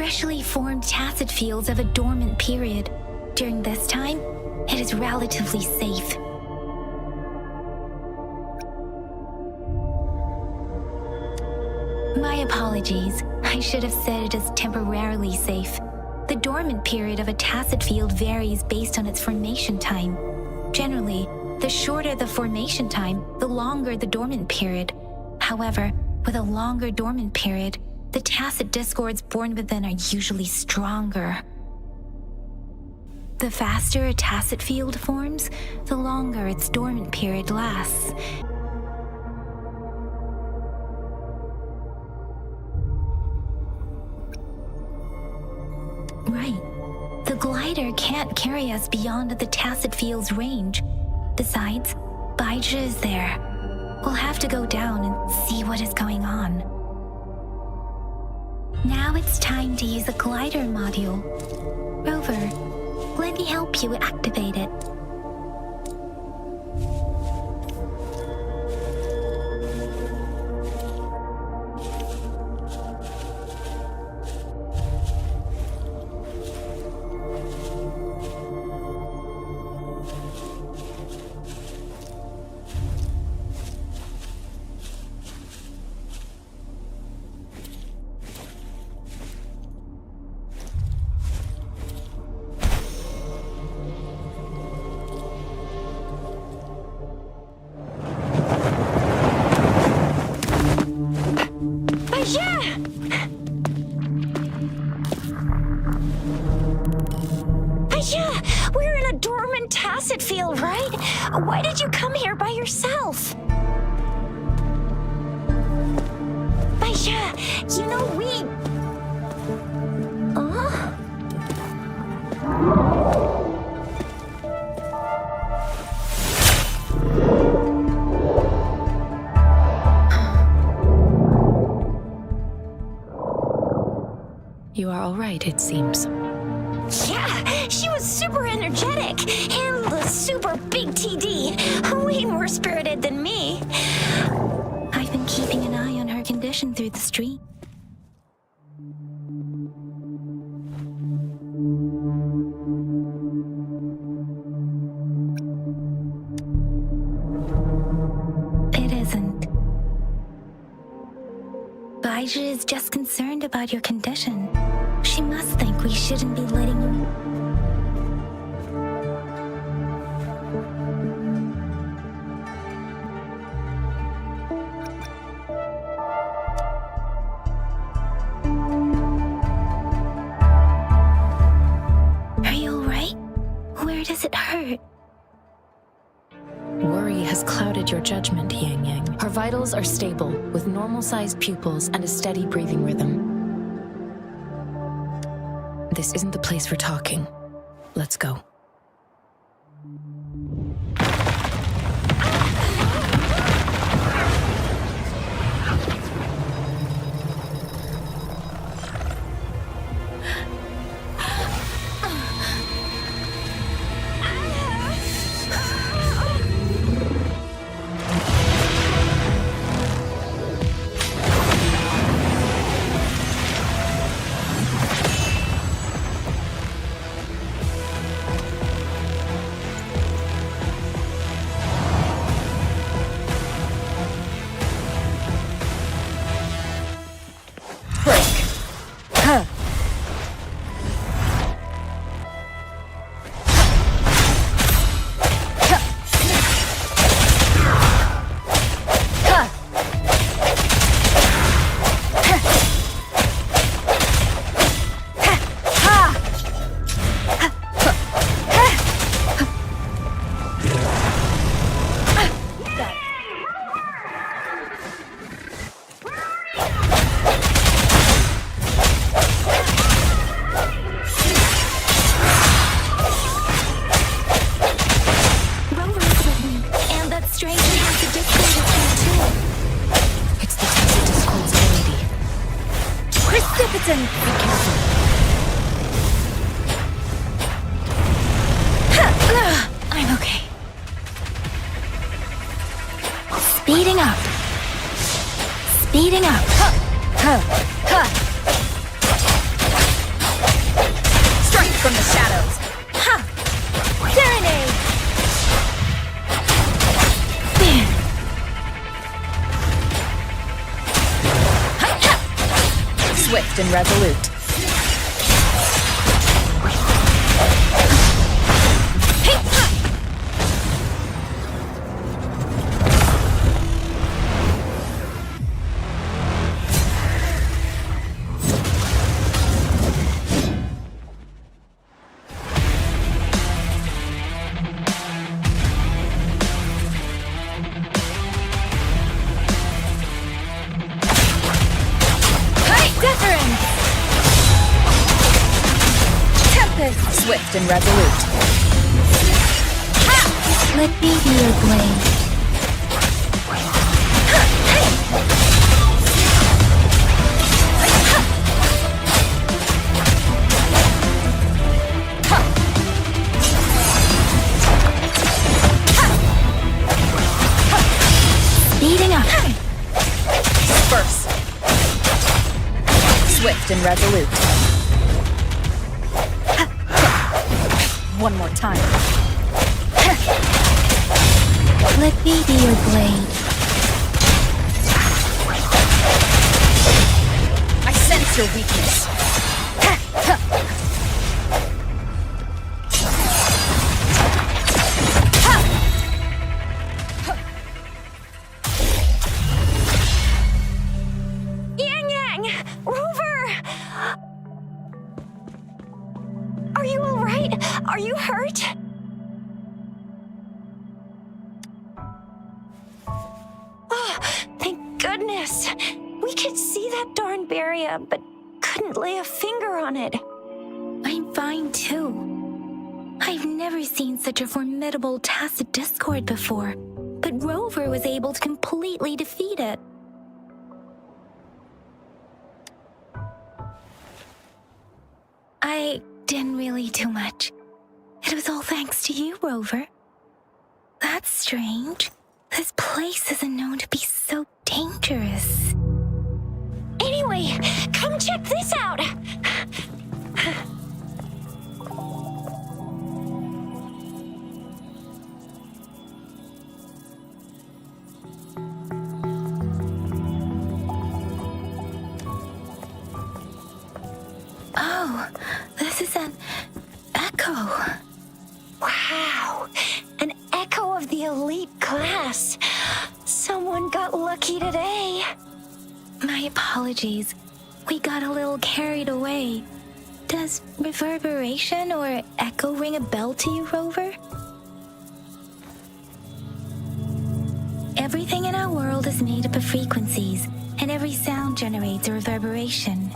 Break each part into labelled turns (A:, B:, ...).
A: freshly formed tacet fields of a dormant period. During this time, it is relatively safe. My apologies. I should have said it is temporarily safe. The dormant period of a tacet field varies based on its formation time. Generally, the shorter the formation time, the longer the dormant period. However, with a longer dormant period, the tacet discords born within are usually stronger. The faster a tacet field forms, the longer its dormant period lasts. Right. The glider can't carry us beyond the tacet field's range. Besides, Baija is there. We'll have to go down and see what is going on. Now it's time to use the glider module. Rover, let me help you activate it.
B: We're in a dormant tacet field, right? Why did you come here by yourself? Baija, you know
C: You are all right, it seems.
B: Yeah, she was super energetic and the super big TD. Way more spirited than me.
A: I've been keeping an eye on her condition through the street. It isn't. Baija is just concerned about your condition. She must think we shouldn't be letting you... Are you alright? Where does it hurt?
C: Worry has clouded your judgment, Yang Yang. Her vitals are stable, with normal-sized pupils and a steady breathing rhythm. This isn't the place for talking. Let's go.
A: Precipitant! Be careful. I'm okay. Speeding up. Speeding up.
C: Swift and resolute. Swift and resolute.
A: Let me be your blade. Speeding up.
C: Disperse. Swift and resolute. One more time.
A: Let me be your blade.
C: I sense your weakness.
B: Yang! Rover! Are you all right? Are you hurt? Oh, thank goodness. We could see that darn barrier, but couldn't lay a finger on it.
A: I'm fine too. I've never seen such a formidable tacit discord before, but Rover was able to completely defeat it. I didn't really do much. It was all thanks to you, Rover. That's strange. This place isn't known to be so dangerous.
B: Anyway, come check this out.
A: Oh, this is an echo.
B: Wow, an echo of the elite class. Someone got lucky today.
A: My apologies. We got a little carried away. Does reverberation or echo ring a bell to you, Rover? Everything in our world is made up of frequencies, and every sound generates a reverberation.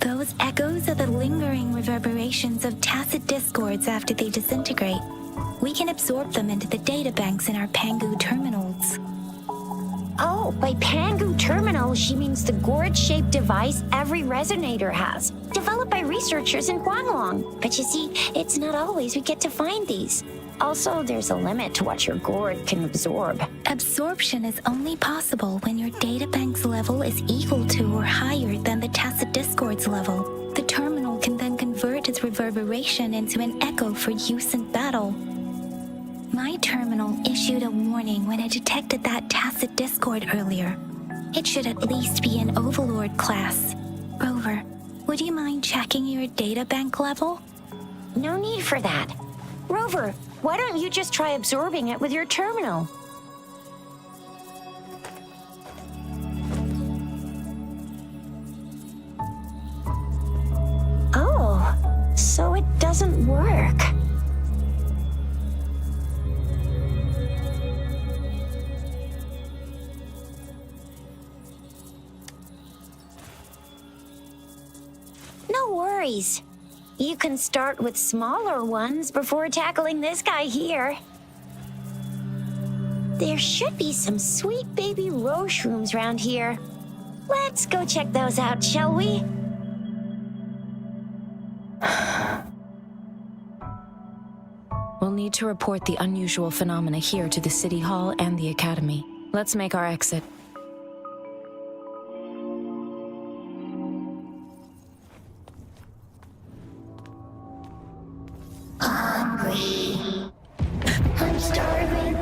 A: Those echoes are the lingering reverberations of tacit discords after they disintegrate. We can absorb them into the data banks in our Pangu terminals.
B: Oh, by Pangu terminal, she means the gourd-shaped device every resonator has, developed by researchers in Guanglong. But you see, it's not always we get to find these. Also, there's a limit to what your gourd can absorb.
A: Absorption is only possible when your databank's level is equal to or higher than the tacit discord's level. The terminal can then convert its reverberation into an echo for use in battle. My terminal issued a warning when it detected that tacit discord earlier. It should at least be an Overlord class. Rover, would you mind checking your databank level?
B: No need for that. Rover, why don't you just try absorbing it with your terminal? Oh, so it doesn't work. No worries. You can start with smaller ones before tackling this guy here. There should be some sweet baby roshrooms around here. Let's go check those out, shall we?
C: We'll need to report the unusual phenomena here to the City Hall and the Academy. Let's make our exit.
B: Hungry. I'm starving.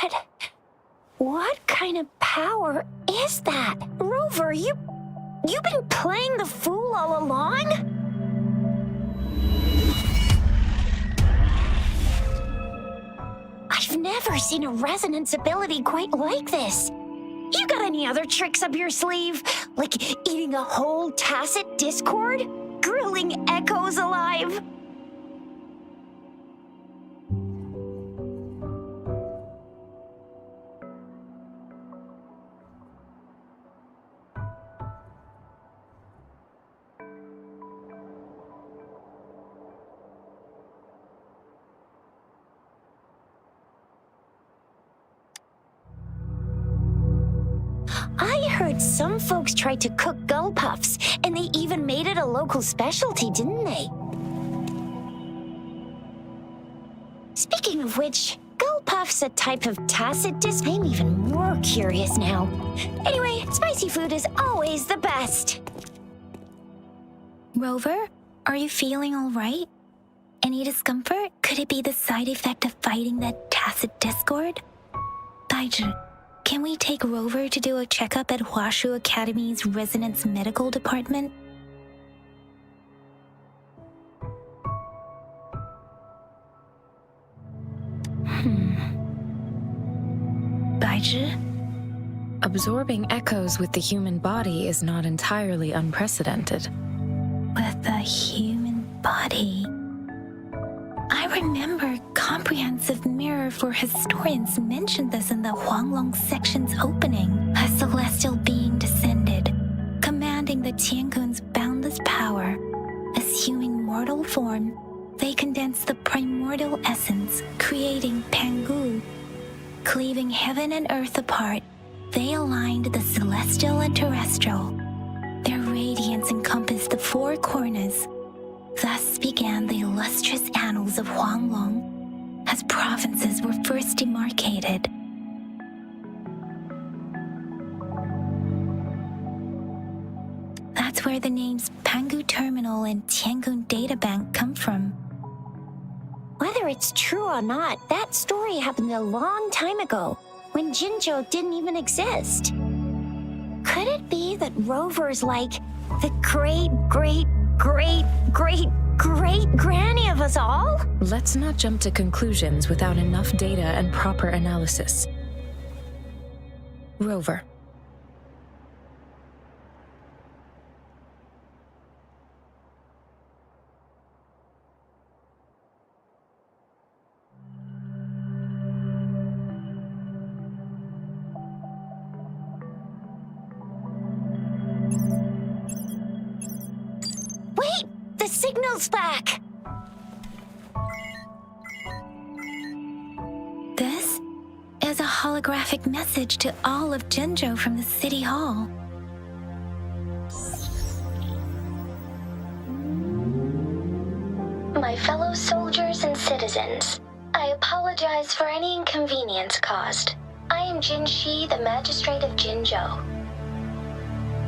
B: But what kind of power is that? Rover, you've been playing the fool all along? I've never seen a resonance ability quite like this. You got any other tricks up your sleeve? Like eating a whole tacit discord? Grilling echoes alive? I heard some folks tried to cook gull puffs, and they even made it a local specialty, didn't they? Speaking of which, gull puff's a type of tacit dis. I'm even more curious now. Anyway, spicy food is always the best.
A: Rover, are you feeling all right? Any discomfort? Could it be the side effect of fighting that tacit discord? Baizhi, can we take Rover to do a checkup at Huashu Academy's Resonance Medical Department? Baizhi?
C: Absorbing echoes with the human body is not entirely unprecedented.
A: With the human body. I remember Comprehensive Mirror for Historians mentioned this in the Huanglong section's opening. A celestial being descended, commanding the Tiankun's boundless power. Assuming mortal form, they condensed the primordial essence, creating Pangu. Cleaving heaven and earth apart, they aligned the celestial and terrestrial. Their radiance encompassed the four corners. Thus began the illustrious annals of Huanglong, as provinces were first demarcated. That's where the names Pangu Terminal and Tiangun Databank come from.
B: Whether it's true or not, that story happened a long time ago, when Jinzhou didn't even exist. Could it be that Rover's like the great granny of us all?
C: Let's not jump to conclusions without enough data and proper analysis. Rover.
B: Wait! The signal's back!
A: This is a holographic message to all of Jinzhou from the City Hall.
D: My fellow soldiers and citizens, I apologize for any inconvenience caused. I am Jin Shi, the Magistrate of Jinzhou.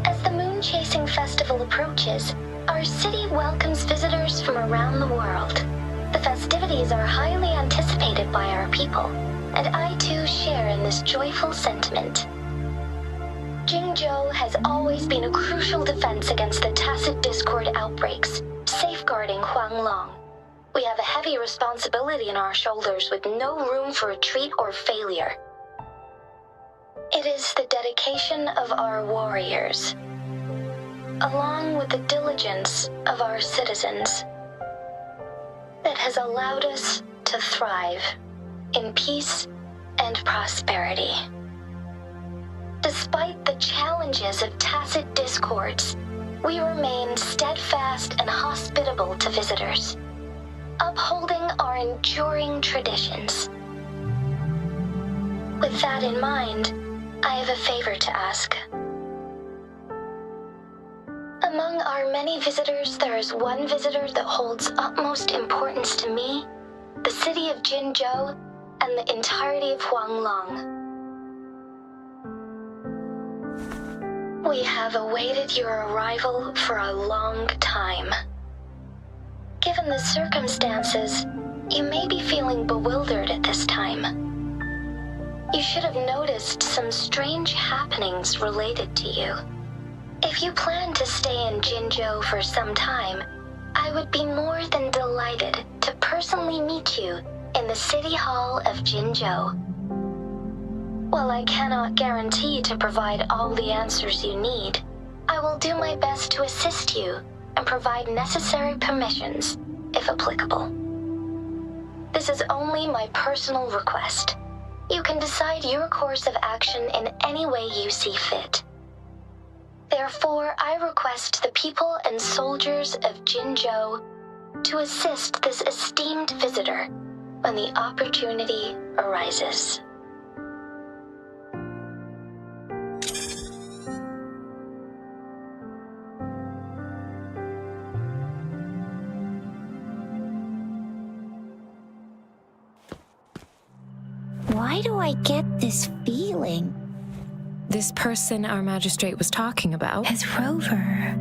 D: As the Moon Chasing Festival approaches, our city welcomes visitors from around the world. The festivities are highly anticipated by our people, and I too share in this joyful sentiment. Jinzhou has always been a crucial defense against the tacit discord outbreaks, safeguarding Huanglong. We have a heavy responsibility on our shoulders with no room for retreat or failure. It is the dedication of our warriors, along with the diligence of our citizens, that has allowed us to thrive in peace and prosperity. Despite the challenges of tacit discords, we remain steadfast and hospitable to visitors, upholding our enduring traditions. With that in mind, I have a favor to ask. Among our many visitors, there is one visitor that holds utmost importance to me, the city of Jinzhou, and the entirety of Huanglong. We have awaited your arrival for a long time. Given the circumstances, you may be feeling bewildered at this time. you should have noticed some strange happenings related to you. If you plan to stay in Jinzhou for some time, I would be more than delighted to personally meet you in the City Hall of Jinzhou. While I cannot guarantee to provide all the answers you need, I will do my best to assist you and provide necessary permissions, if applicable. This is only my personal request. You can decide your course of action in any way you see fit. Therefore, I request the people and soldiers of Jinzhou to assist this esteemed visitor when the opportunity arises.
B: Why do I get this feeling?
C: This person our magistrate was talking about.
A: As Rover.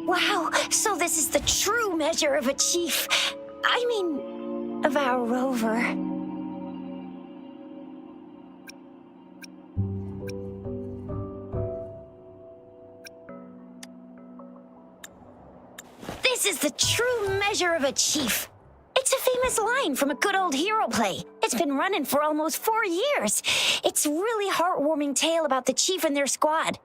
B: Wow, so this is the true measure of a chief. I mean, of our rover. This is the true measure of a chief. It's a famous line from a good old hero play. It's been running for almost 4 years. It's a really heartwarming tale about the chief and their squad.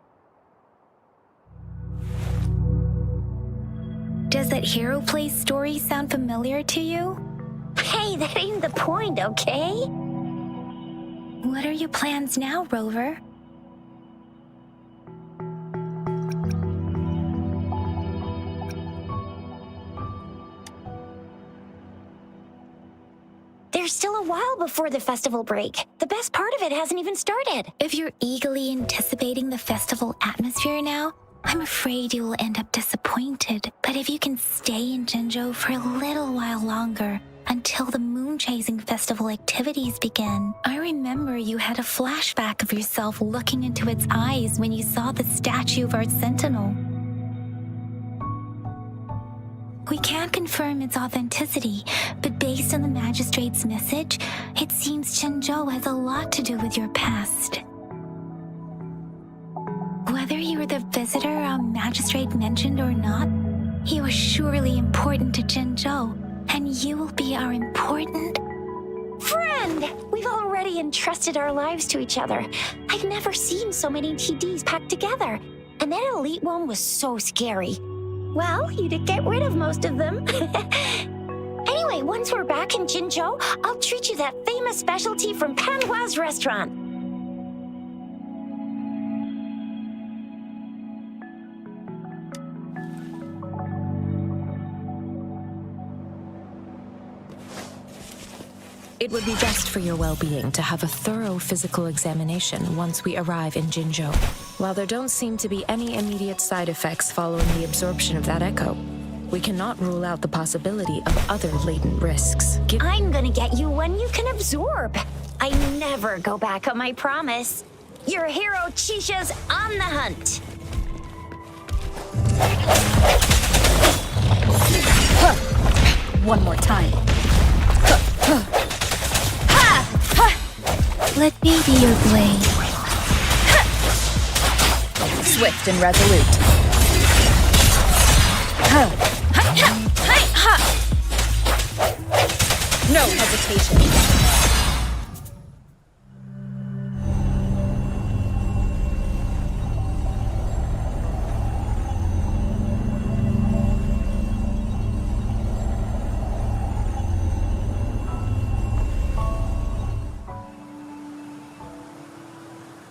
A: Does that hero play story sound familiar to you?
B: Hey, that ain't the point, okay?
A: What are your plans now, Rover?
B: There's still a while before the festival break. The best part of it hasn't even started.
A: If you're eagerly anticipating the festival atmosphere now, I'm afraid you will end up disappointed. But if you can stay in Jinzhou for a little while longer, until the moon-chasing festival activities begin. I remember you had a flashback of yourself looking into its eyes when you saw the statue of our sentinel. We can't confirm its authenticity, but based on the magistrate's message, it seems Jinzhou has a lot to do with your past. Whether you were the visitor our magistrate mentioned or not, you are surely important to Jinzhou, and you will be our important
B: friend! We've already entrusted our lives to each other. I've never seen so many TDs packed together, and that elite one was so scary. Well, you did get rid of most of them. Anyway, once we're back in Jinzhou, I'll treat you that famous specialty from Panhua's restaurant.
C: It would be best for your well-being to have a thorough physical examination once we arrive in Jinzhou. While there don't seem to be any immediate side effects following the absorption of that echo, we cannot rule out the possibility of other latent risks.
B: I'm gonna get you one you can absorb. I never go back on my promise. Your hero Chisha's on the hunt.
E: One more time.
A: Let me be your blade.
E: Swift and resolute. No hesitation.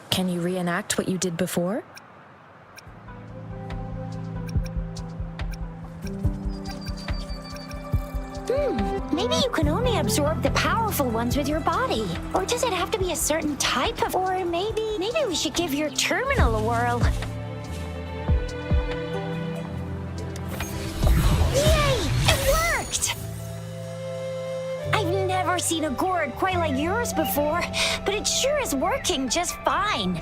C: Can you reenact what you did before?
B: Maybe you can only absorb the powerful ones with your body. Or does it have to be a certain type of... Or maybe we should give your terminal a whirl. Yay! It worked! I've never seen a gourd quite like yours before, but it sure is working just fine.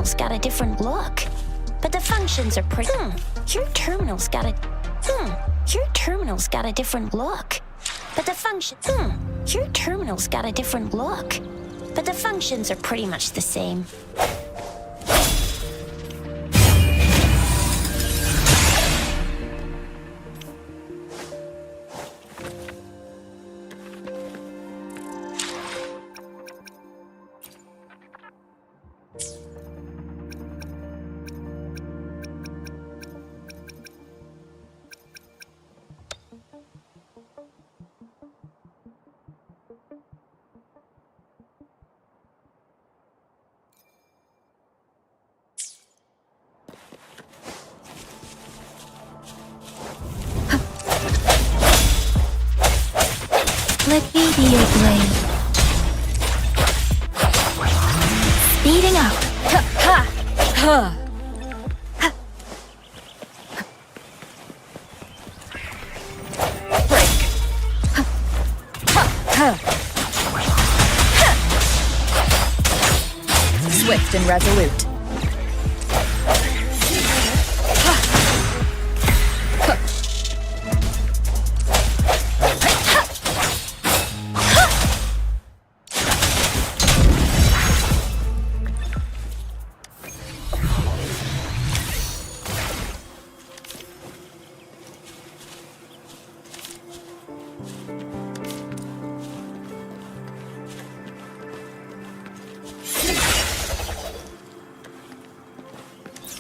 B: terminal's got a different look. But the functions are pretty. Your terminal's got a. Your terminal's got a different look. But the function. Your terminal's got a different look. But the functions are pretty much the same.
A: Let me be your blade. Speeding up.
E: Break. Swift and resolute.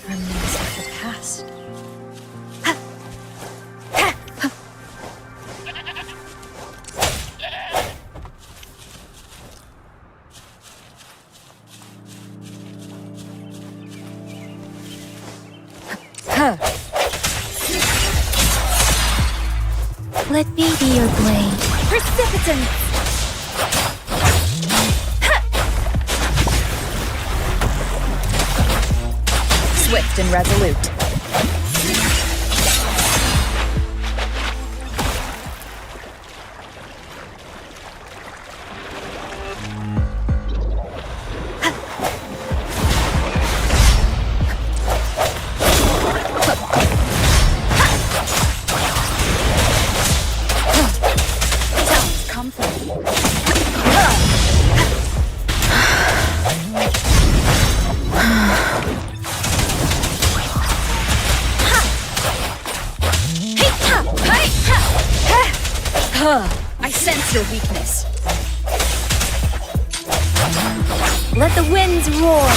E: Remains of the past.
A: Let me be your blade.
E: Precipitance! Swift and resolute. Sounds comforting. I sense your weakness.
A: Let the winds roar.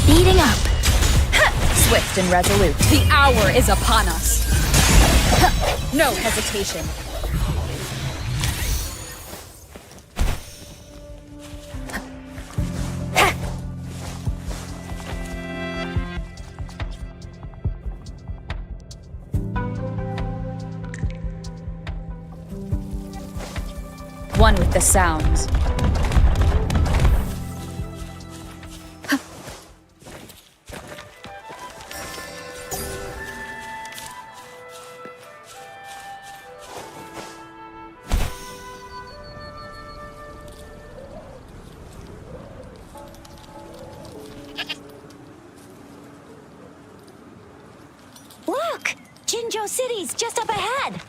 A: Speeding up.
E: Swift and resolute. The hour is upon us. No hesitation. One with the sounds.
B: Look! Jinzhou City's just up ahead!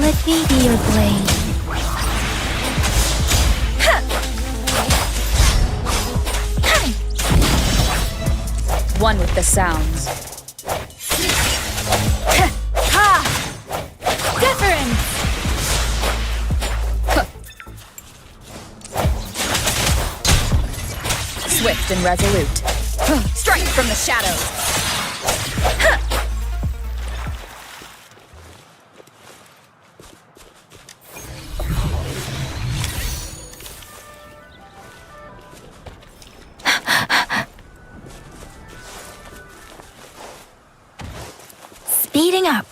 A: Let me be your blade.
E: One with the sounds.
A: Difference!
E: Swift and resolute. Strike from the shadows.
A: Speeding up.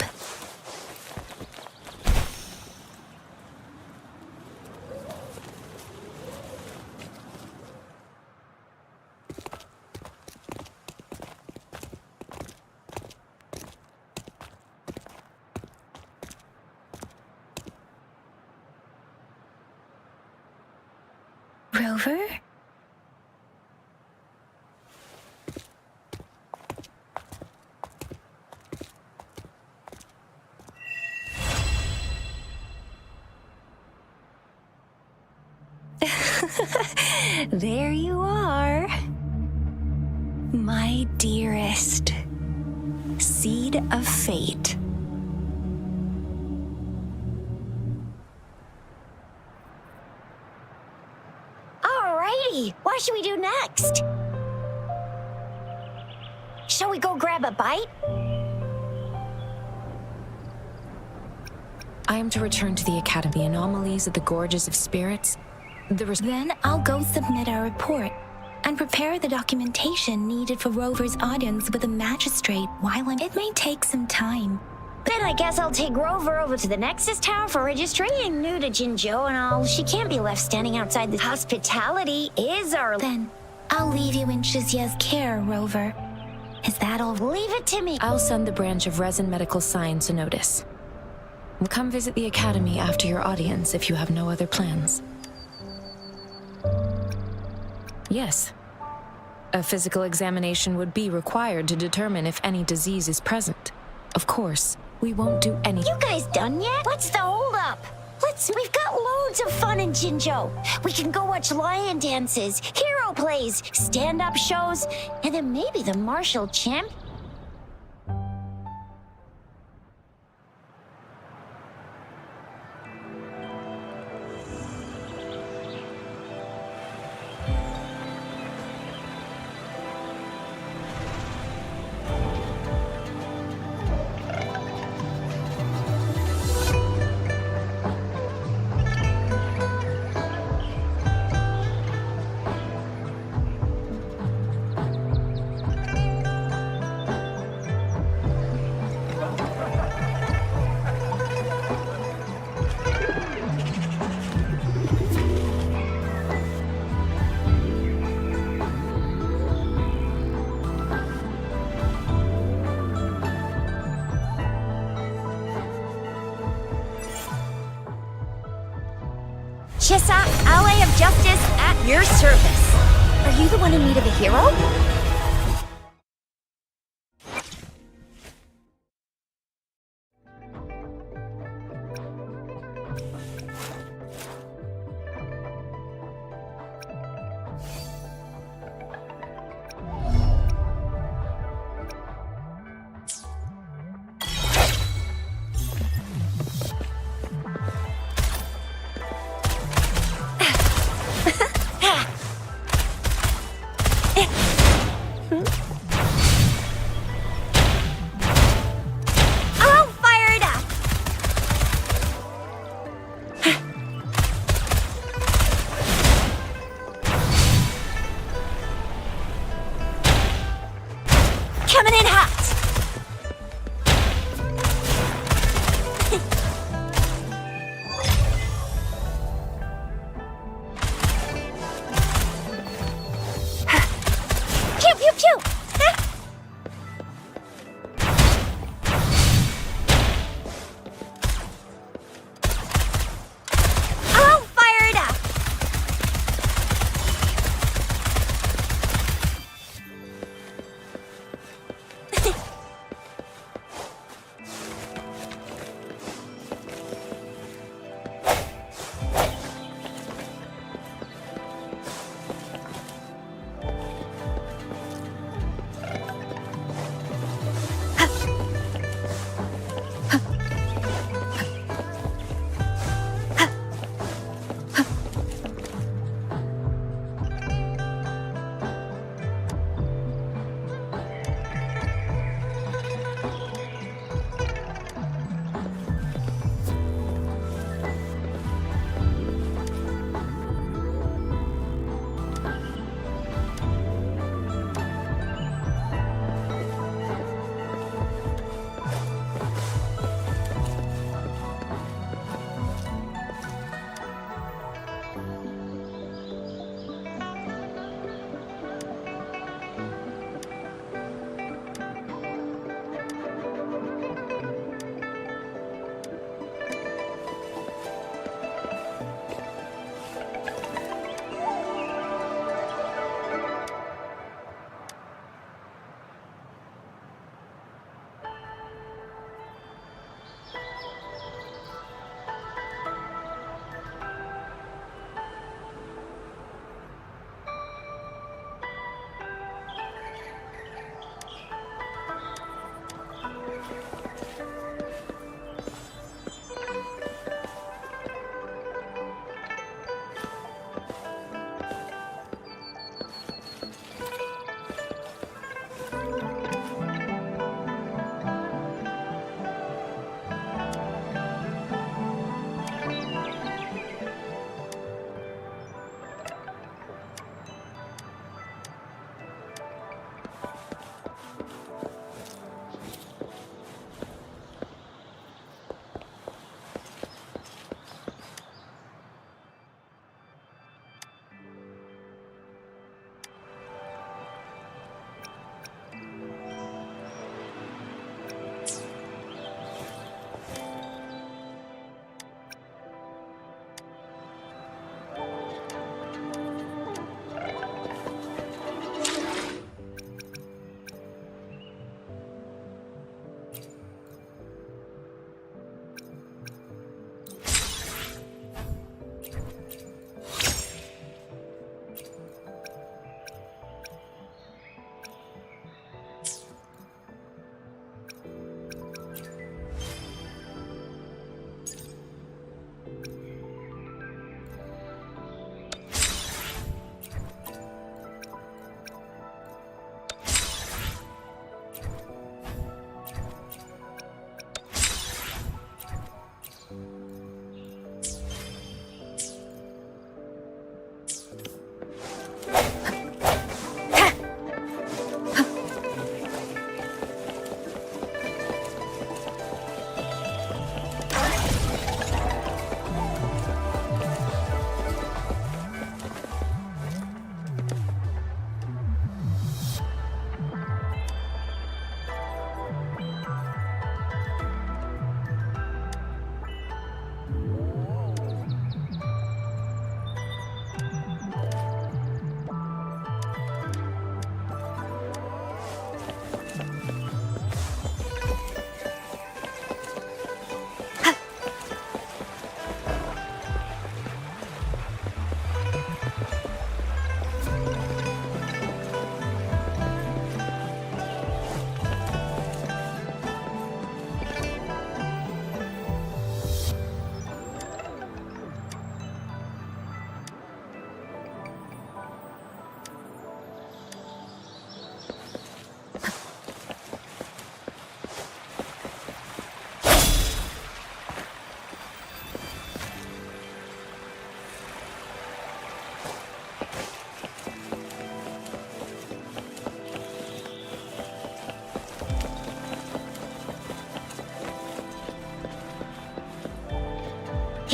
A: Rover? There you are. My dearest. Seed of fate.
B: Alrighty, what should we do next? Shall we go grab a bite?
C: I am to return to the Academy. Anomalies of the Gorges of Spirits.
A: Then I'll go submit our report and prepare the documentation needed for Rover's audience with the magistrate It may take some time.
B: Then I guess I'll take Rover over to the Nexus Tower for registry. And new to Jinzhou and all. She can't be left standing outside the hospitality is our...
A: Then I'll leave you in Shizia's care, Rover. Is that all?
B: Leave it to me.
C: I'll send the branch of Resin Medical Science a notice. We'll come visit the Academy after your audience if you have no other plans. Yes. A physical examination would be required to determine if any disease is present. Of course, we won't do any—
B: You guys done yet? What's the holdup? We've got loads of fun in Jinzhou. We can go watch lion dances, hero plays, stand-up shows, and then maybe the martial champ. Chissa, ally of justice, at your service. Are you the one in need of a hero?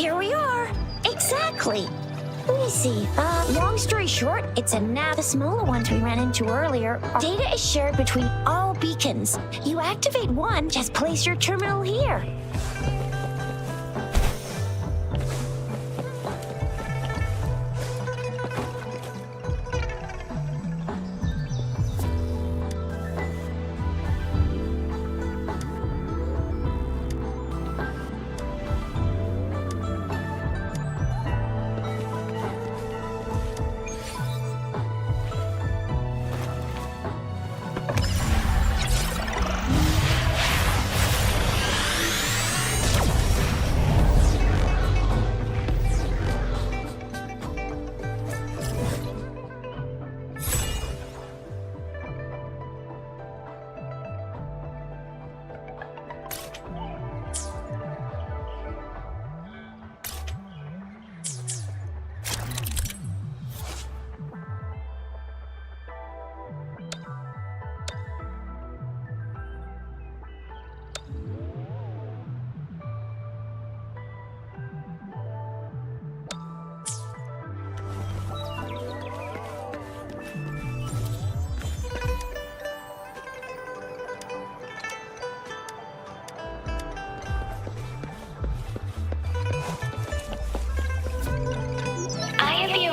B: here we are. Exactly. Let me see. Long story short, it's a nav. The smaller ones we ran into earlier. Data is shared between all beacons. You activate one, just place your terminal here.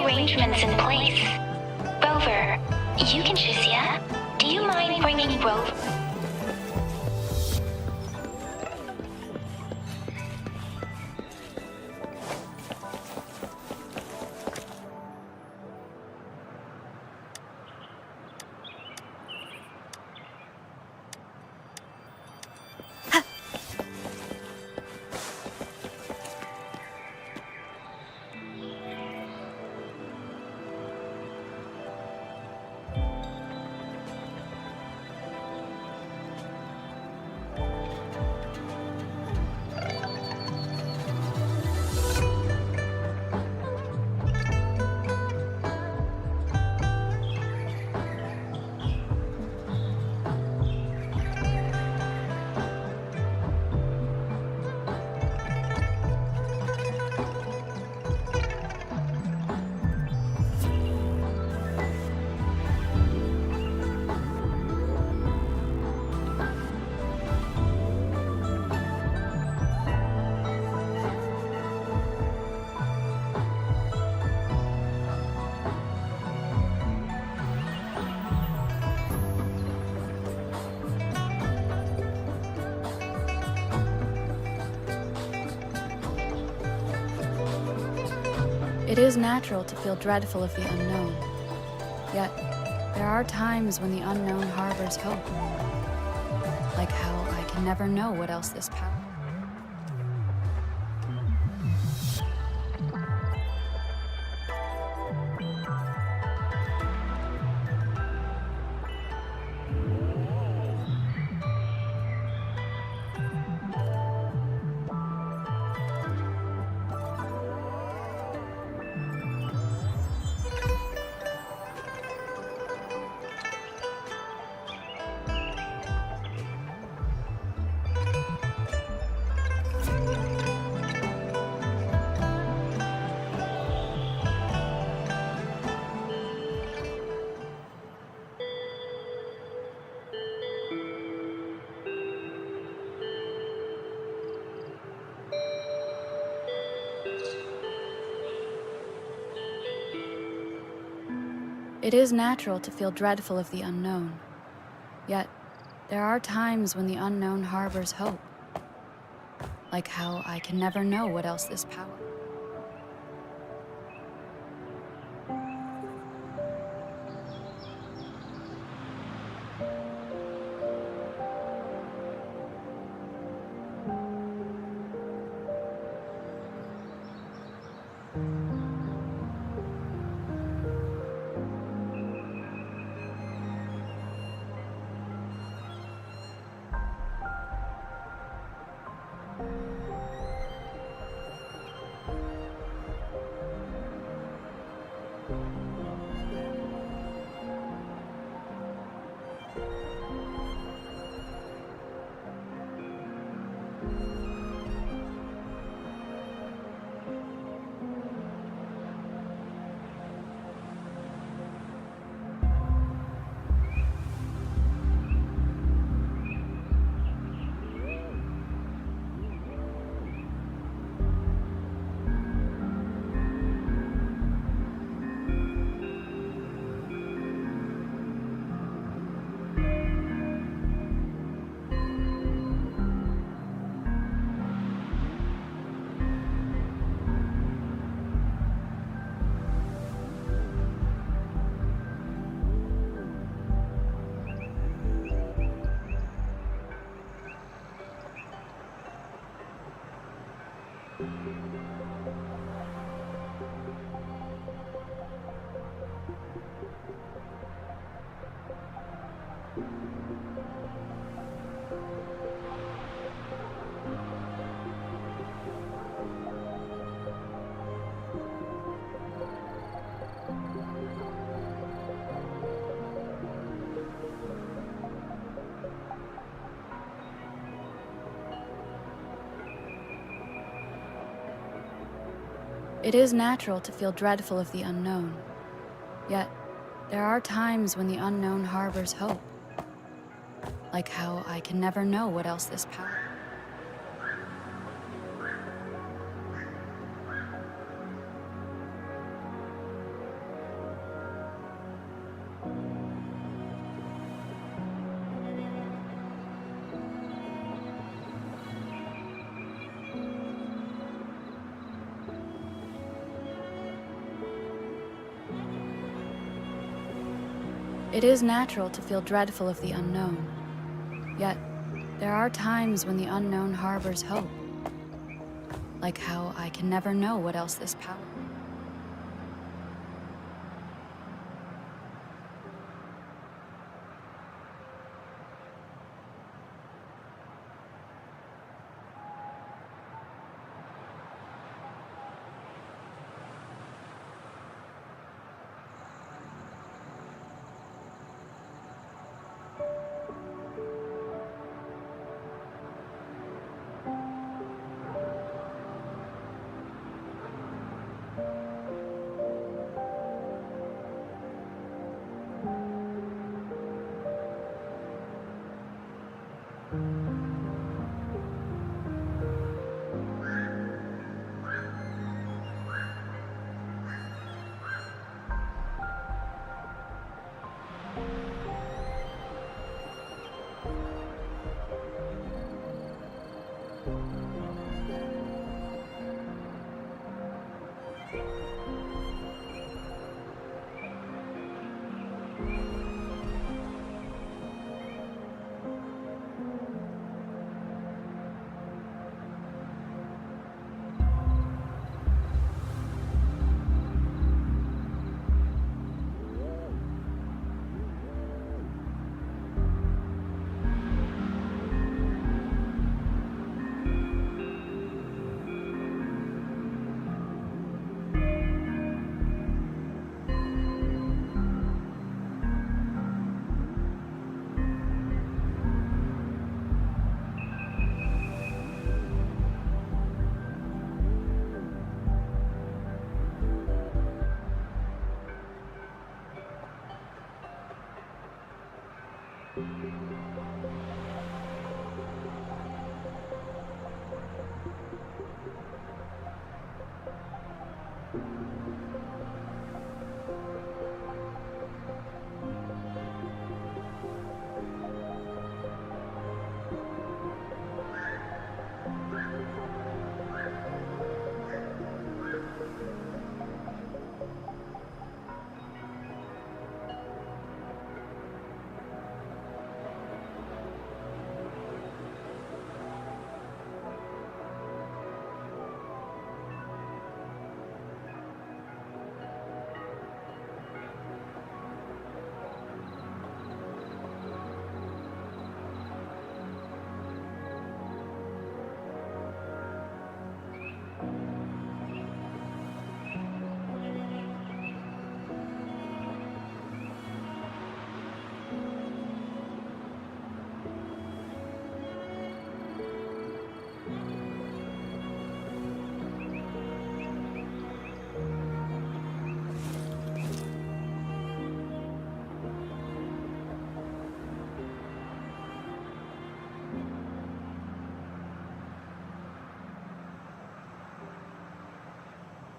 D: Arrangements in place. Rover, you can choose, yeah? Do you mind bringing Rover?
E: It is natural to feel dreadful of the unknown. Yet, there are times when the unknown harbors hope. Like how I can never know what else this power. It is natural to feel dreadful of the unknown. Yet, there are times when the unknown harbors hope. Like how I can never know what else this power. It is natural to feel dreadful of the unknown. Yet, there are times when the unknown harbors hope. Like how I can never know what else this power. It is natural to feel dreadful of the unknown. Yet, there are times when the unknown harbors hope. Like how I can never know what else this power.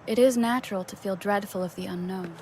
E: It is natural to feel dreadful of the unknown.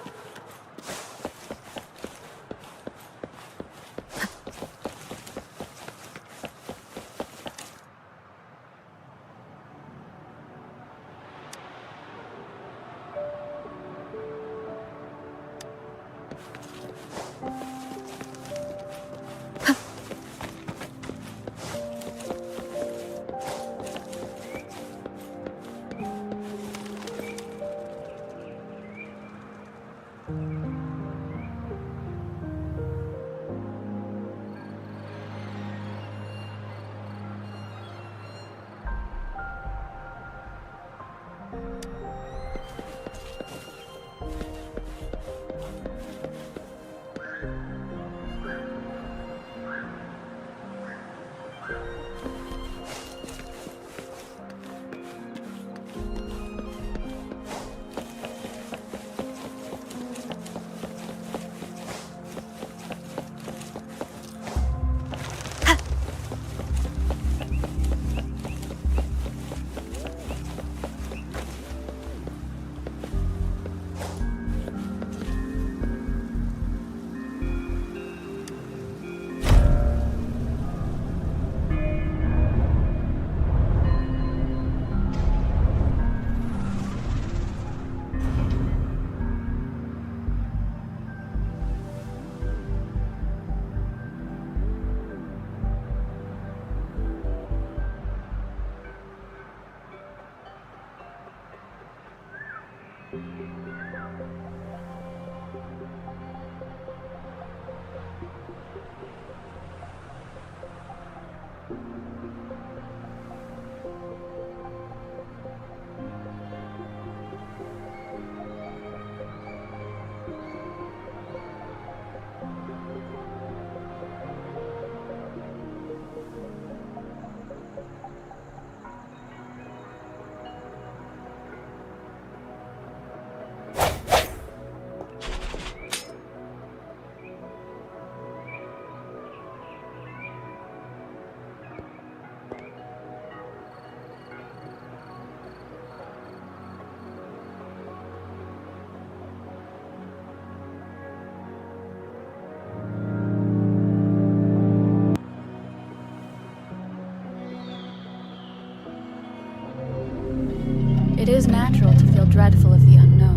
E: It is natural to feel dreadful of the unknown.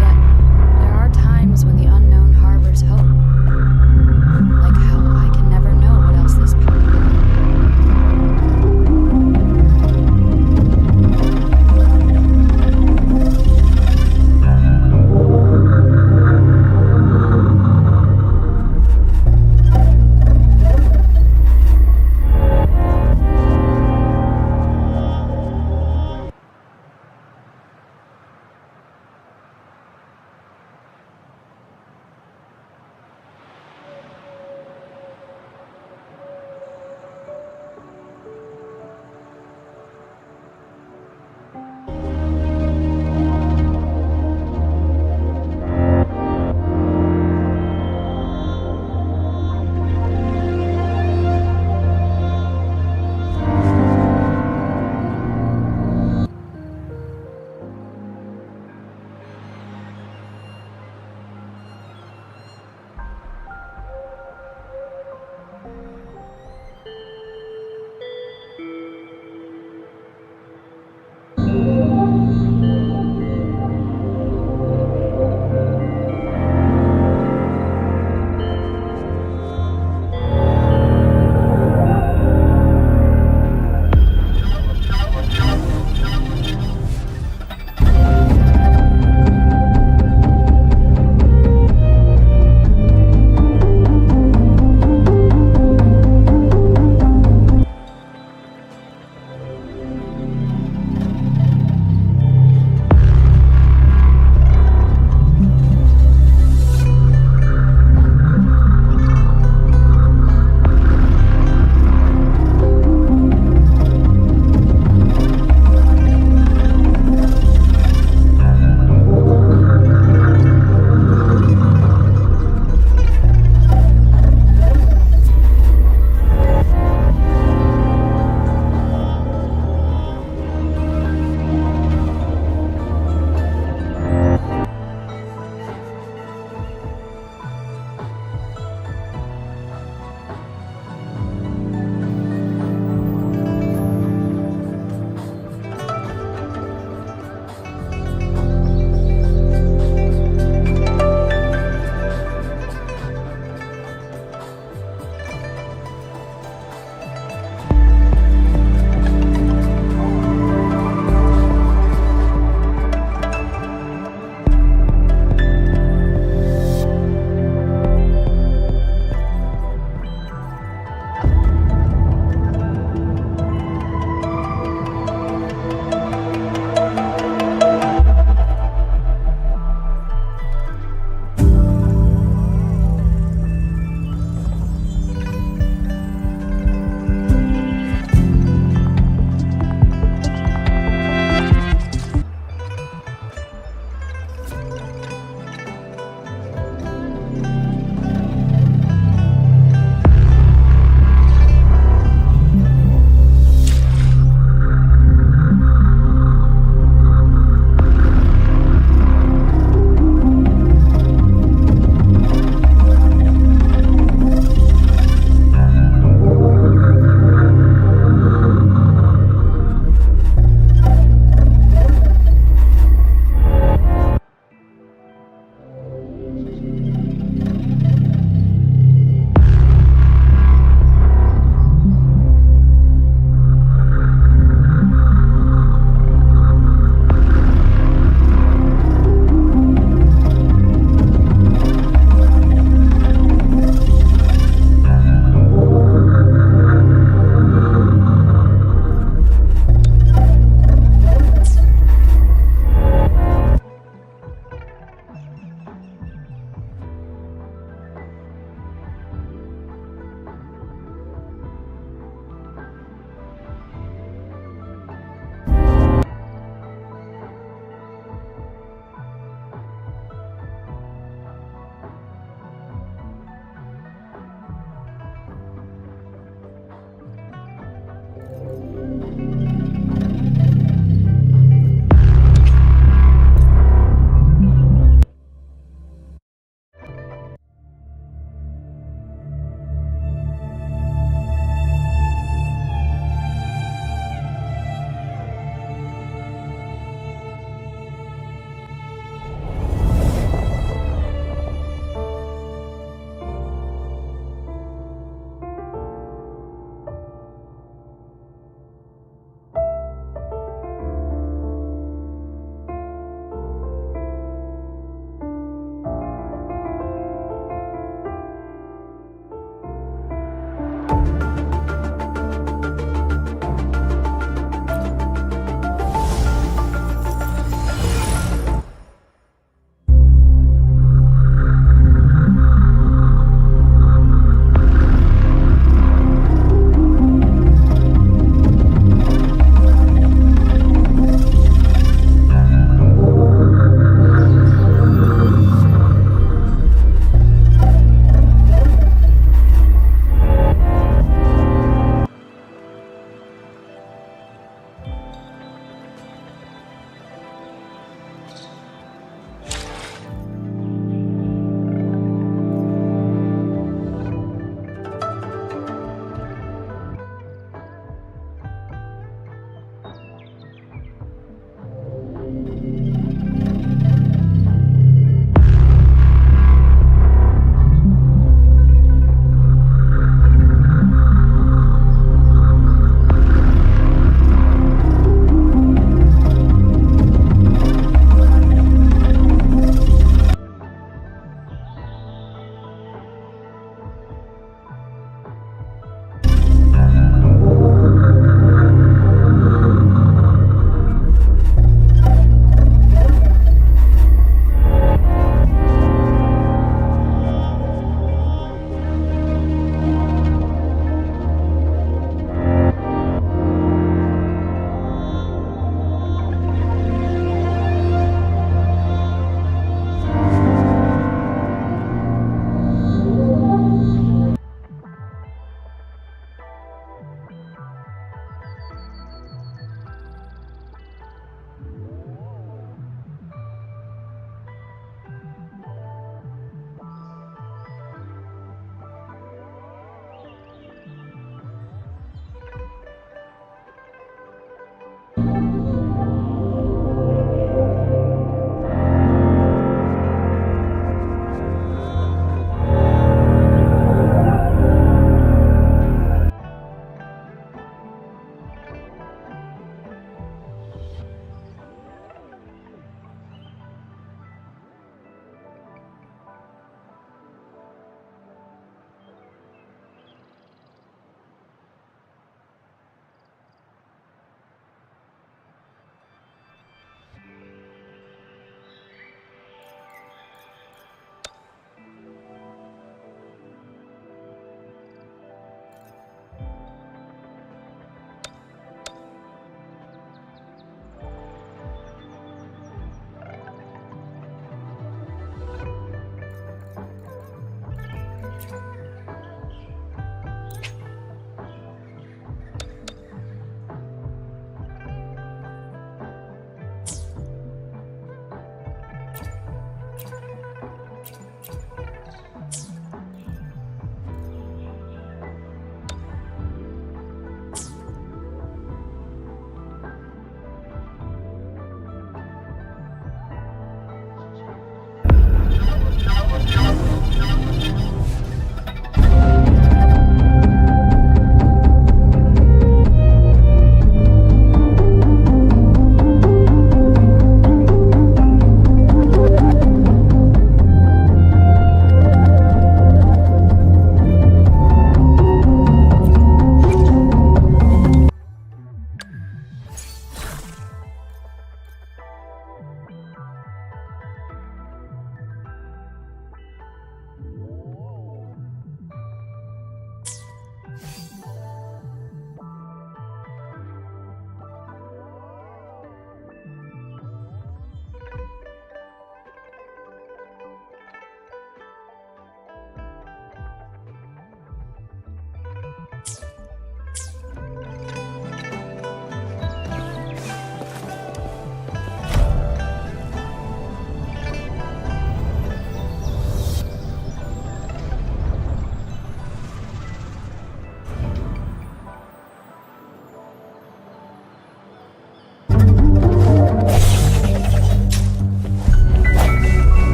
E: Yet, there are times when the unknown harbors hope. Like how I can never know what else this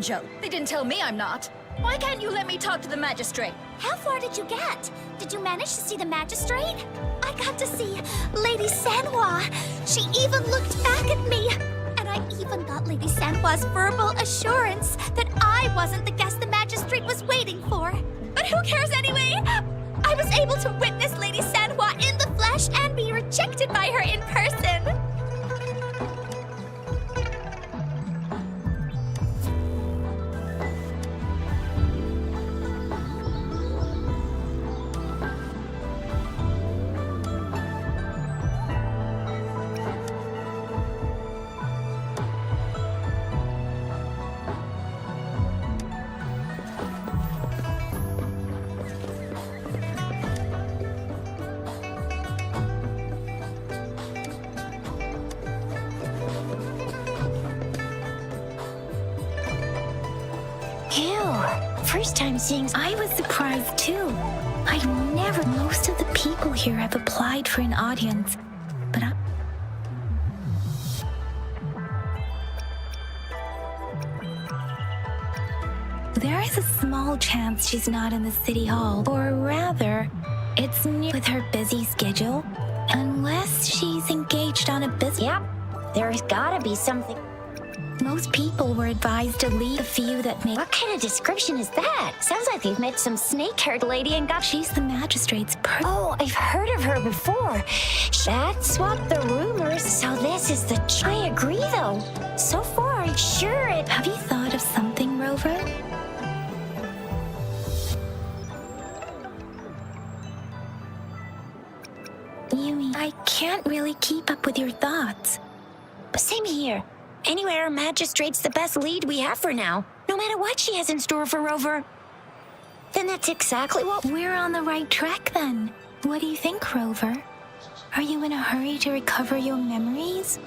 F: Jinzhou. They didn't tell me I'm not. Why can't you let me talk to the magistrate?
G: How far did you get? Did you manage to see the magistrate? I got to see Lady Sanhua. She even looked back at me. And I even got Lady Sanhua's verbal assurance that I wasn't the guest the magistrate was waiting for. But who cares anyway? I was able to witness Lady Sanhua in the flesh and be rejected by her in person.
B: Ew. First time seeing.
A: I was surprised too. Most of the people here have applied for an audience, but there is a small chance she's not in the city hall, or rather, it's new with her busy schedule, unless she's engaged on a business.
B: Yep. There's gotta be something.
A: Most people were advised to leave the few that make.
B: What kind of description is that? Sounds like they've met some snake-haired lady and got.
A: She's the magistrate's
B: Oh, I've heard of her before. That's what the rumors. So this is the. I agree, though. So far, sure it.
A: Have you thought of something, Rover? Yumi, I can't really keep up with your thoughts.
B: Same here. Anyway, our magistrate's the best lead we have for now. No matter what she has in store for Rover. Then that's exactly what.
A: We're on the right track then. What do you think, Rover? Are you in a hurry to recover your memories?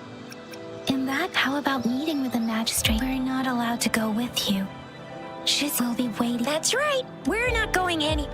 A: In that, how about meeting with the magistrate? We're not allowed to go with you. She will be waiting.
B: That's right. We're not going any.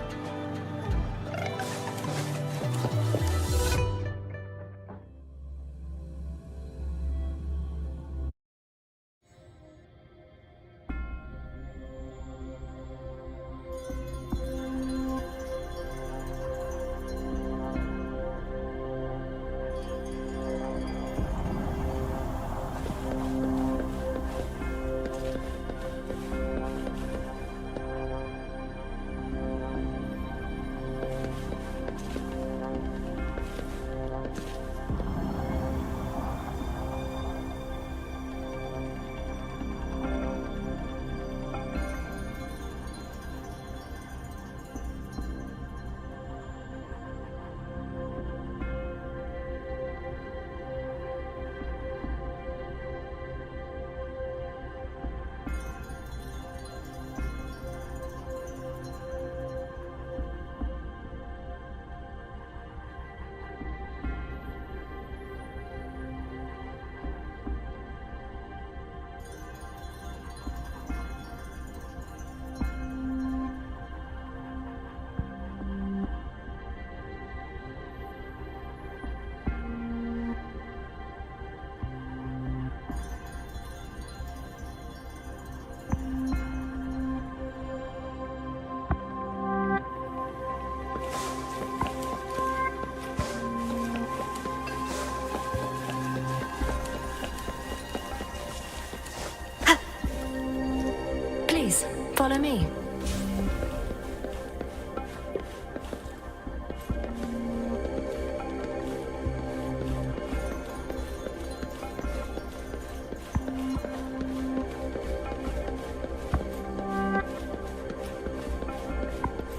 C: Follow me.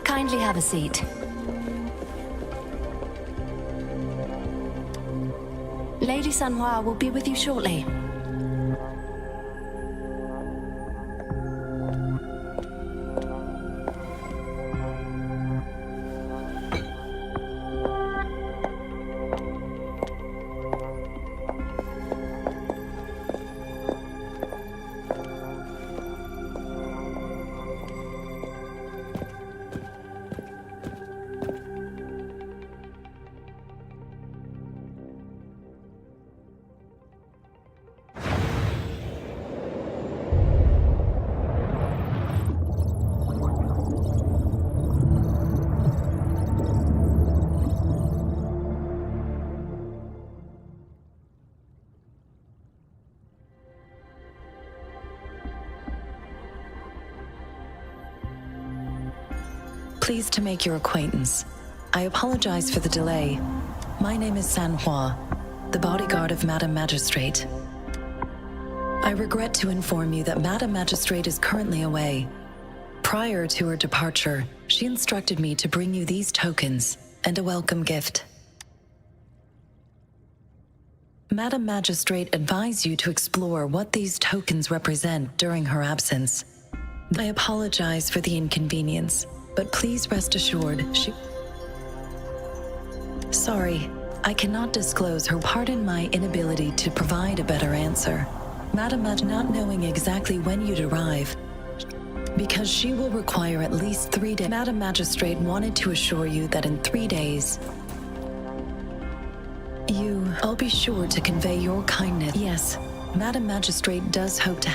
C: Kindly have a seat. Lady Sanhua will be with you shortly.
H: Pleased to make your acquaintance. I apologize for the delay. My name is Sanhua, the bodyguard of Madam Magistrate. I regret to inform you that Madam Magistrate is currently away. Prior to her departure, she instructed me to bring you these tokens and a welcome gift. Madam Magistrate advised you to explore what these tokens represent during her absence. I apologize for the inconvenience, but please rest assured Sorry, I cannot disclose her. Pardon my inability to provide a better answer. Madam not knowing exactly when you'd arrive, because she will require at least 3 days. Madam Magistrate wanted to assure you that in 3 days, I'll be sure to convey your kindness. Yes, Madam Magistrate does hope to.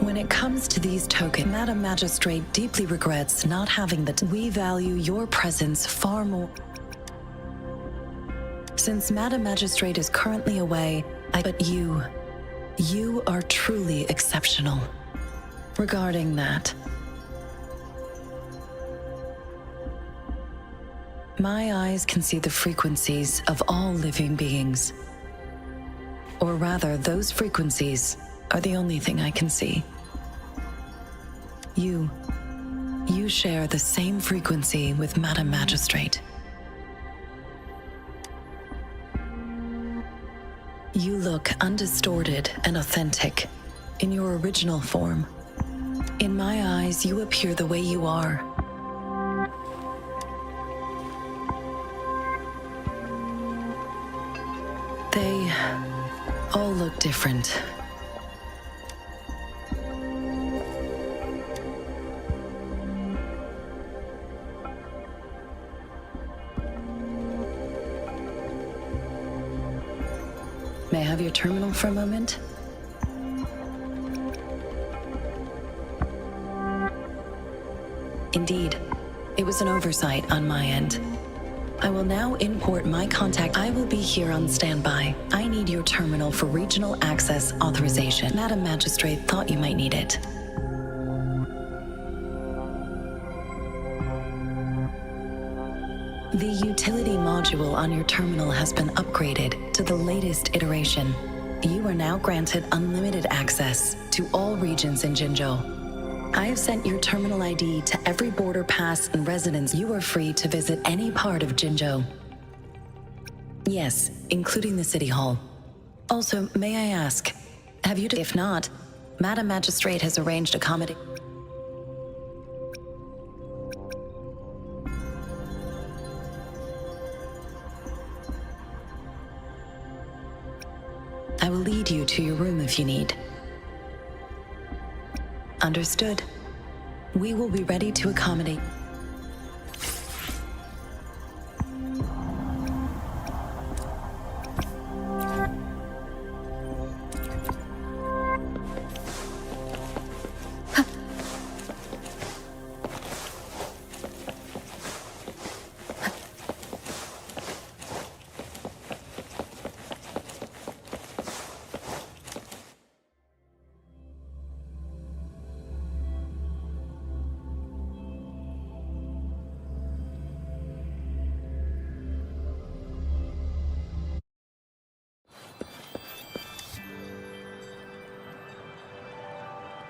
H: When it comes to these tokens, Madam Magistrate deeply regrets not having we value your presence far more. Since Madam Magistrate is currently away, but you are truly exceptional. Regarding that, my eyes can see the frequencies of all living beings. Or rather, those frequencies are the only thing I can see. You share the same frequency with Madam Magistrate. You look undistorted and authentic in your original form. In my eyes, you appear the way you are. They all look different. May I have your terminal for a moment? Indeed, it was an oversight on my end. I will now import my contact. I will be here on standby. I need your terminal for regional access authorization. Madam Magistrate thought you might need it. The utility module on your terminal has been upgraded to the latest iteration. You are now granted unlimited access to all regions in Jinzhou. I have sent your terminal ID to every border pass and residence. You are free to visit any part of Jinzhou. Yes, including the City Hall. Also, may I ask, have you... If not, Madam Magistrate has arranged accommodation. I will lead you to your room if you need. Understood. We will be ready to accommodate.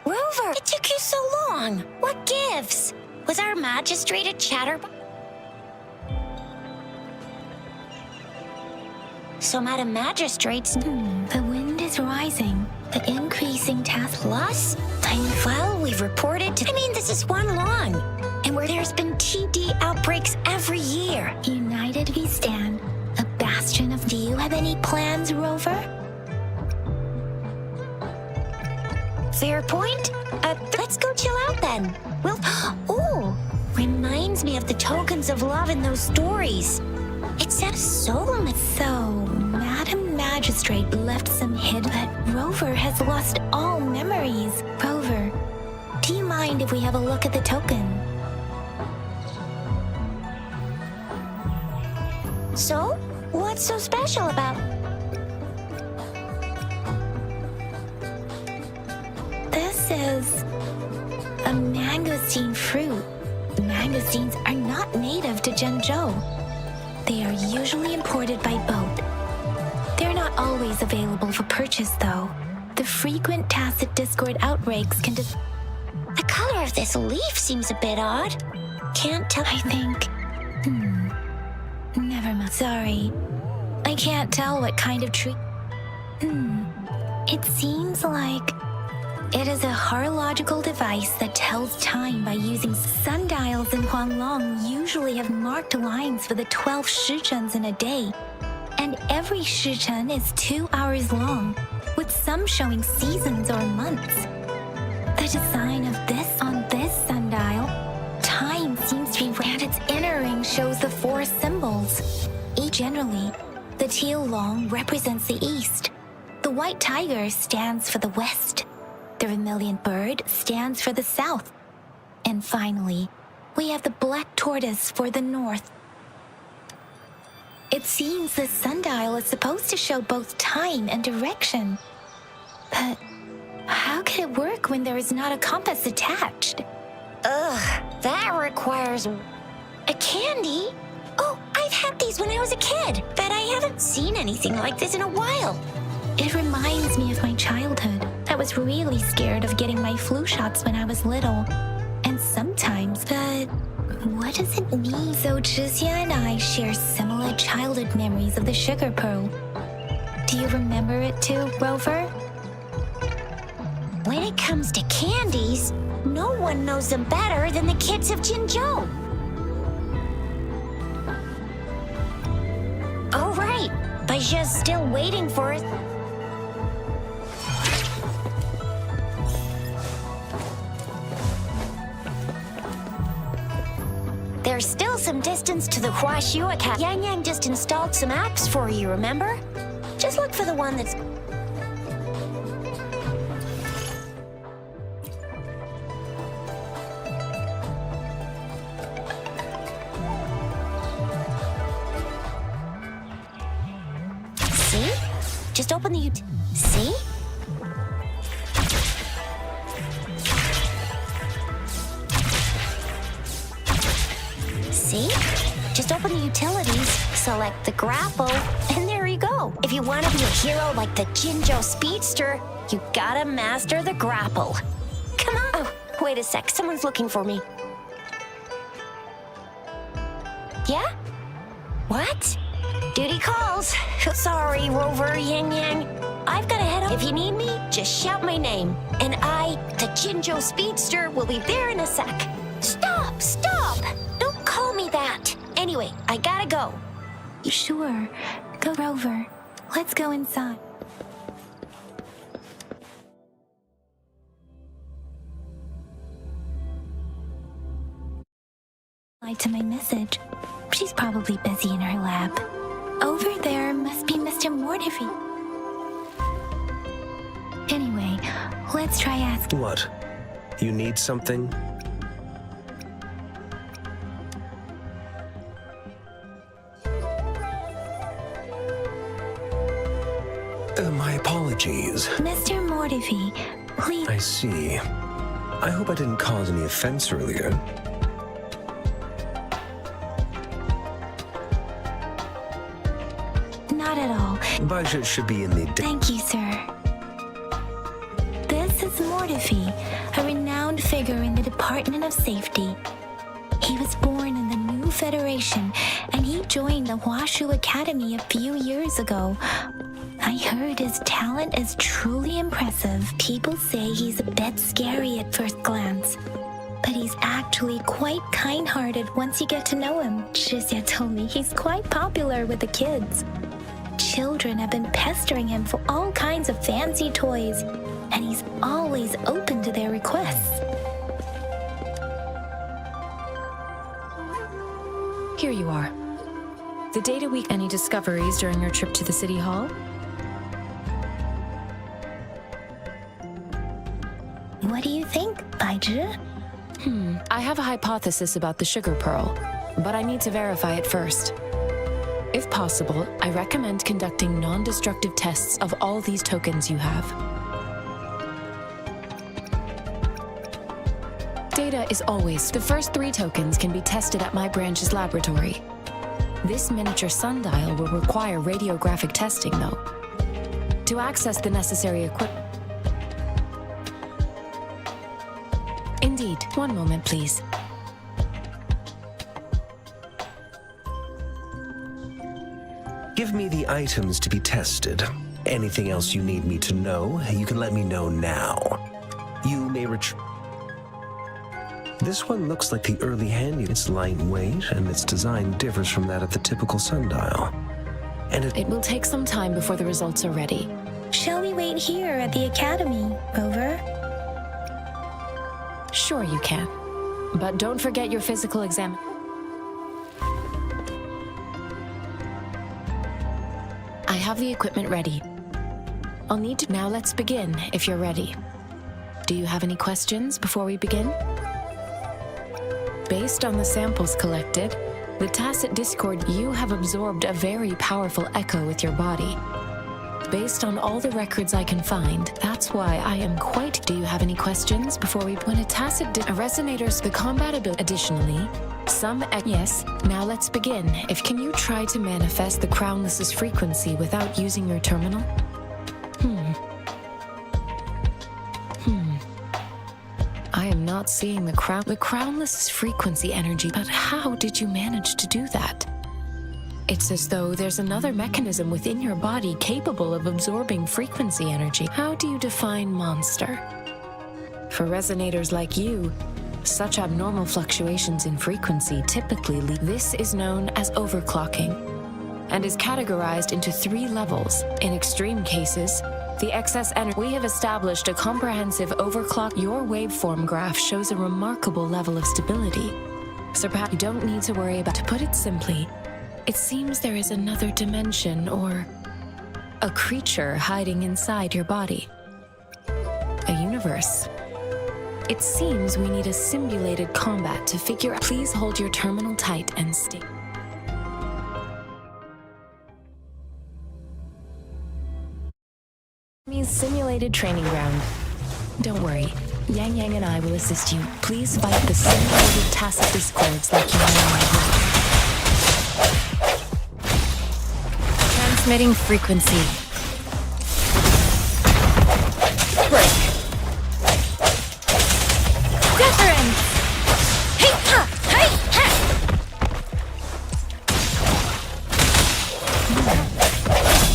B: Rover, it took you so long. What gives? Was our magistrate a chatterbox? So Madam Magistrate's...
A: The wind is rising. The increasing task
B: Plus? Well, we've reported to... this is one long. And where there's been TD outbreaks every year.
A: United we stand. A bastion of... Do you have any plans, Rover?
B: Fair point. Let's go chill out then. Ooh, reminds me of the tokens of love in those stories. It said soulmate.
A: So, Madam Magistrate left some hidden, but Rover has lost all memories. Rover, do you mind if we have a look at the token?
B: So, what's so special about...
A: This is a mangosteen fruit. magazines are not native to Zhengzhou. They are usually imported by boat. They're not always available for purchase, though. The frequent tacit discord outbreaks can
B: The color of this leaf seems a bit odd. Can't tell.
A: I think... Never mind. Sorry. I can't tell what kind of tree... It seems like... It is a horological device that tells time by using sundials in Huanglong usually have marked lines for the 12 shichens in a day. And every shichen is 2 hours long, with some showing seasons or months. The design of this on this sundial, time seems to be and its inner ring shows the 4 symbols. Generally, the teal long represents the east. The white tiger stands for the west. The vermilion bird stands for the south. And finally, we have the black tortoise for the north. It seems the sundial is supposed to show both time and direction. But how can it work when there is not a compass attached?
B: Ugh, that requires a candy. Oh, I've had these when I was a kid, but I haven't seen anything like this in a while.
A: It reminds me of my childhood. I was really scared of getting my flu shots when I was little. And sometimes, but what does it mean? So Zhixia and I share similar childhood memories of the sugar pearl. Do you remember it too, Rover?
B: When it comes to candies, no one knows them better than the kids of Jinzhou. Oh, right. Baijia's still waiting for it. There's still some distance to the Huaxiu Academy. Yang Yang just installed some apps for you, remember? Just look for the one that's... See? Just open the See? See? Just open the utilities, select the grapple, and there you go. If you want to be a hero like the Jinzhou Speedster, you gotta master the grapple. Come on. Oh, wait a sec. Someone's looking for me. Yeah? What? Duty calls. Sorry, Rover, Yang Yang. I've gotta head up. If you need me, just shout my name. And I, the Jinzhou Speedster, will be there in a sec. Stop! Stop! Don't call me that. Anyway, I gotta go.
A: Sure. Go, Rover. Let's go inside. To my message. She's probably busy in her lab. Over there must be Mr. Mortifi. Anyway, let's try asking.
I: What? You need something? My apologies.
A: Mr. Mortifi, please.
I: I see. I hope I didn't cause any offense earlier.
A: Not at all.
I: Baizhi should be in the...
A: Thank you, sir. This is Mortifi, a renowned figure in the Department of Safety. He was born in the new Federation, and he joined the Huaxiu Academy a few years ago. I heard his talent is truly impressive. People say he's a bit scary at first glance, but he's actually quite kind-hearted once you get to know him. Zhixia told me he's quite popular with the kids. Children have been pestering him for all kinds of fancy toys, and he's always open to their requests.
C: Here you are. The data week. Any discoveries during your trip to the City Hall?
A: What do you think, Baizhi?
C: I have a hypothesis about the sugar pearl, but I need to verify it first. If possible, I recommend conducting non-destructive tests of all these tokens you have. Data is always. The first 3 tokens can be tested at my branch's laboratory. This miniature sundial will require radiographic testing, though. To access the necessary equipment. Indeed. One moment, please.
I: Give me the items to be tested. Anything else you need me to know, you can let me know now. You may This one looks like the early hand unit. It's lightweight, and its design differs from that of the typical sundial. And
C: It will take some time before the results are ready.
A: Shall we wait here at the academy, Rover?
C: Sure you can. But don't forget your physical exam. I have the equipment ready. I'll need to... Now let's begin, if you're ready. Do you have any questions before we begin? Based on the samples collected, the tacit discord, you have absorbed a very powerful echo with your body. Based on all the records I can find, that's why I am quite... Do you have any questions before we... When a tacit resonators the combat ability... Additionally, Yes, now let's begin. Can you try to manifest the Crownless's frequency without using your terminal? I am not seeing the Crownless's frequency energy, but how did you manage to do that? It's as though there's another mechanism within your body capable of absorbing frequency energy. How do you define monster? For resonators like you, such abnormal fluctuations in frequency typically lead. This is known as overclocking and is categorized into 3 levels. In extreme cases, the excess energy. We have established a comprehensive overclock. Your waveform graph shows a remarkable level of stability. So perhaps you don't need to worry about. To put it simply, it seems there is another dimension or a creature hiding inside your body. A universe. It seems we need a simulated combat to figure out. Please hold your terminal tight and stay. Simulated training ground. Don't worry. Yang Yang and I will assist you. Please fight the simulated tacit discords like you know. Transmitting frequency. Break. Deference! Hey, ha! Hey, ha!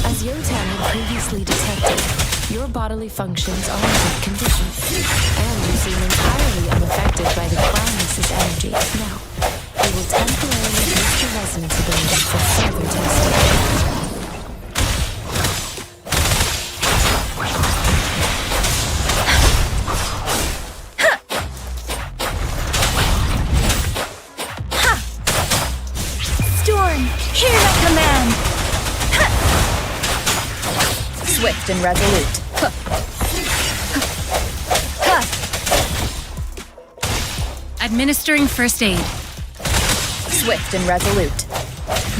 C: As Yotan had previously detected, your bodily functions are in good condition, and you seem entirely unaffected by the Crownless's energy. Now, we will temporarily boost your resonance ability for further testing.
F: Storm, hear my command! Swift and resolute. Administering first aid. Swift and resolute.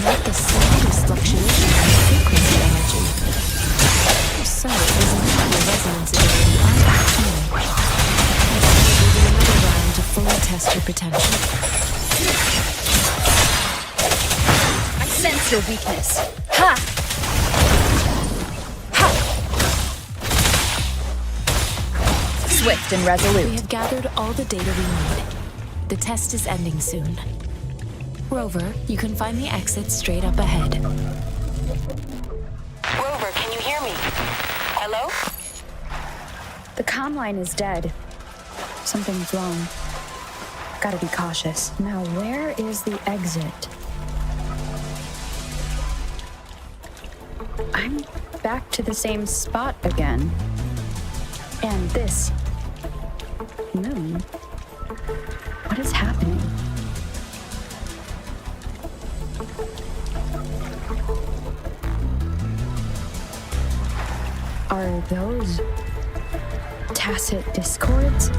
C: Not the slightest fluctuation in frequency energy. So, isn't your resonance ability unactive? Let's give you another round to fully test your potential.
F: I sense your weakness. Ha! Swift and resolute.
C: We have gathered all the data we need. The test is ending soon. Rover, you can find the exit straight up ahead.
J: Rover, can you hear me? Hello?
E: The comm line is dead. Something's wrong. Gotta be cautious. Now, where is the exit? I'm back to the same spot again. And this moon. What is happening? Are those tacit discords?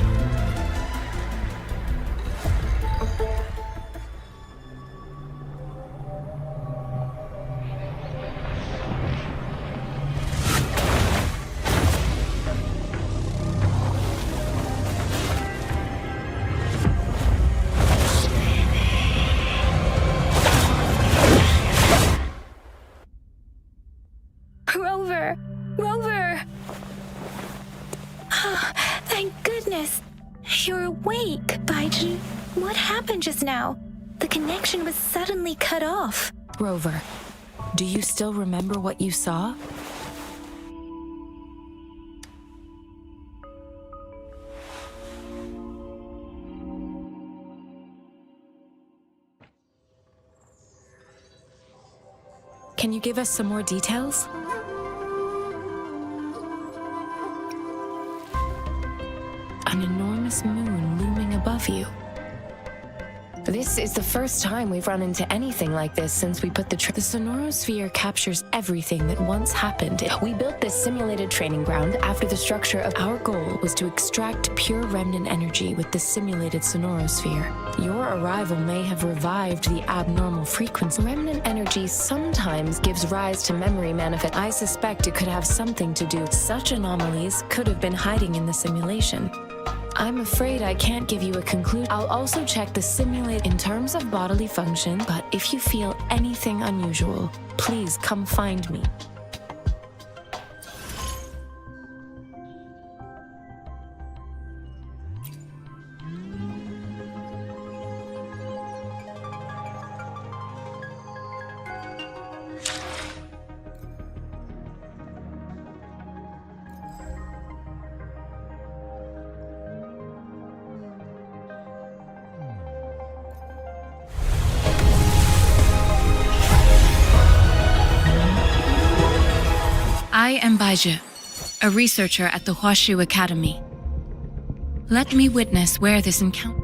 A: You're awake, Baiji. What happened just now? The connection was suddenly cut off.
C: Rover, do you still remember what you saw? Can you give us some more details? An enormous moon looming above you. This is the first time we've run into anything like this since we put the sonorosphere captures everything that once happened. We built this simulated training ground after the structure of our goal was to extract pure remnant energy with the simulated sonorosphere. Your arrival may have revived the abnormal frequency. Remnant energy sometimes gives rise to memory manifest. I suspect it could have something to do. Such anomalies could have been hiding in the simulation. I'm afraid I can't give you a conclusion. I'll also check the simulate in terms of bodily function, but if you feel anything unusual, please come find me.
K: I am Baizhi, a researcher at the Huashu Academy. Let me witness where this encounter...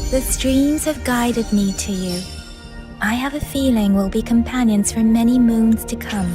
A: The streams have guided me to you. I have a feeling we'll be companions for many moons to come.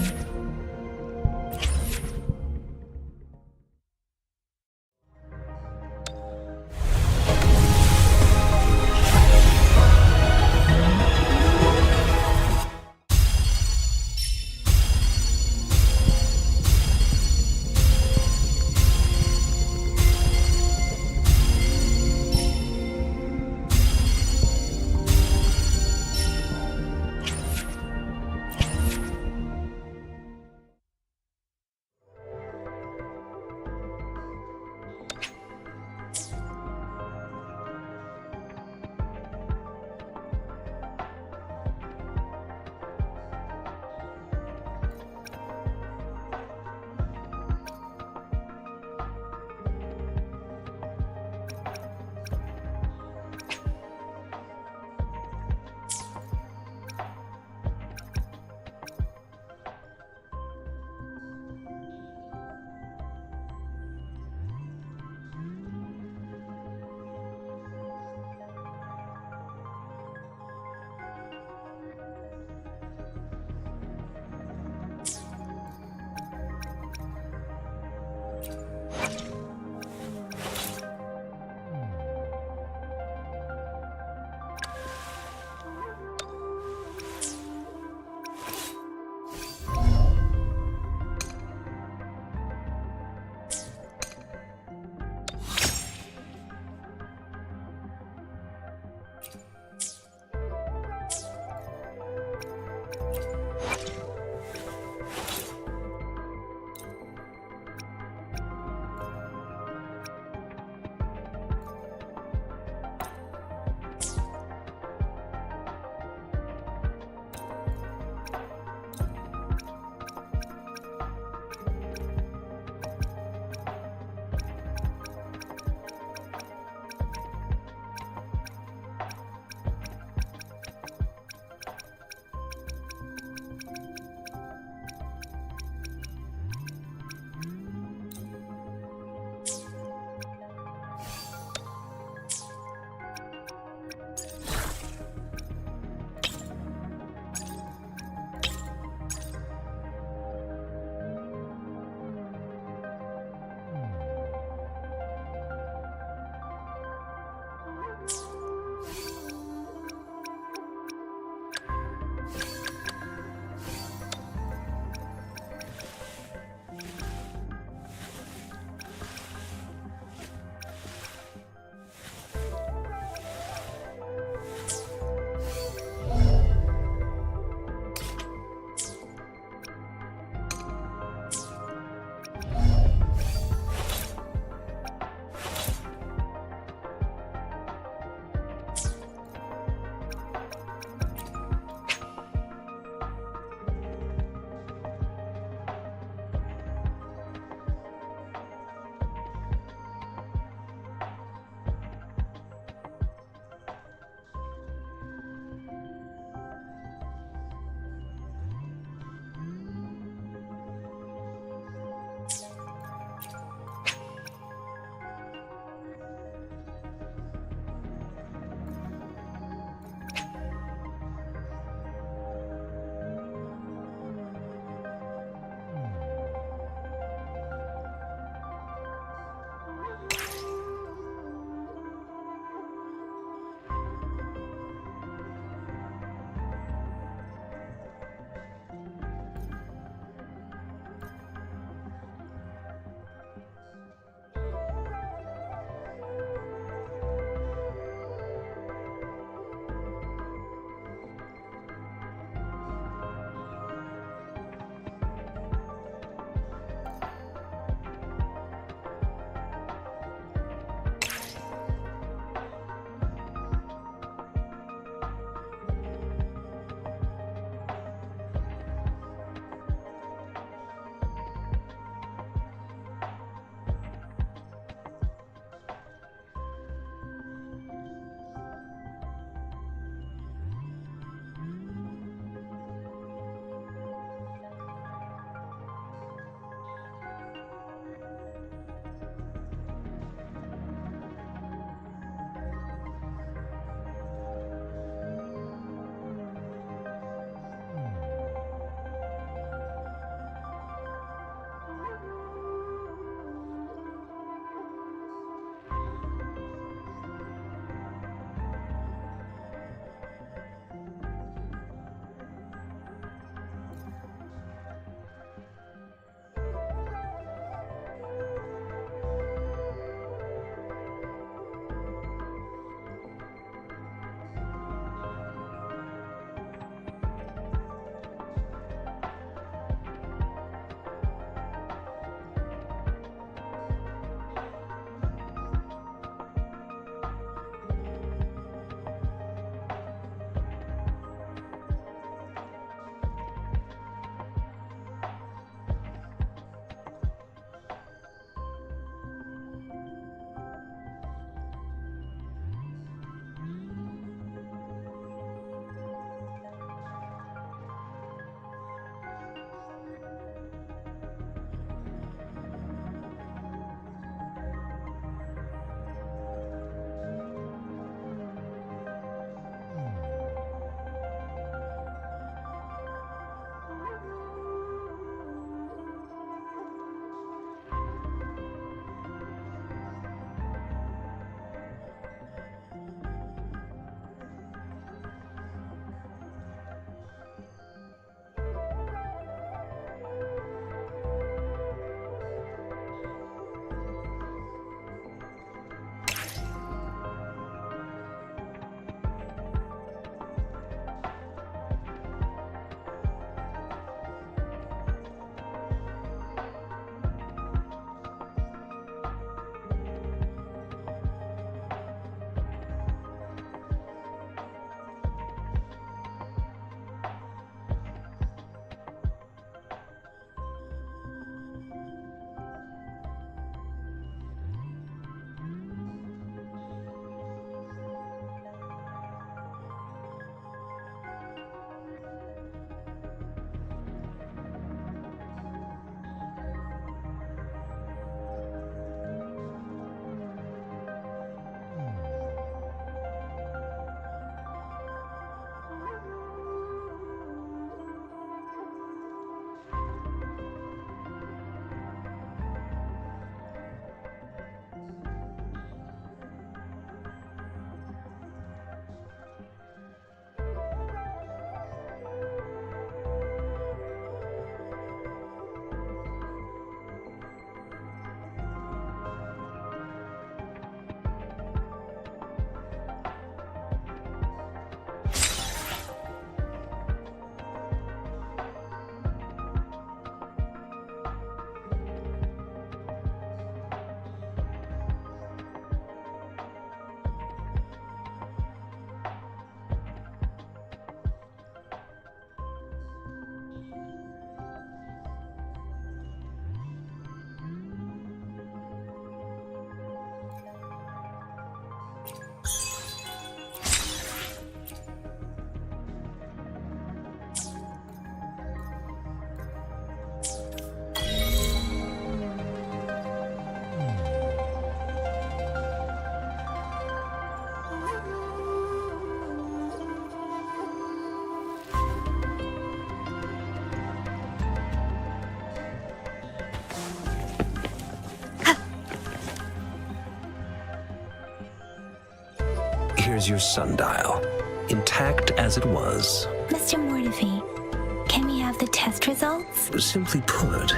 I: Here's your sundial, intact as it was.
A: Mr. Mortefi, can we have the test results?
I: Simply put,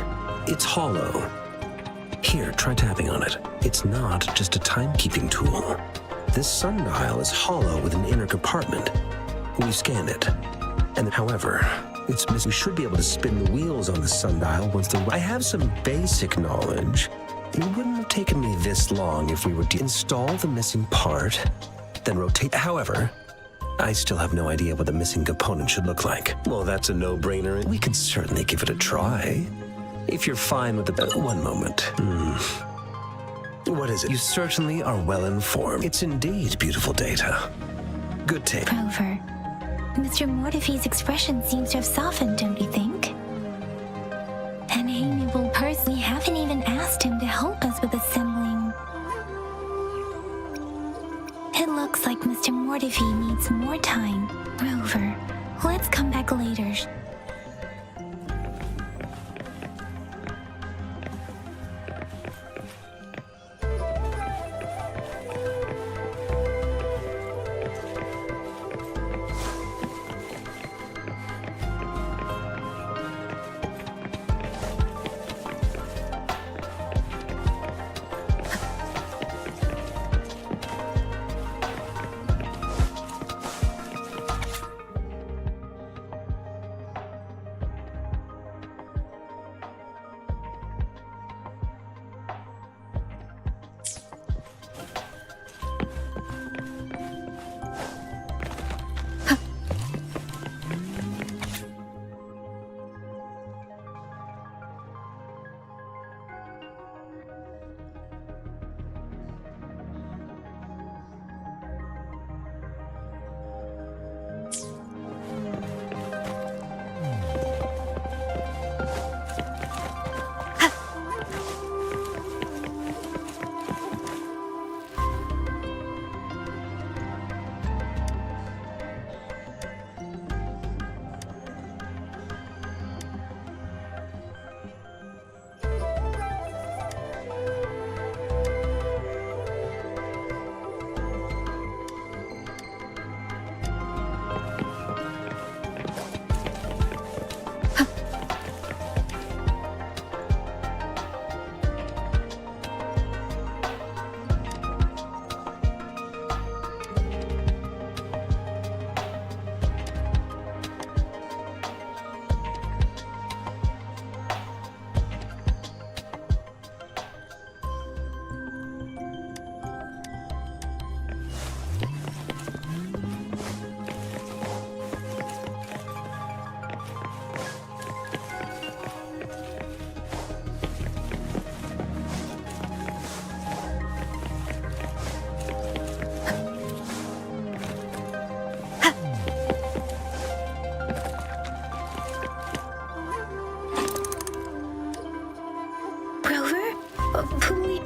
I: it's hollow. Here, try tapping on it. It's not just a timekeeping tool. This sundial is hollow with an inner compartment. We scanned it. And however, it's missing. We should be able to spin the wheels on the sundial once the... I have some basic knowledge. It wouldn't have taken me this long if we were to install the missing part, then rotate. However, I still have no idea what the missing component should look like. Well, that's a no-brainer. We can certainly give it a try. If you're fine with the... one moment. What is it? You certainly are well informed. It's indeed beautiful data. Good take.
A: Rover, Mr. Mortefi's expression seems to have softened, don't you think? An amiable person. We haven't even asked him to help us with assembling. It looks like Mr. Mortefi needs more time. Rover, let's come back later.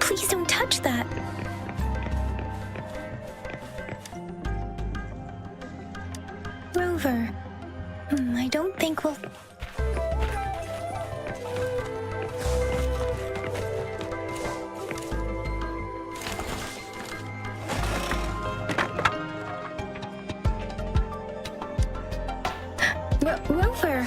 A: Please don't touch that. Rover, I don't think we'll... Rover!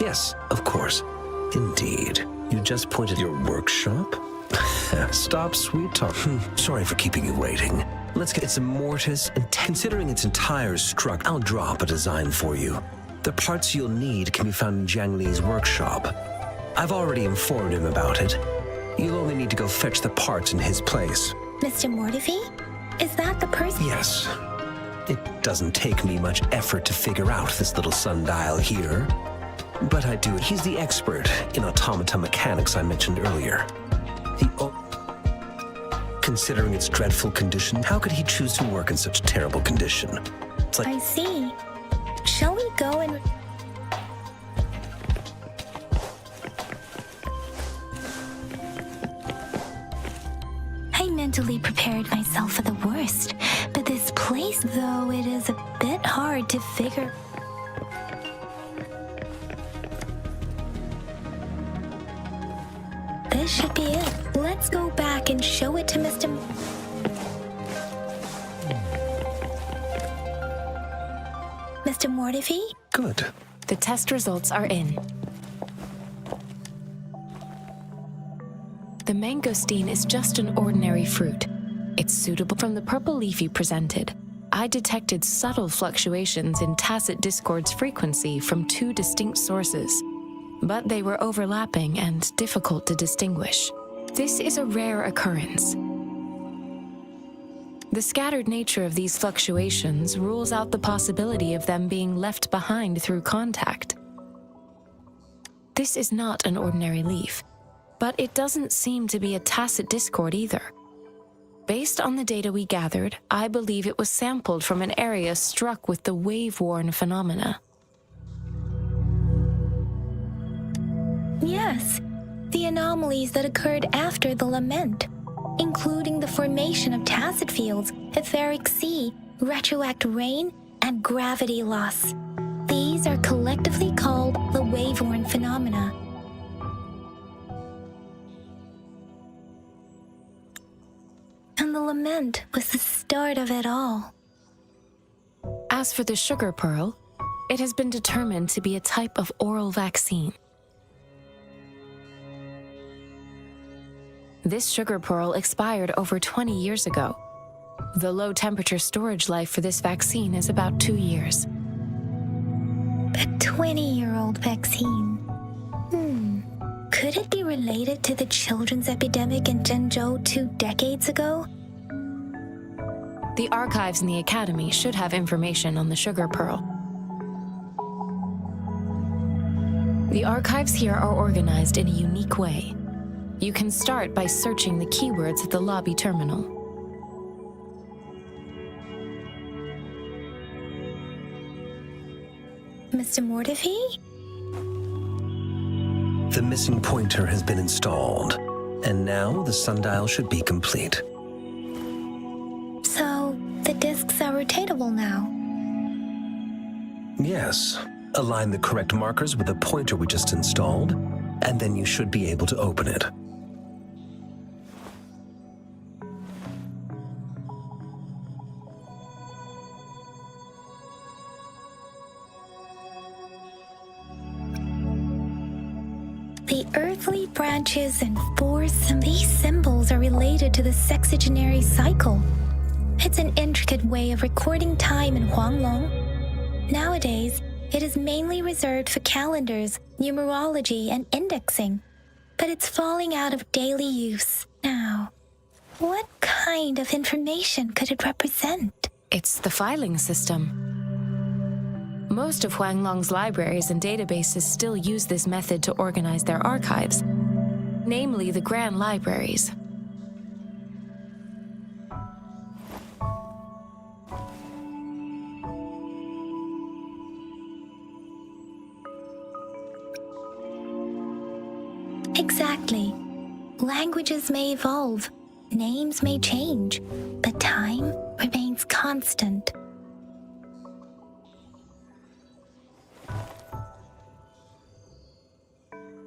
I: Yes, of course. Indeed. You just pointed your workshop? Stop sweet talk. Sorry for keeping you waiting. Let's get some mortise, and considering its entire structure, I'll drop a design for you. The parts you'll need can be found in Jiang Li's workshop. I've already informed him about it. You'll only need to go fetch the parts in his place.
A: Mr. Mortivy? Is that the person?
I: Yes. It doesn't take me much effort to figure out this little sundial here. But I do it. He's the expert in automata mechanics I mentioned earlier. Considering its dreadful condition, how could he choose to work in such terrible condition? It's like...
A: I see. Shall we go and... I mentally prepared myself for the worst, but this place, though it is a bit hard to figure... This should be it. Let's go back and show it to Mr. Mr. Mortivy?
I: Good.
C: The test results are in. The mangosteen is just an ordinary fruit. It's suitable from the purple leaf you presented. I detected subtle fluctuations in tacit discord's frequency from two distinct sources, but they were overlapping and difficult to distinguish. This is a rare occurrence. The scattered nature of these fluctuations rules out the possibility of them being left behind through contact. This is not an ordinary leaf, but it doesn't seem to be a tacit discord either. Based on the data we gathered, I believe it was sampled from an area struck with the wave-worn phenomena.
A: Yes, the anomalies that occurred after the lament, including the formation of tacit fields, etheric sea, retroact rain, and gravity loss. These are collectively called the wave-worn phenomena. And the lament was the start of it all.
C: As for the sugar pearl, it has been determined to be a type of oral vaccine. This sugar pearl expired over 20 years ago. The low-temperature storage life for this vaccine is about 2 years.
A: A 20-year-old vaccine. Could it be related to the children's epidemic in Zhengzhou 2 decades ago?
C: The archives in the Academy should have information on the sugar pearl. The archives here are organized in a unique way. You can start by searching the keywords at the lobby terminal.
A: Mr. Mortivy?
I: The missing pointer has been installed, and now the sundial should be complete.
A: So, the discs are rotatable now?
I: Yes. Align the correct markers with the pointer we just installed, and then you should be able to open it.
A: The earthly branches and force and these symbols are related to the sexagenary cycle. It's an intricate way of recording time in Huanglong. Nowadays, it is mainly reserved for calendars, numerology, and indexing, but it's falling out of daily use now. What kind of information could it represent?
C: It's the filing system. Most of Huanglong's libraries and databases still use this method to organize their archives, namely the Grand Libraries.
A: Exactly. Languages may evolve, names may change, but time remains constant.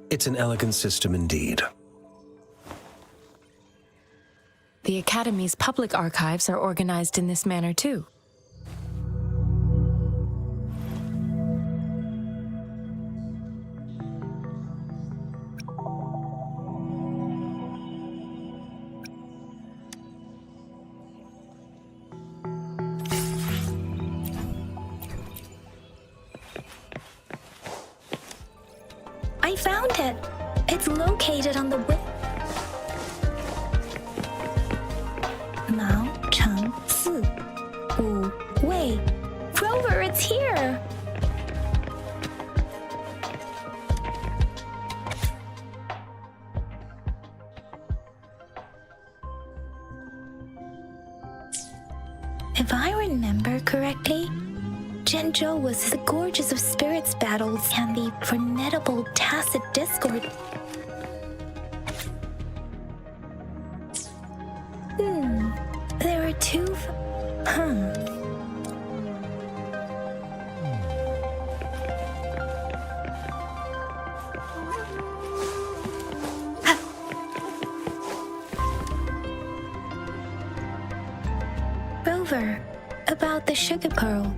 I: It's an elegant system indeed.
C: The Academy's public archives are organized in this manner too.
A: I found it. It's located on the Mao Cheng Si Wu Wei. Rover, it's here. If I remember correctly, Zhenzhou was the gorgeous of spirits battles and the formidable tacit discord. There are two. Rover, about the sugar pearl.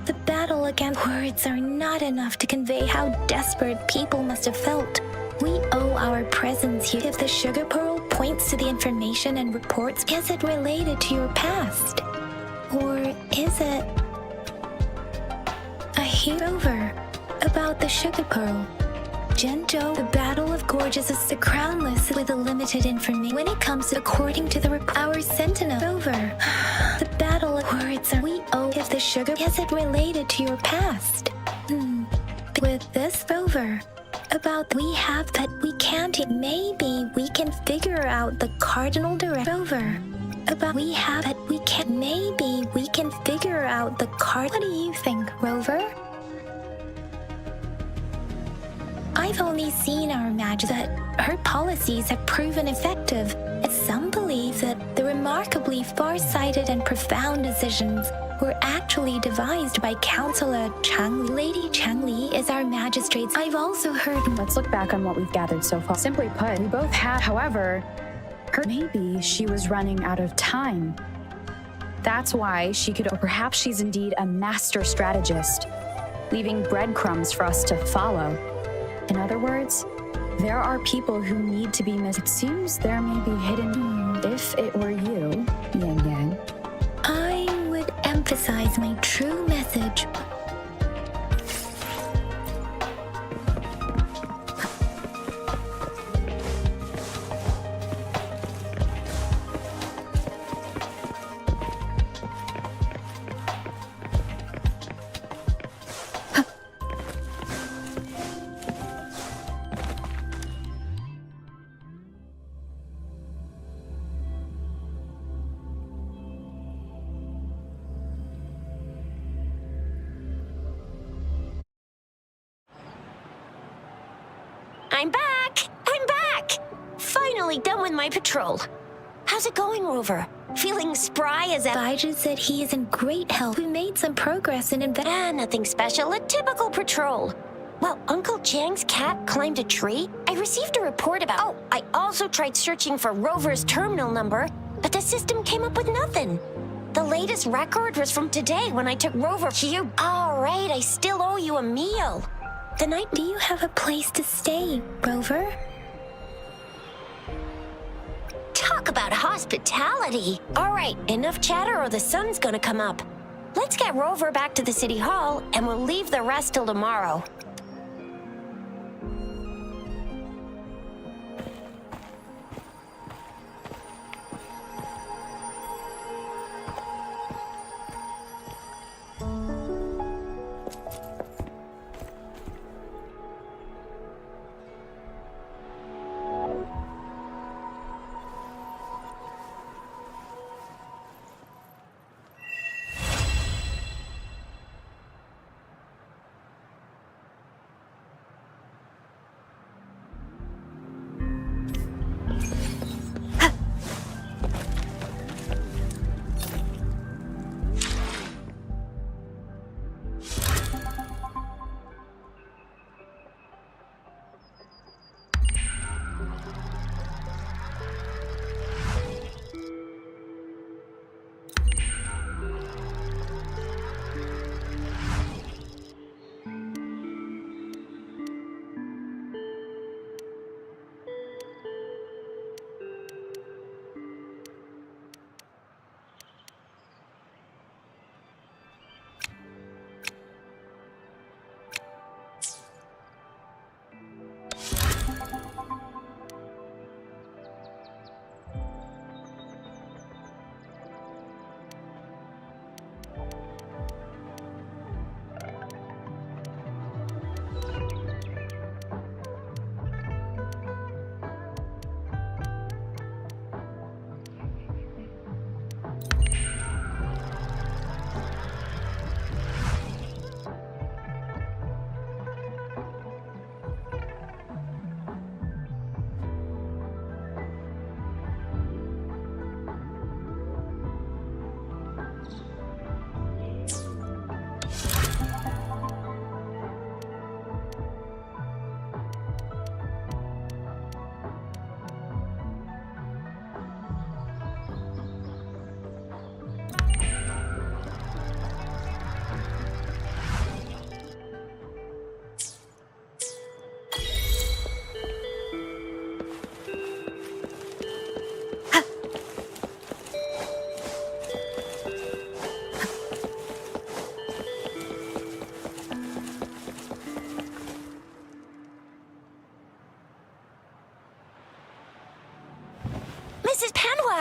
A: The battle against words are not enough to convey how desperate people must have felt. We owe our presence here. If the sugar pearl points to the information and reports, is it related to your past? Or is it a Rover about the sugar pearl? Zhenzhou, the Battle of Gorges is the crownless with a limited information. When it comes to according to our sentinel Rover, the battle of words are we owe if the sugar is it related to your past? With this Rover, about we have that we can't maybe we can figure out the cardinal direct Rover. About we have that we can maybe we can figure out the card. What do you think, Rover? I've only seen our match that her policies have proven effective. Some believe that the remarkably far-sighted and profound decisions were actually devised by Counselor Chang. Lady Chang Li is our magistrate. I've also heard.
E: Let's look back on what we've gathered so far. Simply put, we both had, however, maybe she was running out of time. That's why she could, or perhaps she's indeed a master strategist, leaving breadcrumbs for us to follow. In other words, there are people who need to be It seems there may be hidden. If it were you, Yang Yang,
A: I would emphasize my true message.
B: I'm back! I'm back! Finally done with my patrol. How's it going, Rover? Feeling spry as ever?
A: Baiju said he is in great health. We made some progress in
B: nothing special. A typical patrol. Well, Uncle Chang's cat climbed a tree. I received a report about... Oh, I also tried searching for Rover's terminal number, but the system came up with nothing. The latest record was from today when I took Rover here. All right, I still owe you a meal. The night...
A: Do you have a place to stay, Rover?
B: Talk about hospitality. All right, enough chatter or the sun's gonna come up. Let's get Rover back to the city hall, and we'll leave the rest till tomorrow.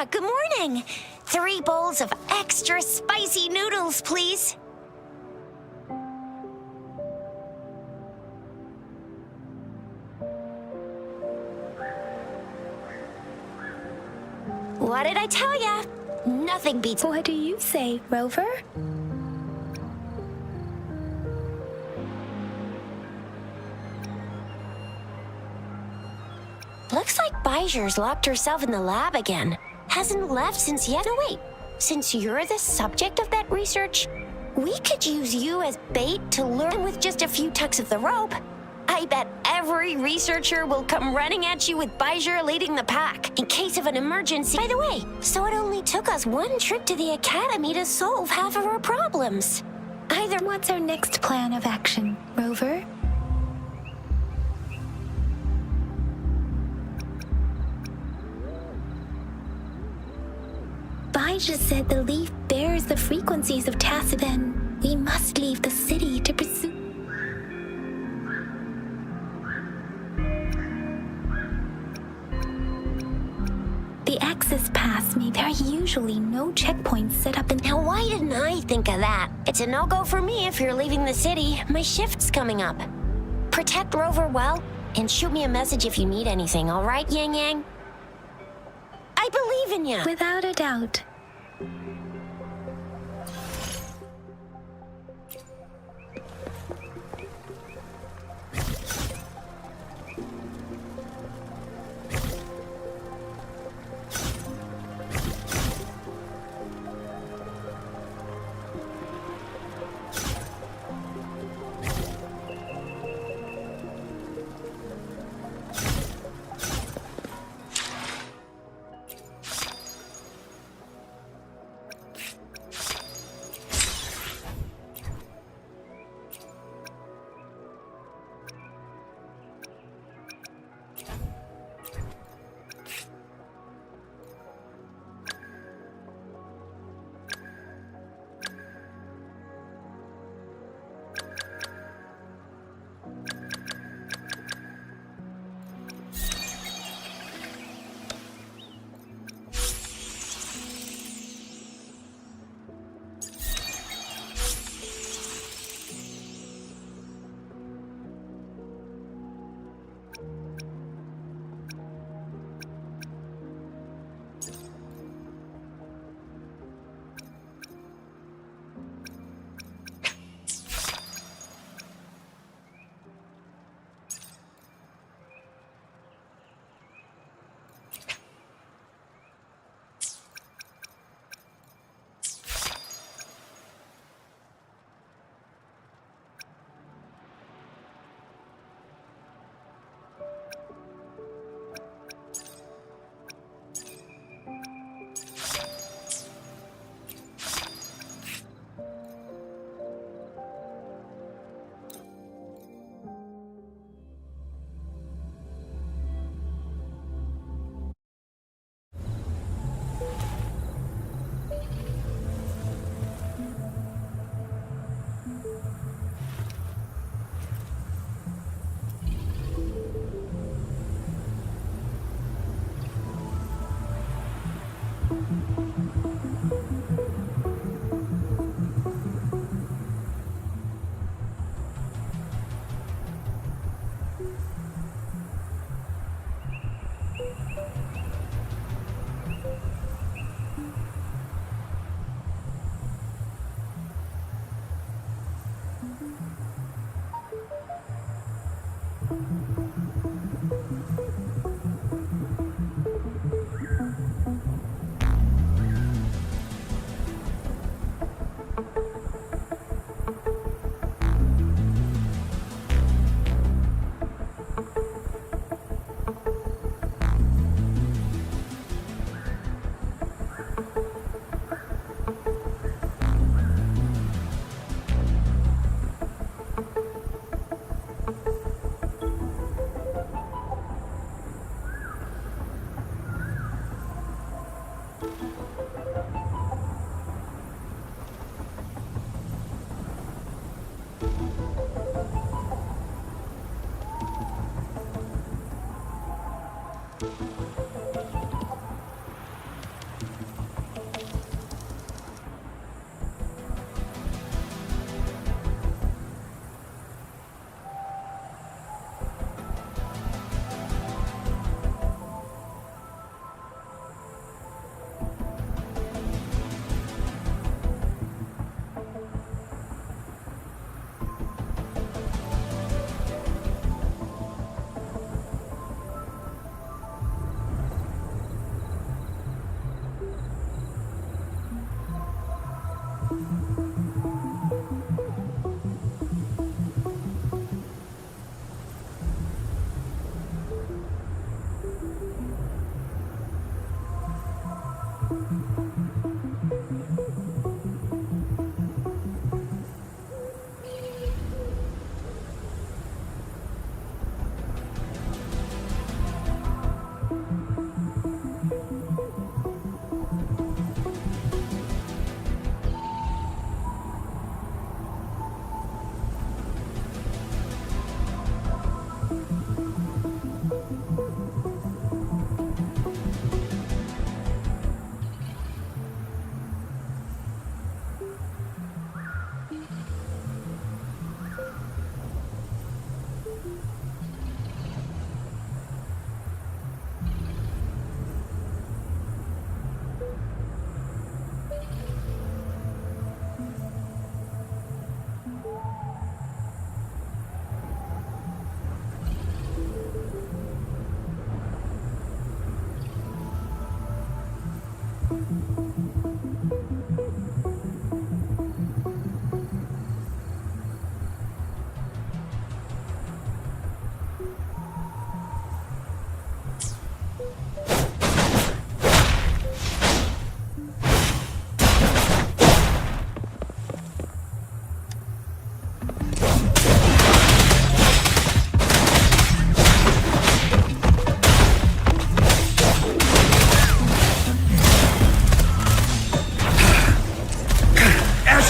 B: good morning. 3 bowls of extra spicy noodles, please. What did I tell ya? Nothing beats...
A: What do you say, Rover?
B: Looks like Bijur's locked herself in the lab again. Hasn't left since yet. No, wait. Since you're the subject of that research, we could use you as bait to learn with just a few tugs of the rope. I bet every researcher will come running at you with Bijur leading the pack in case of an emergency. By the way, so it only took us 1 trip to the academy to solve half of our problems.
A: What's our next plan of action, Rover? Bijah said the leaf bears the frequencies of tacit. Then we must leave the city to pursue. The access pass me. There are usually no checkpoints set up in...
B: Now, why didn't I think of that? It's a no-go for me if you're leaving the city. My shift's coming up. Protect Rover well, and shoot me a message if you need anything, all right, Yang Yang? I believe in you.
A: Without a doubt.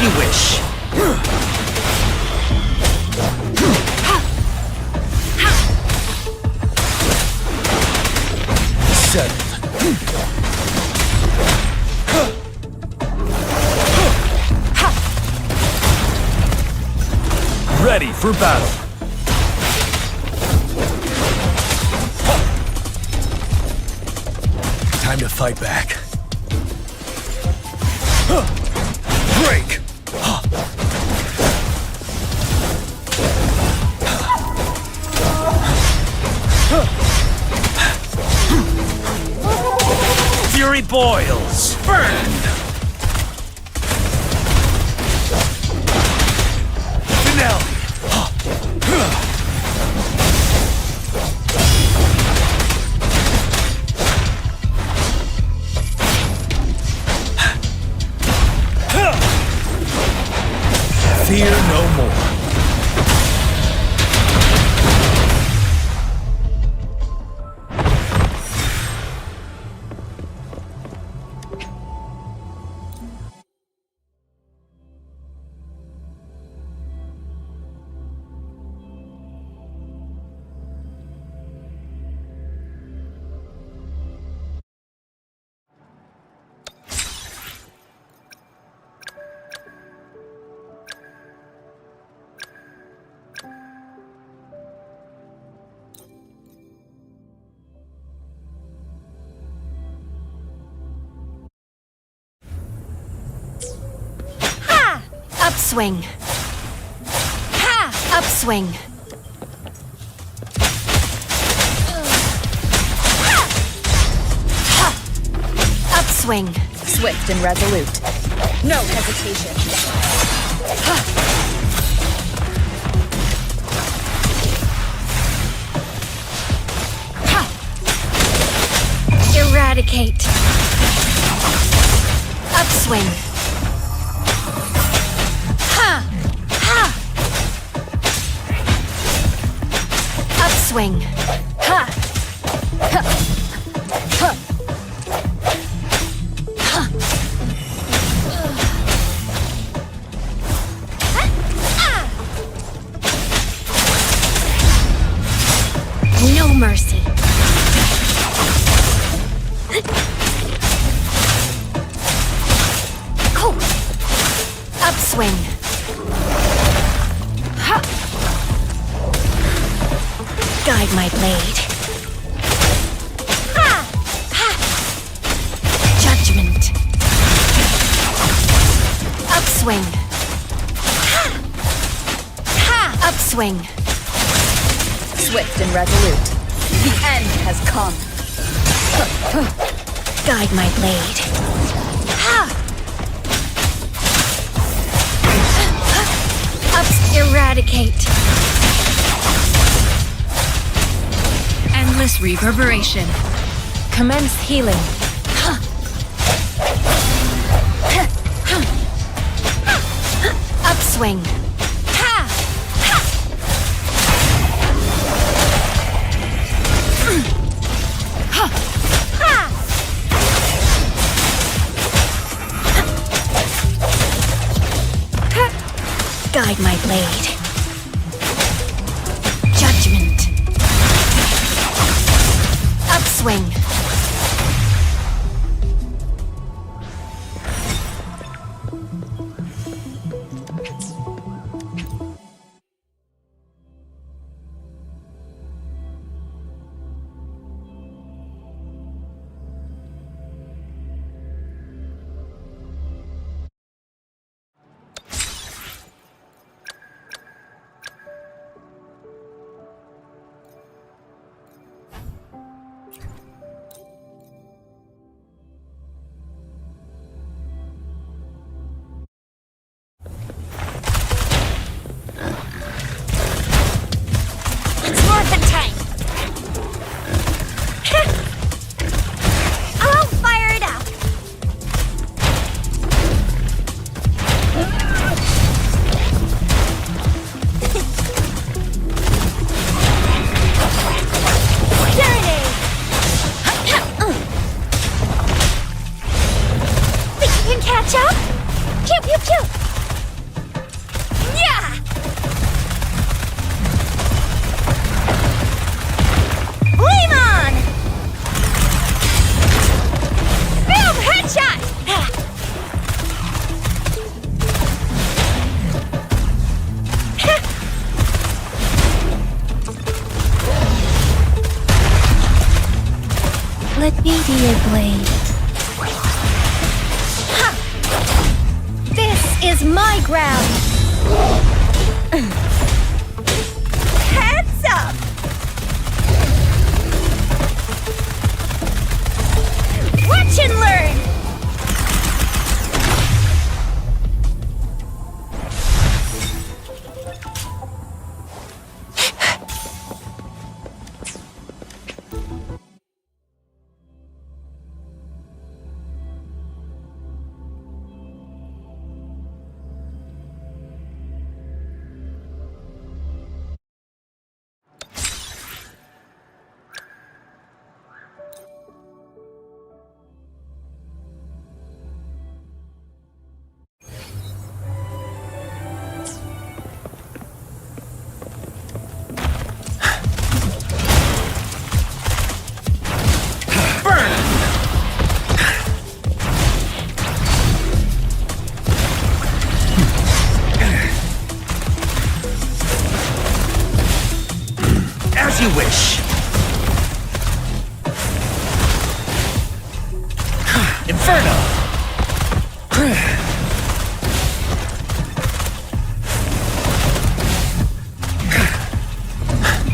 L: You wish. Ready for battle. Time to fight back. Break! Fury boils! Burn! Finale! Fear no more.
G: Upswing. Ha! Upswing. Ha! Upswing.
F: Swift and resolute. No hesitation.
G: Eradicate. Upswing. Ha! Ha! Upswing. Ha! Ha! Ha! Ha! No mercy. Oh! Upswing. Ha! Guide my blade. Ha! Ha! Judgment. Upswing. Ha! Ha! Upswing.
F: Swift and resolute. The end has come.
G: Guide my blade. Ha!
F: eradicate.
K: Endless reverberation.
C: Commence healing.
F: Upswing. Guide my blade. Judgment. Upswing.
B: It's morphin' time! I'll fire it up! Serenade! Think you can catch up? Pew pew pew! Yeah! Flame on! Boom! Headshot!
A: Let me be your blade.
G: This is my ground.
B: Heads up! Watch and learn!
L: As you wish. Inferno!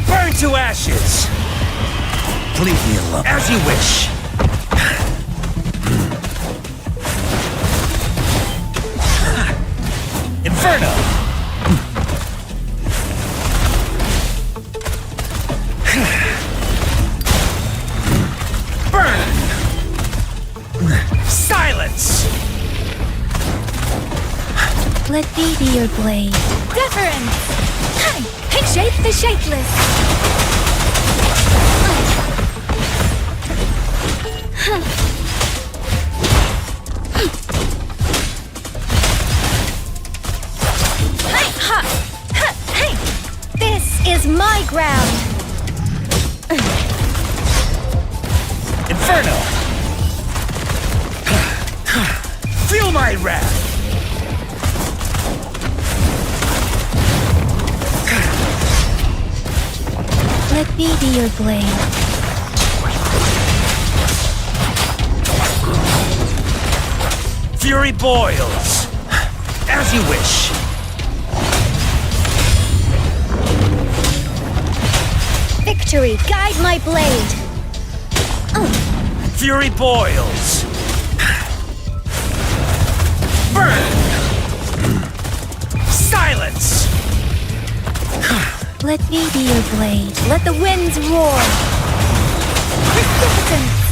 L: Burn to ashes! Leave me alone. As you wish. Inferno! Burn! Silence!
A: Let me be your blade.
F: Deference! Shape the shapeless!
G: This is my ground.
L: Inferno! Feel my wrath!
A: Let me be your blade.
L: Fury boils! As you wish!
G: Victory, guide my blade.
L: Fury boils! Burn! Silence!
A: Let me be your blade. Let the winds roar. Precipitance.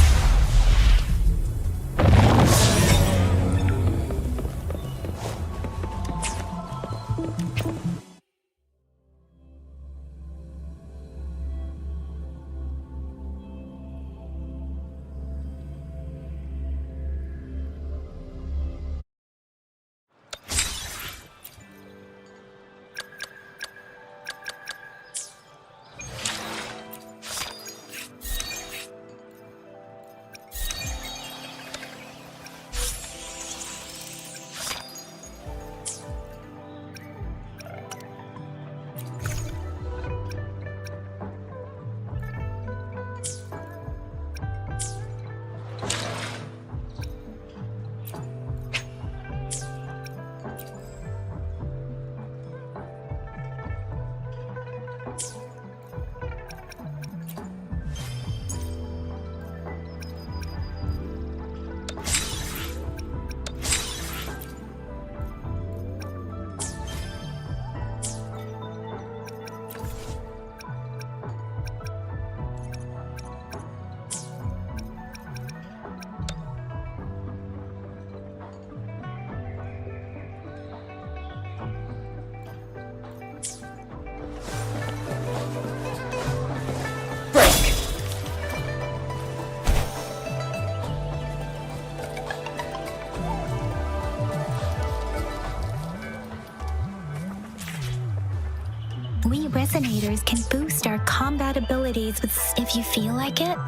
A: We resonators can boost our combat abilities with, if you feel like it,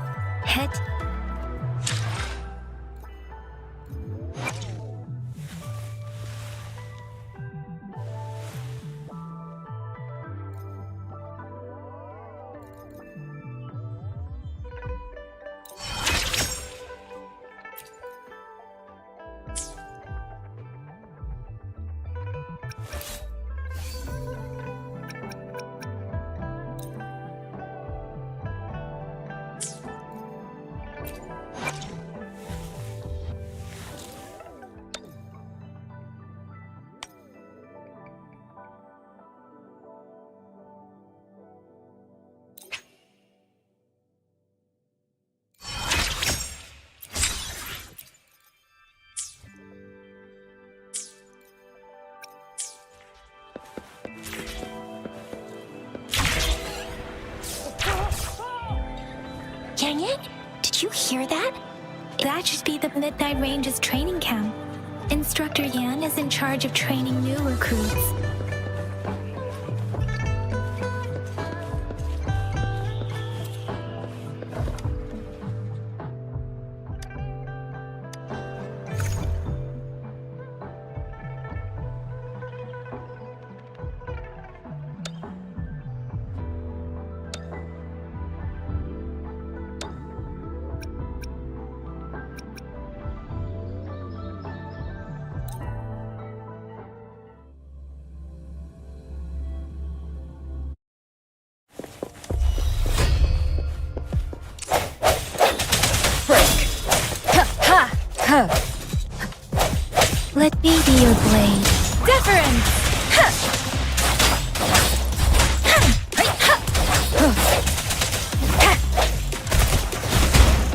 A: hit. Dang it! Did you hear that? That should be the Midnight Range's training camp. Instructor Yan is in charge of training new recruits. Let me be your blade. Deference!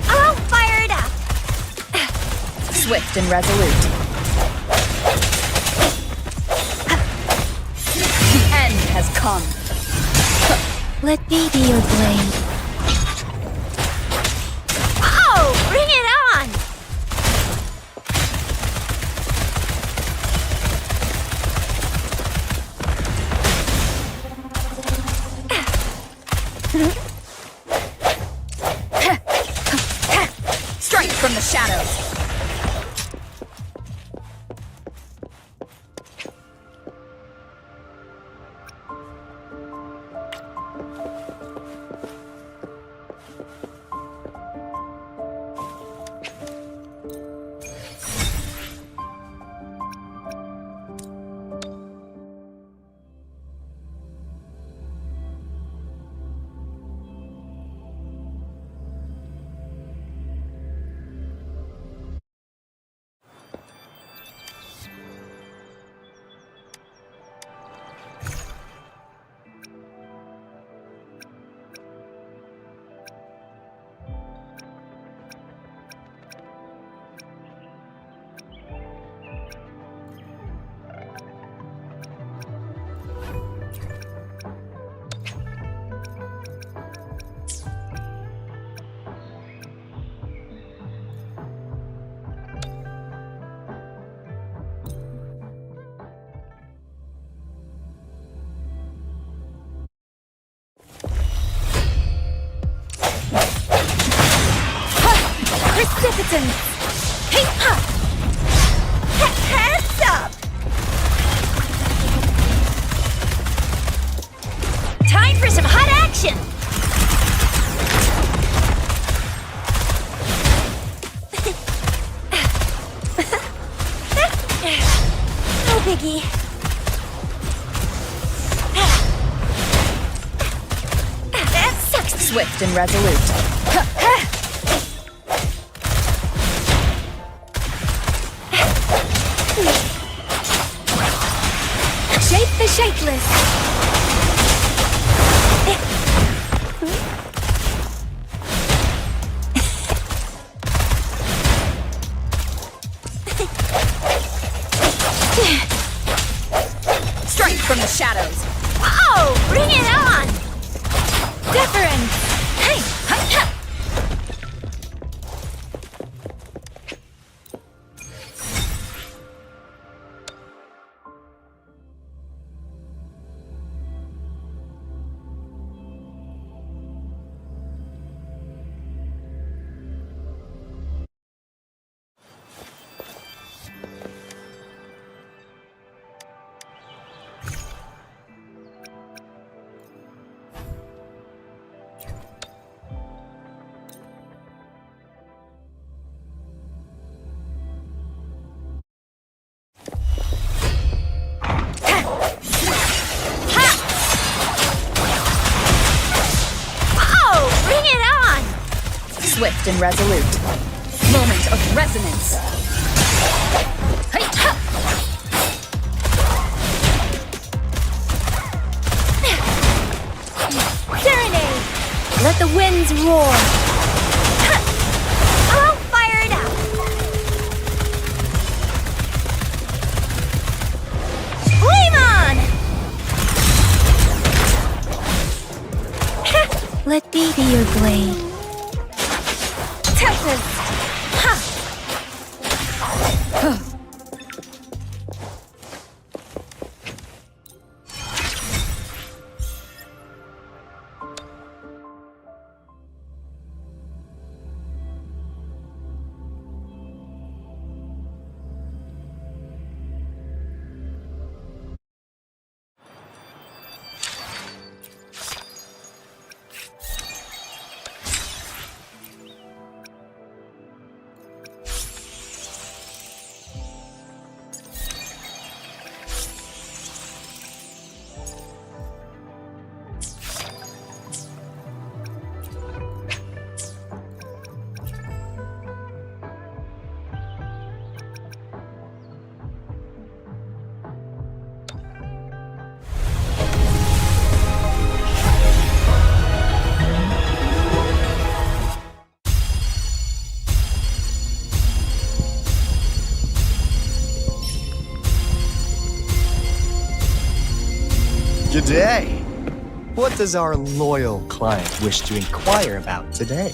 G: All fired up!
F: Swift and resolute. The end has come.
A: Let me be your blade.
G: Oh, bring it on!
F: Strike from the shadows. Resistance! Hey, ha! Heads up! Time for some hot action! No biggie. That sucks.
E: Swift and resolute.
F: Shape the shapeless.
E: Strike from the shadows.
F: Oh, bring it on! Deference. Hey, ha, ha.
E: Swift and resolute. Moment of resonance. Hey, ha!
F: Serenade! Let the winds roar! Ha! I'll fire it up! Flame on! Let me be your blade. Tempest! Ha!
M: G'day! What does our loyal client wish to inquire about today?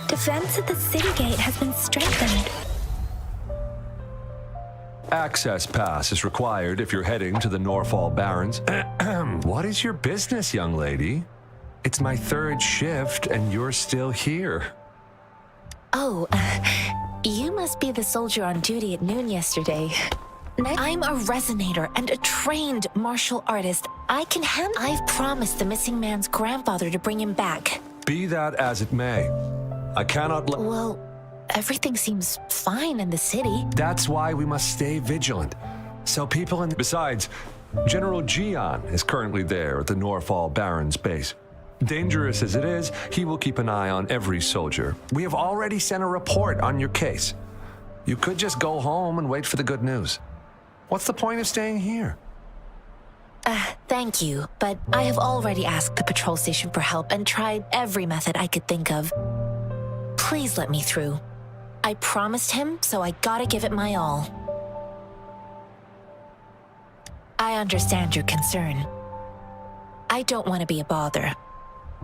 A: Defense at the city gate has been strengthened.
N: Access pass is required if you're heading to the Norfall Barrens. What is your business, young lady? It's my third shift and you're still here.
C: Oh, you must be the soldier on duty at noon yesterday. I'm a resonator and a trained martial artist. I've promised the missing man's grandfather to bring him back.
N: Be that as it may, I cannot let...
C: Well, everything seems fine in the city.
N: That's why we must stay vigilant. So people in... Besides, General Gian is currently there at the Norfall Barrens base. Dangerous as it is, he will keep an eye on every soldier. We have already sent a report on your case. You could just go home and wait for the good news. What's the point of staying here?
C: Thank you, but I have already asked the patrol station for help and tried every method I could think of. Please let me through. I promised him, so I gotta give it my all. I understand your concern. I don't want to be a bother.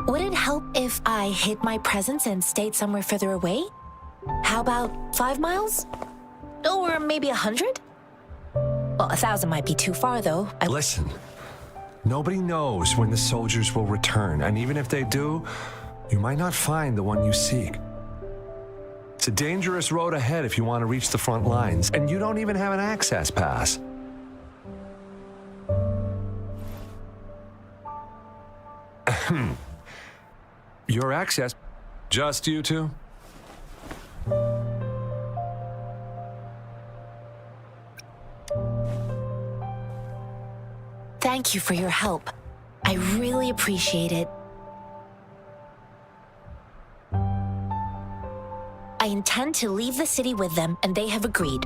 C: Would it help if I hid my presence and stayed somewhere further away? How about 5 miles? Or maybe 100? Well, 1,000 might be too far, though.
N: Listen, nobody knows when the soldiers will return, and even if they do, you might not find the one you seek. It's a dangerous road ahead if you want to reach the front lines, and you don't even have an access pass. Your access? Just you two?
C: Thank you for your help. I really appreciate it. I intend to leave the city with them, and they have agreed.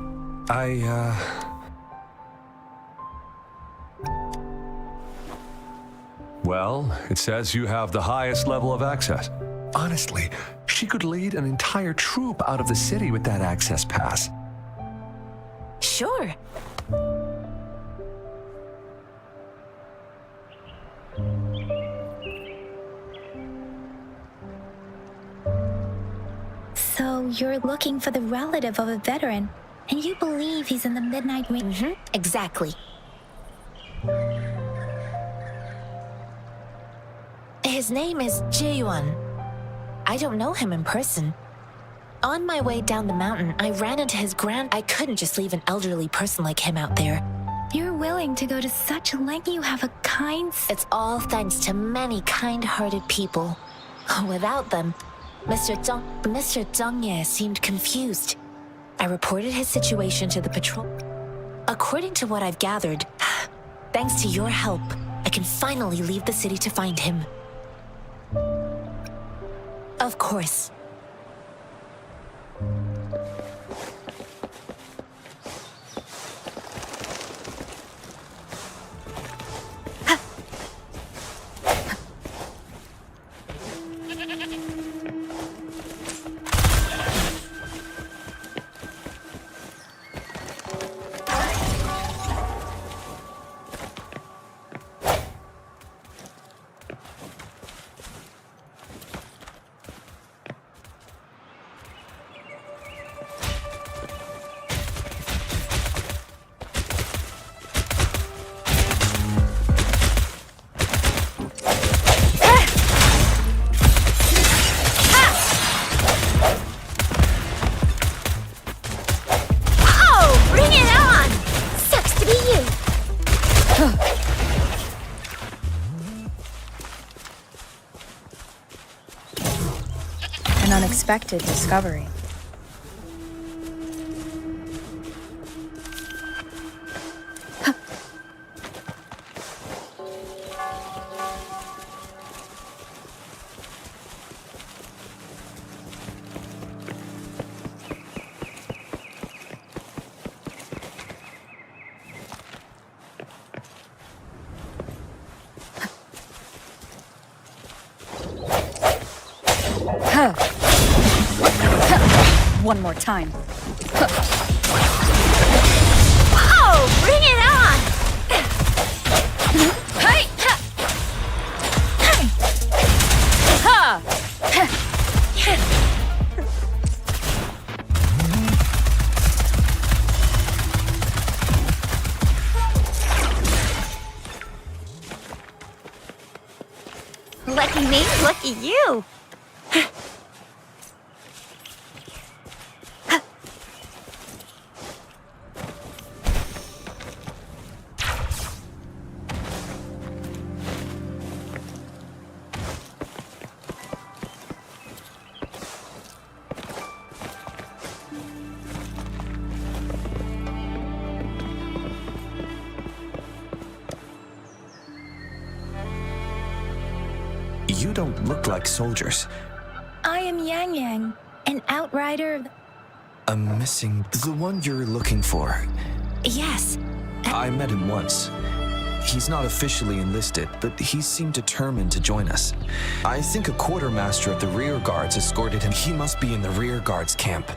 N: Well, it says you have the highest level of access. Honestly, she could lead an entire troop out of the city with that access pass.
C: Sure.
A: So you're looking for the relative of a veteran, and you believe he's in the Midnight Ring?
C: Exactly. His name is Jae-yuan. I don't know him in person. On my way down the mountain, I ran into his I couldn't just leave an elderly person like him out there.
A: You're willing to go to such a length. You have a kind...
C: It's all thanks to many kind-hearted people. Without them, Mr. Zhang Ye seemed confused. I reported his situation to the patrol. According to what I've gathered, thanks to your help, I can finally leave the city to find him. Of course.
E: An unexpected discovery. One more time.
F: Oh, bring it on!
E: Hey! Ha!
F: Lucky me, lucky you.
M: You don't look like soldiers.
A: I am Yang Yang, an outrider of...
M: I'm missing the one you're looking for.
C: Yes,
O: I met him once. He's not officially enlisted, but he seemed determined to join us. I think a quartermaster of the rear guards escorted him. He must be in the rear guards camp.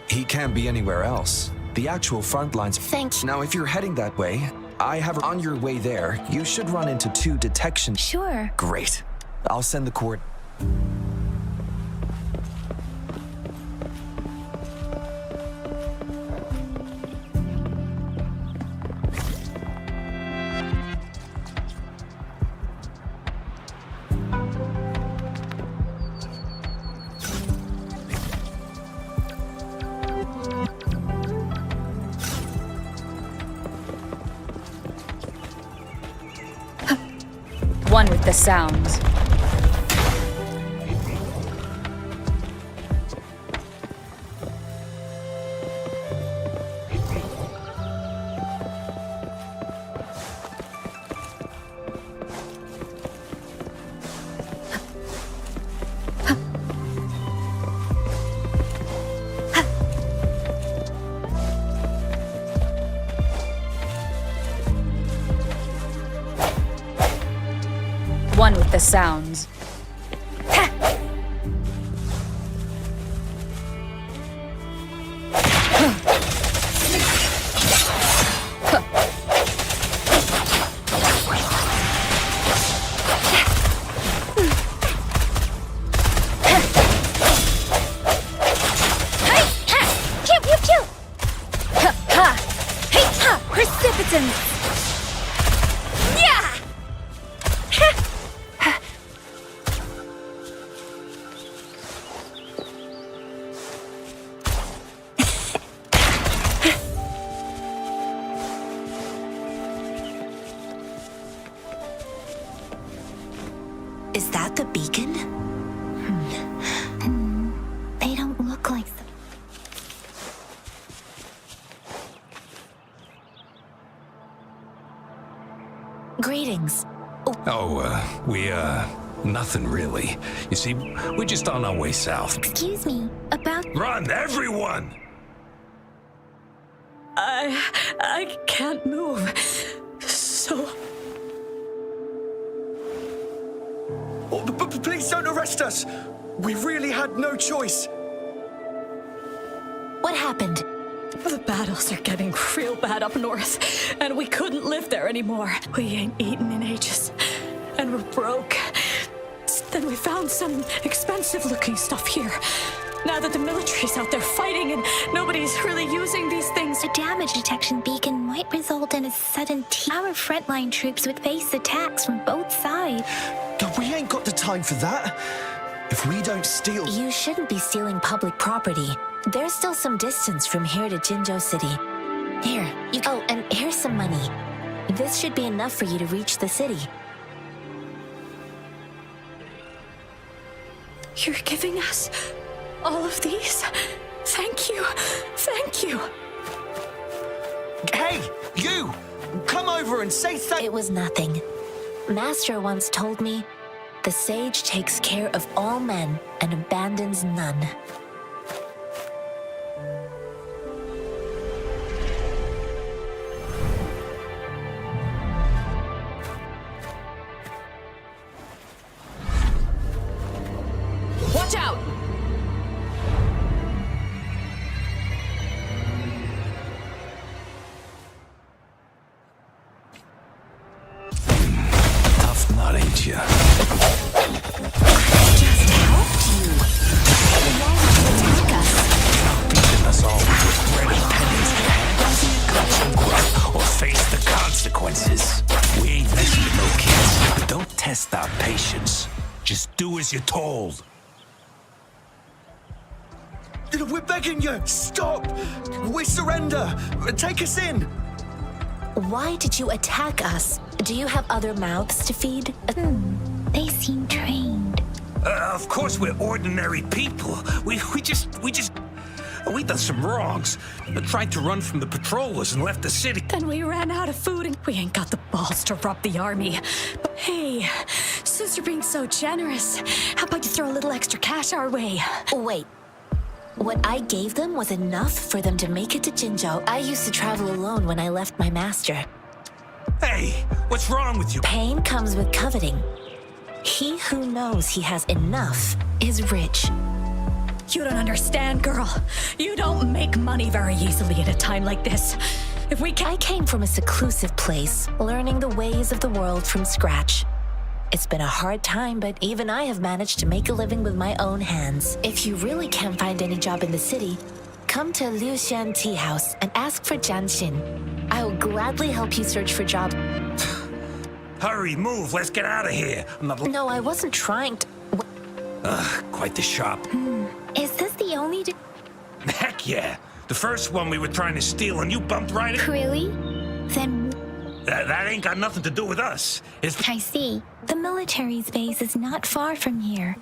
O: He can't be anywhere else. The actual front lines.
B: Thank you.
O: Now, if you're heading that way, I have on your way there. You should run into 2 detection.
A: Sure.
O: Great. I'll send the coord.
E: One with the sounds. One with the sounds.
A: Is that the beacon?
B: They don't look like them.
A: Greetings.
L: Nothing really. You see, we're just on our way south.
A: Excuse me, about...
L: Run, everyone!
C: I can't move. So...
M: Please don't arrest us! We really had no choice.
A: What happened?
C: The battles are getting real bad up north, and we couldn't live there anymore. We ain't eaten in ages, and we're broke. Then we found some expensive-looking stuff here. Now that the military's out there fighting and nobody's really using these things.
A: A damage detection beacon might result in a sudden Our frontline troops would face attacks from both sides.
M: We ain't got the time for that. If we don't steal...
A: You shouldn't be stealing public property. There's still some distance from here to Jinzhou City. Here, you... Oh, and here's some money. This should be enough for you to reach the city.
C: You're giving us all of these? Thank you. Thank you.
M: Hey, you! Come over and say thank...
A: It was nothing. Master once told me, the sage takes care of all men and abandons none.
C: Watch out!
L: Tough nut, ain't ya?
A: Just helped you. Why would you attack us?
L: Beating us all with bread and pennies. Cut some grunt or face the consequences. We ain't messing with no kids, but don't test our patience. Just do as you're told.
M: We're begging you! Stop! We surrender! Take us in!
A: Why did you attack us? Do you have other mouths to feed? They seem trained.
L: Of course we're ordinary people. We done some wrongs. Tried to run from the patrollers and left the city.
C: Then we ran out of food and we ain't got the balls to rob the army. But hey, since you're being so generous, how about you throw a little extra cash our way?
A: Wait.
C: What I gave them was enough for them to make it to Jinzhou. I used to travel alone when I left my master.
L: Hey, what's wrong with you?
C: Pain comes with coveting. He who knows he has enough is rich.
P: You don't understand, girl. You don't make money very easily at a time like this.
C: I came from a seclusive place, learning the ways of the world from scratch. It's been a hard time, but even I have managed to make a living with my own hands. If you really can't find any job in the city, come to Liuxian Tea House and ask for Jianxin. I will gladly help you search for jobs.
L: Hurry, move, let's get out of here.
C: No, I wasn't trying to...
L: Quite the shop.
A: Is this the only...
L: Heck yeah. The first one we were trying to steal and you bumped right in.
A: Really? Then...
L: That ain't got nothing to do with us.
A: I see. The military's base is not far from here.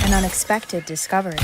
E: An unexpected discovery.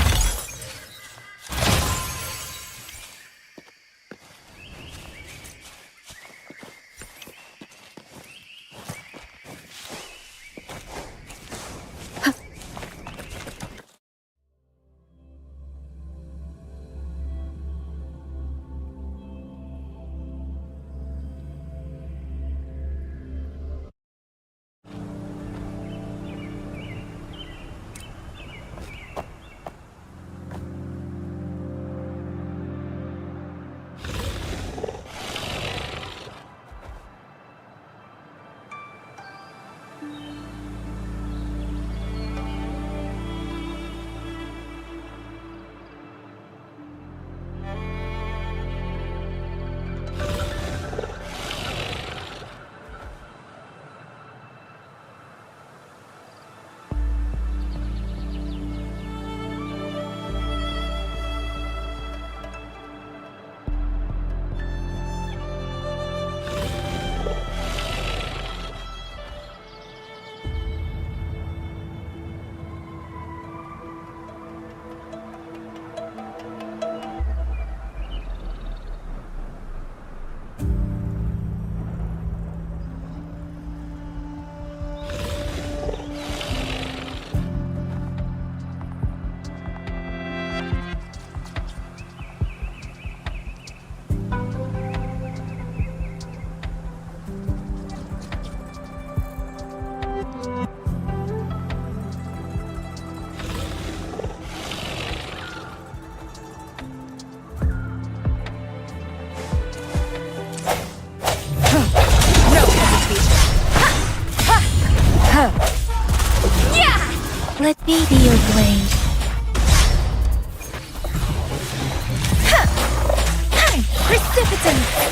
F: Let me be your blade. Precipitant!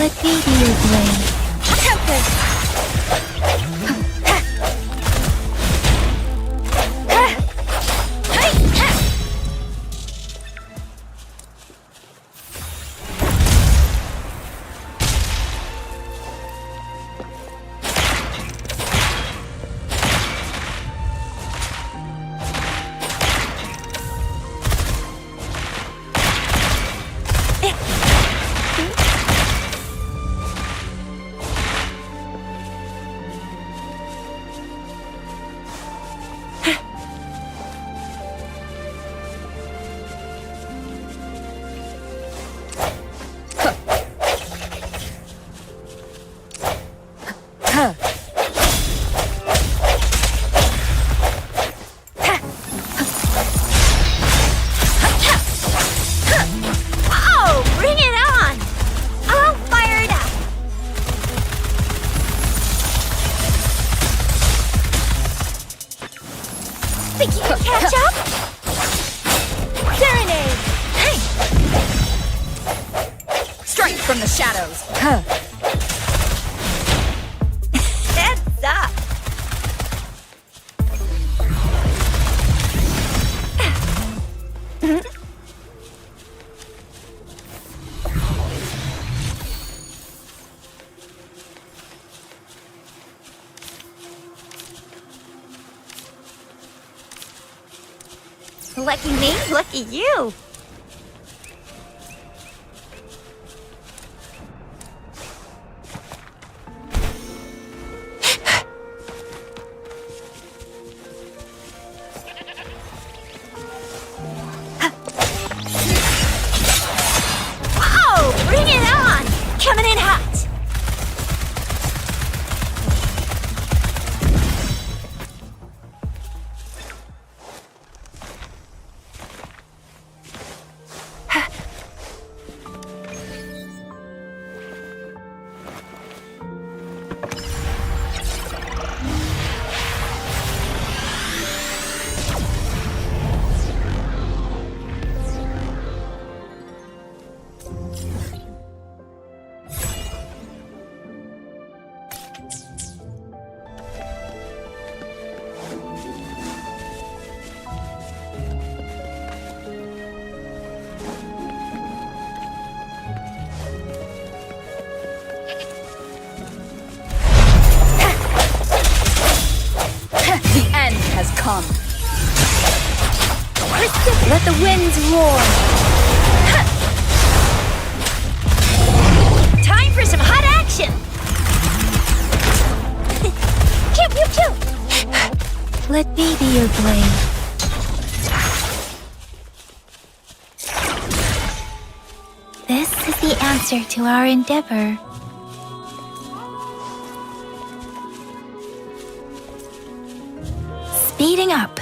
A: Let me be your blade.
F: Think you can catch up? Serenade! Hey!
P: Strike from the shadows!
F: Heads up!
B: Lucky me, lucky you.
F: Whoa! Bring it on! Coming in hot!
P: The end has come.
F: Let the winds roar! Time for some hot action! Pew pew pew!
A: Let me be your blade. This is the answer to our endeavor. Speeding up.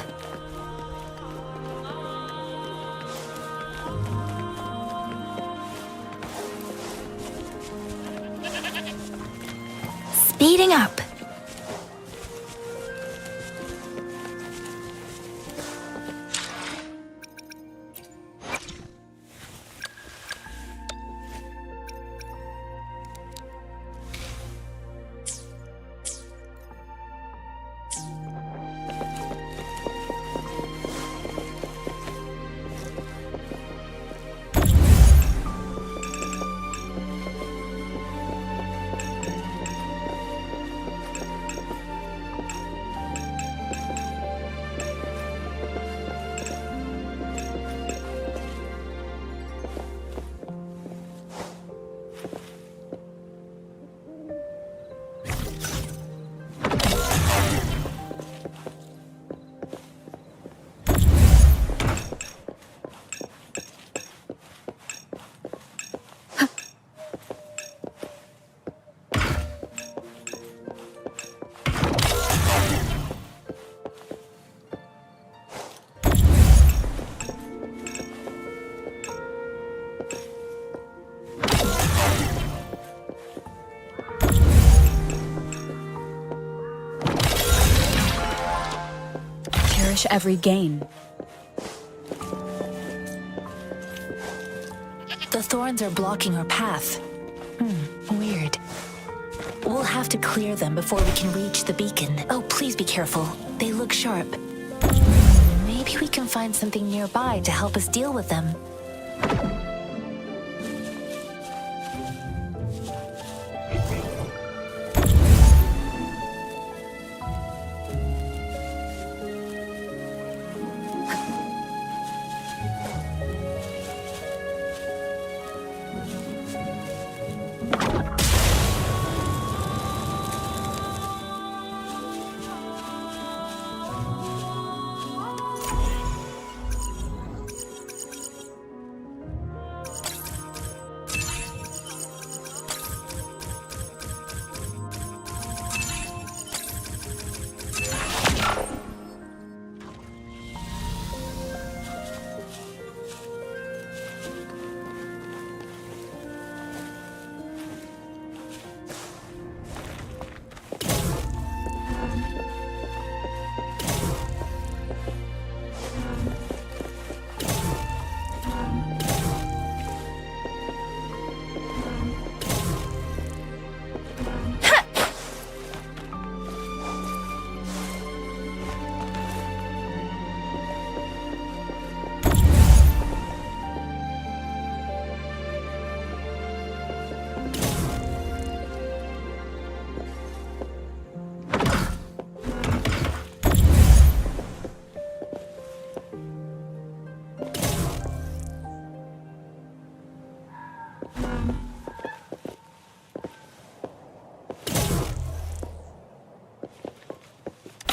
A: Speeding up.
P: Cherish every gain.
C: The thorns are blocking our path.
A: to clear them before we can reach the beacon. Oh, please be careful. They look sharp. Maybe we can find something nearby to help us deal with them.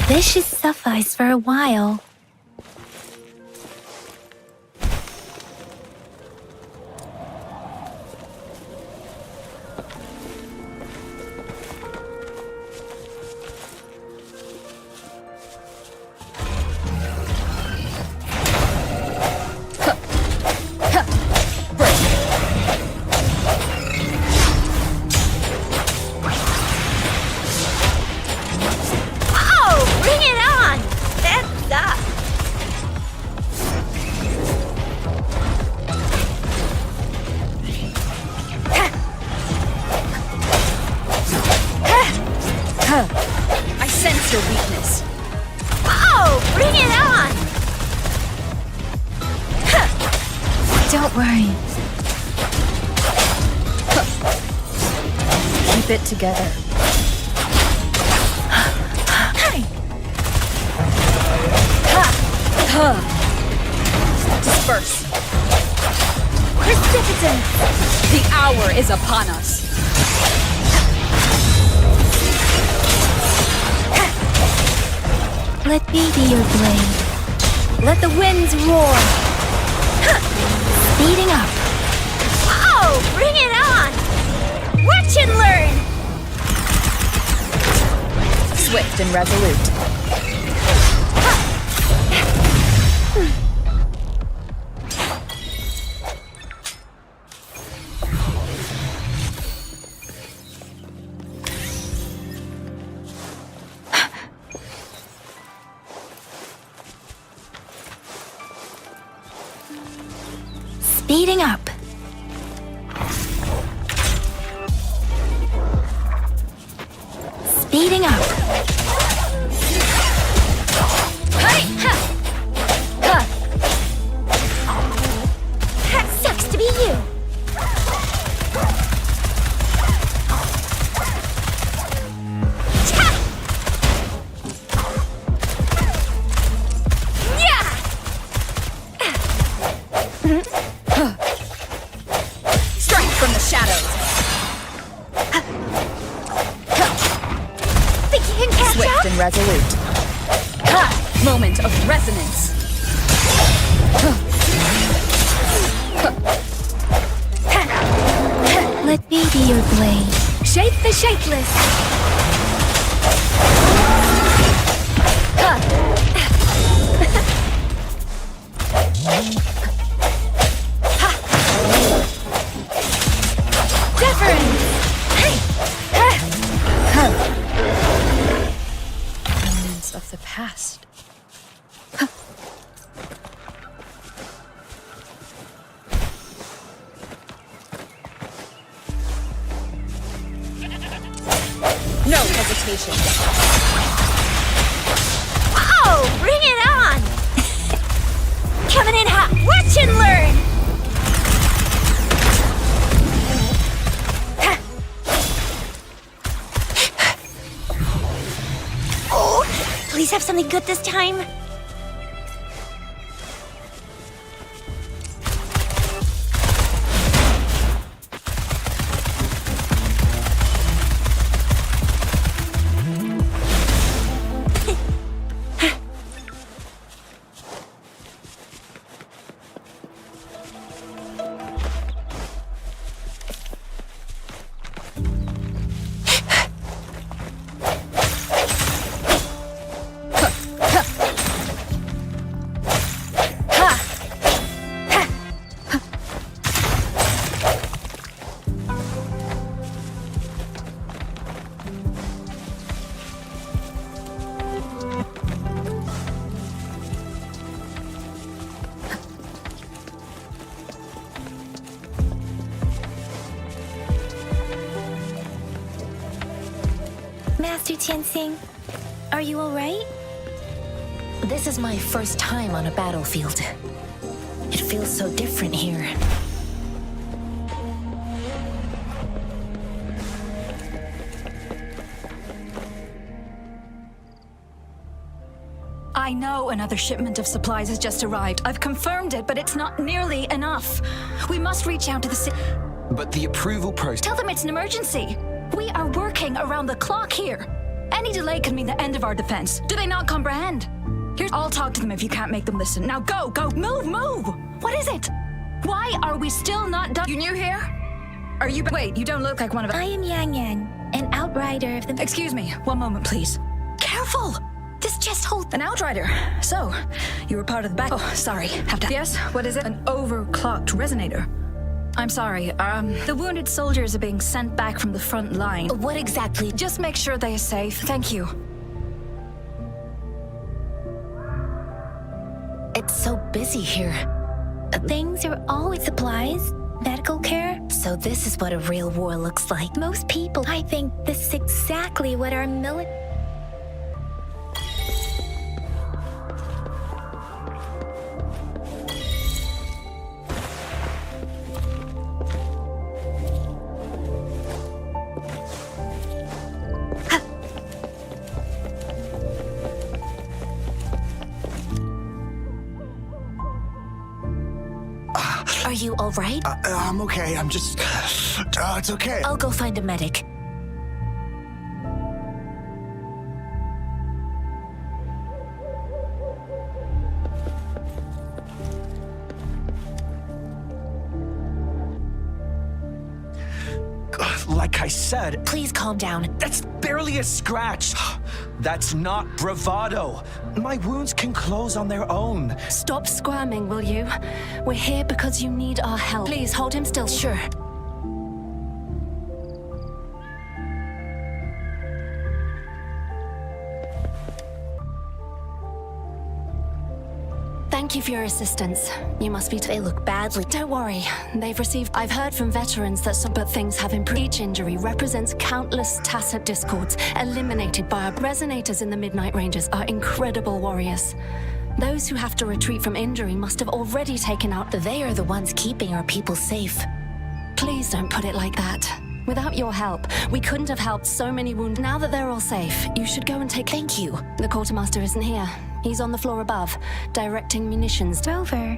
F: This should suffice for a while.
P: I sense your weakness.
F: Oh, bring it on! Don't worry.
E: Keep it together. Disperse.
F: Precipitant!
E: The hour is upon us.
F: Let me be your blade. Let the winds roar. Speeding up. Oh, bring it on! Watch and learn!
E: Swift and resolute.
F: Speeding up. Speeding up. Hey! Ha! Ha! That sucks to be you. Cha! Yeah!
E: Strike from the shadows.
F: Think you can catch
E: Swift
F: up?
E: and resolute. Moment of resonance.
F: Let me be your blade. Shape the shapeless. Deference.
E: Remnants of the past.
P: reputation.
F: Oh, bring it on! Coming in hot. Watch and learn! Oh, please have something good this time.
A: Master Tianxing, are you alright?
C: This is my first time on a battlefield. It feels so different here.
P: I know another shipment of supplies has just arrived. I've confirmed it, but it's not nearly enough. We must reach out to the city.
O: But the approval process...
P: Tell them it's an emergency. We are working around the clock here. Any delay could mean the end of our defense. Do they not comprehend? I'll talk to them if you can't make them listen. Now go, move! What is it? Why are we still not done? You new here? Are you... Wait, you don't look like one of...
A: I am Yang Yang, an outrider of the...
P: Excuse me, one moment, please. Careful! This chest holds... An outrider. So, you were part of the back... Oh, sorry. Have to... Yes, what is it? An overclocked resonator. I'm sorry, the wounded soldiers are being sent back from the front line.
C: What exactly?
P: Just make sure they are safe. Thank you.
C: It's so busy here.
A: Things are always supplies, medical care.
C: So this is what a real war looks like.
A: Most people, I think this is exactly what our military...
C: Are you all right?
M: I'm okay. I'm just... it's okay.
C: I'll go find a medic.
O: Like I said...
C: Please calm down.
O: That's barely a scratch. That's not bravado. My wounds can close on their own.
P: Stop squirming, will you? We're here because you need our help. Please, hold him still.
C: Sure.
P: Thank you for your assistance. You must be...
C: They look badly.
P: Don't worry. They've received... I've heard from veterans that some... But things have improved. Each injury represents countless tacit discords eliminated by our... Resonators in the Midnight Rangers are incredible warriors. Those who have to retreat from injury must have already taken out...
C: They are the ones keeping our people safe.
P: Please don't put it like that. Without your help, we couldn't have helped so many wounded. Now that they're all safe, you should go and take...
C: Thank you.
P: The quartermaster isn't here. He's on the floor above, directing munitions.
A: Rover,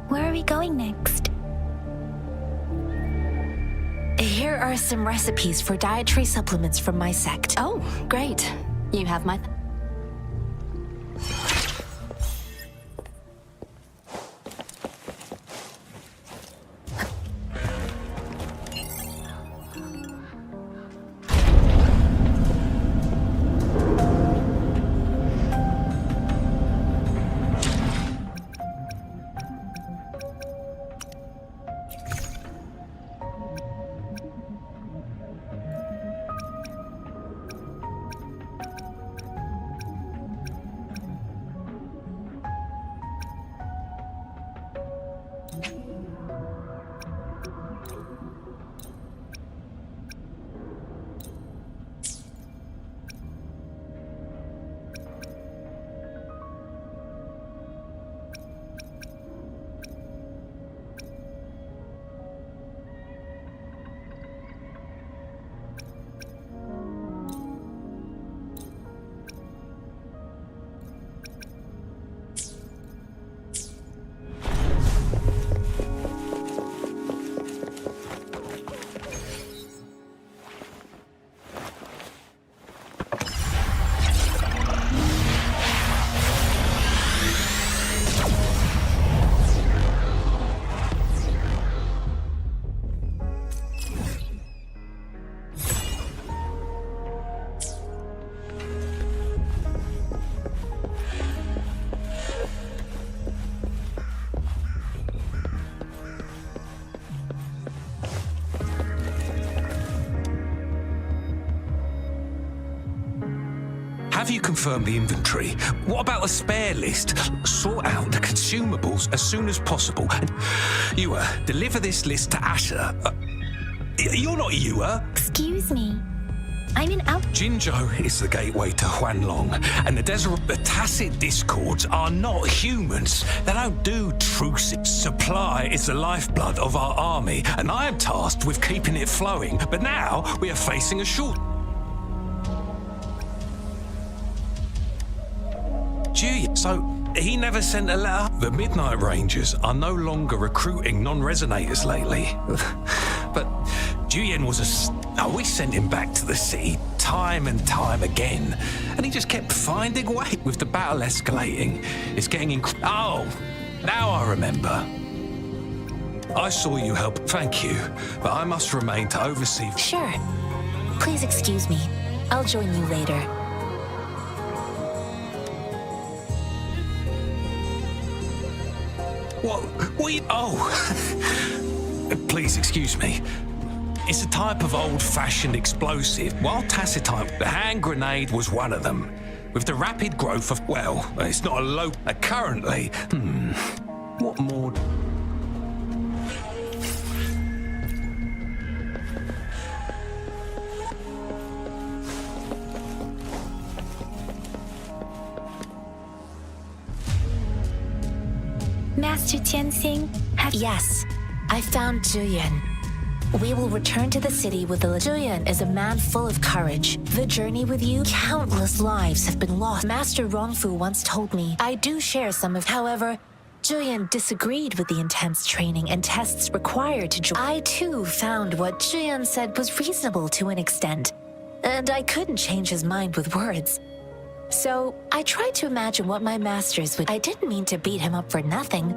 A: where are we going next?
C: Here are some recipes for dietary supplements from my sect.
P: Oh, great. You have my...
L: Have you confirmed the inventory? What about a spare list? Sort out the consumables as soon as possible. And you, deliver this list to Asher. You're not Yua.
A: Excuse me. I'm in out.
L: Jinzhou is the gateway to Huanglong, and the tacit discords are not humans. They don't do truces. Supply is the lifeblood of our army, and I am tasked with keeping it flowing. But now we are facing a short. Gee, so he never sent a letter. The Midnight Rangers are no longer recruiting non-resonators lately. But Juyen was we sent him back to the city time and time again, and he just kept finding a way. With the battle escalating, it's getting Oh, now I remember. I saw you help, thank you, but I must remain to oversee.
A: Sure. Please excuse me. I'll join you later.
L: Please excuse me. It's a type of old-fashioned explosive. While Tacitype, the hand grenade was one of them. With the rapid growth of, well, it's not a low... currently, what more...
A: Master Tianxing, Yes, I found Zhuyan. We will return to the city with the Zhuyan is a man full of courage. The journey with you, countless lives have been lost. Master Rongfu once told me I do share some of. However, Zhuyan disagreed with the intense training and tests required to join. I too found what Zhuyan said was reasonable to an extent, and I couldn't change his mind with words. So I tried to imagine what my masters would. I didn't mean to beat him up for nothing.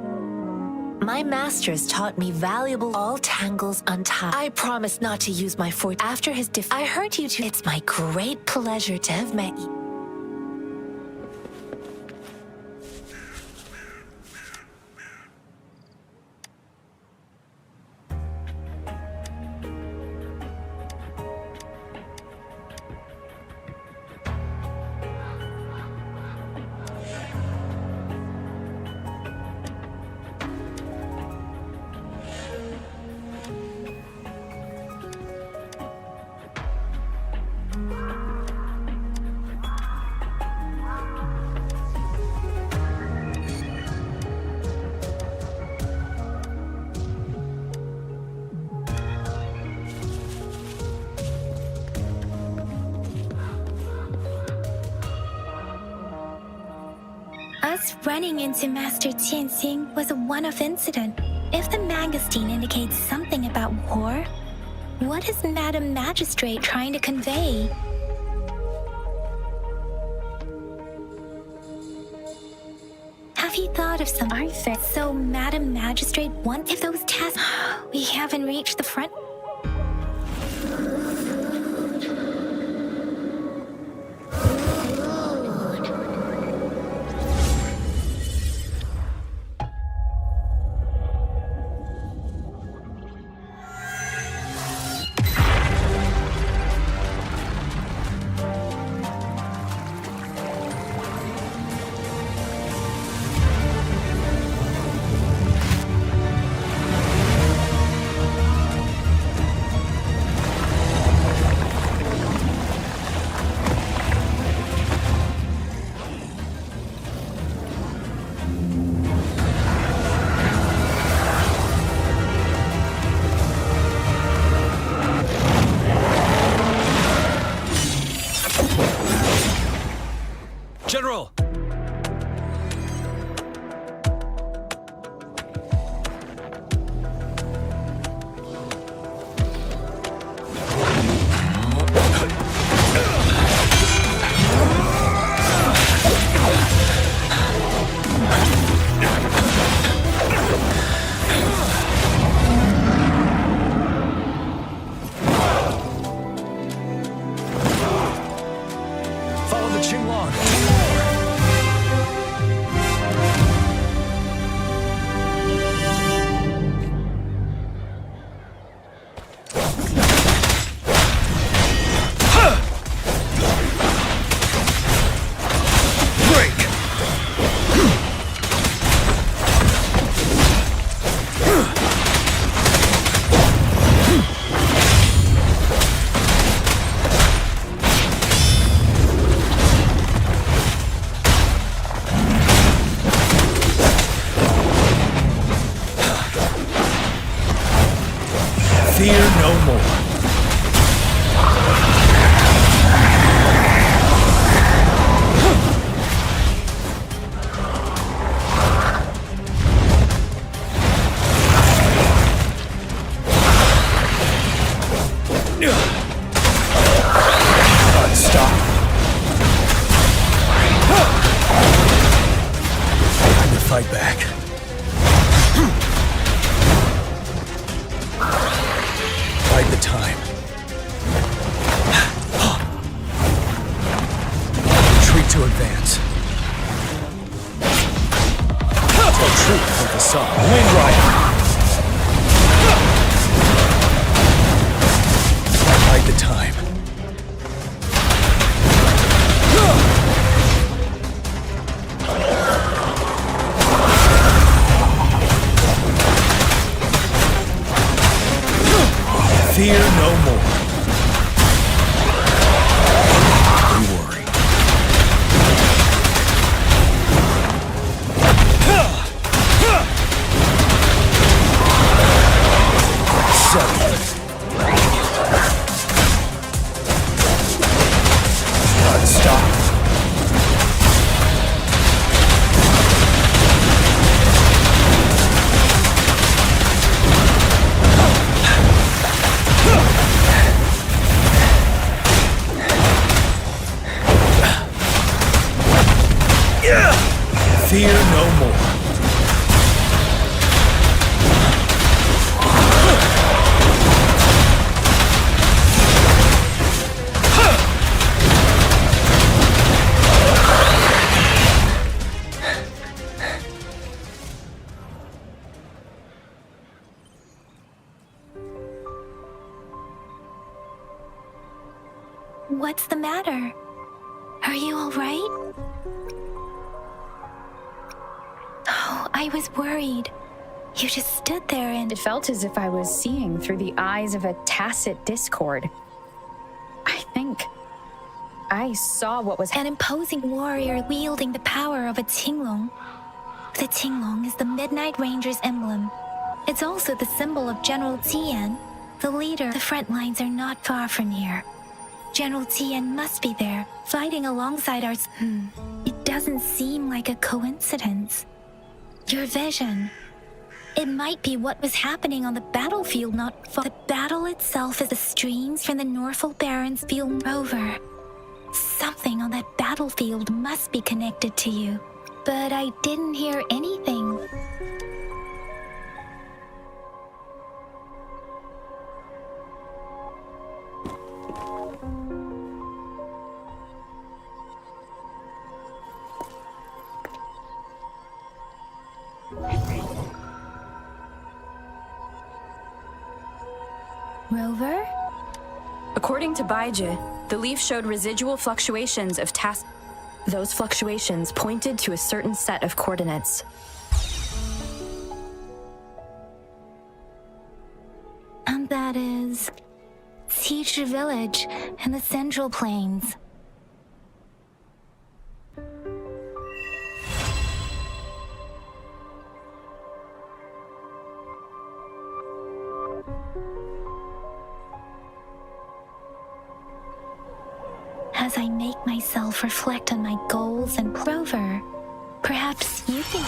A: My masters taught me valuable all tangles untied. I promise not to use my forte. After his I heard you two. It's my great pleasure to have met you. Us running into Master Tianxing was a one-off incident. If the magazine indicates something about war, what is Madam Magistrate trying to convey? Have you thought of some artifact? So Madam Magistrate wants if those tests we haven't reached the front.
M: Fear no more. Stop. Time to fight back. Bide the time. Retreat to advance. Tell truth with the sun. Wind Rider. Bide the time. Fear no more. Don't worry. Settle. Stop. Fear no more.
A: What's the matter? Are you all right? Oh, I was worried. You just stood there and...
E: It felt as if I was seeing through the eyes of a tacit discord. I think I saw what was...
A: An imposing warrior wielding the power of a Tinglong. The Tinglong is the Midnight Ranger's emblem. It's also the symbol of General Tian, the leader. The front lines are not far from here. General Tian must be there, fighting alongside our... It doesn't seem like a coincidence. Your vision. It might be what was happening on the battlefield not far. The battle itself is the streams from the Norfolk Barrens Field Rover. Something on that battlefield must be connected to you. But I didn't hear anything. Rover?
C: According to Baiji, the leaf showed residual fluctuations of Those fluctuations pointed to a certain set of coordinates.
A: And that is... Teacher Village in the Central Plains. As I make myself reflect on my goals and Rover, perhaps you can...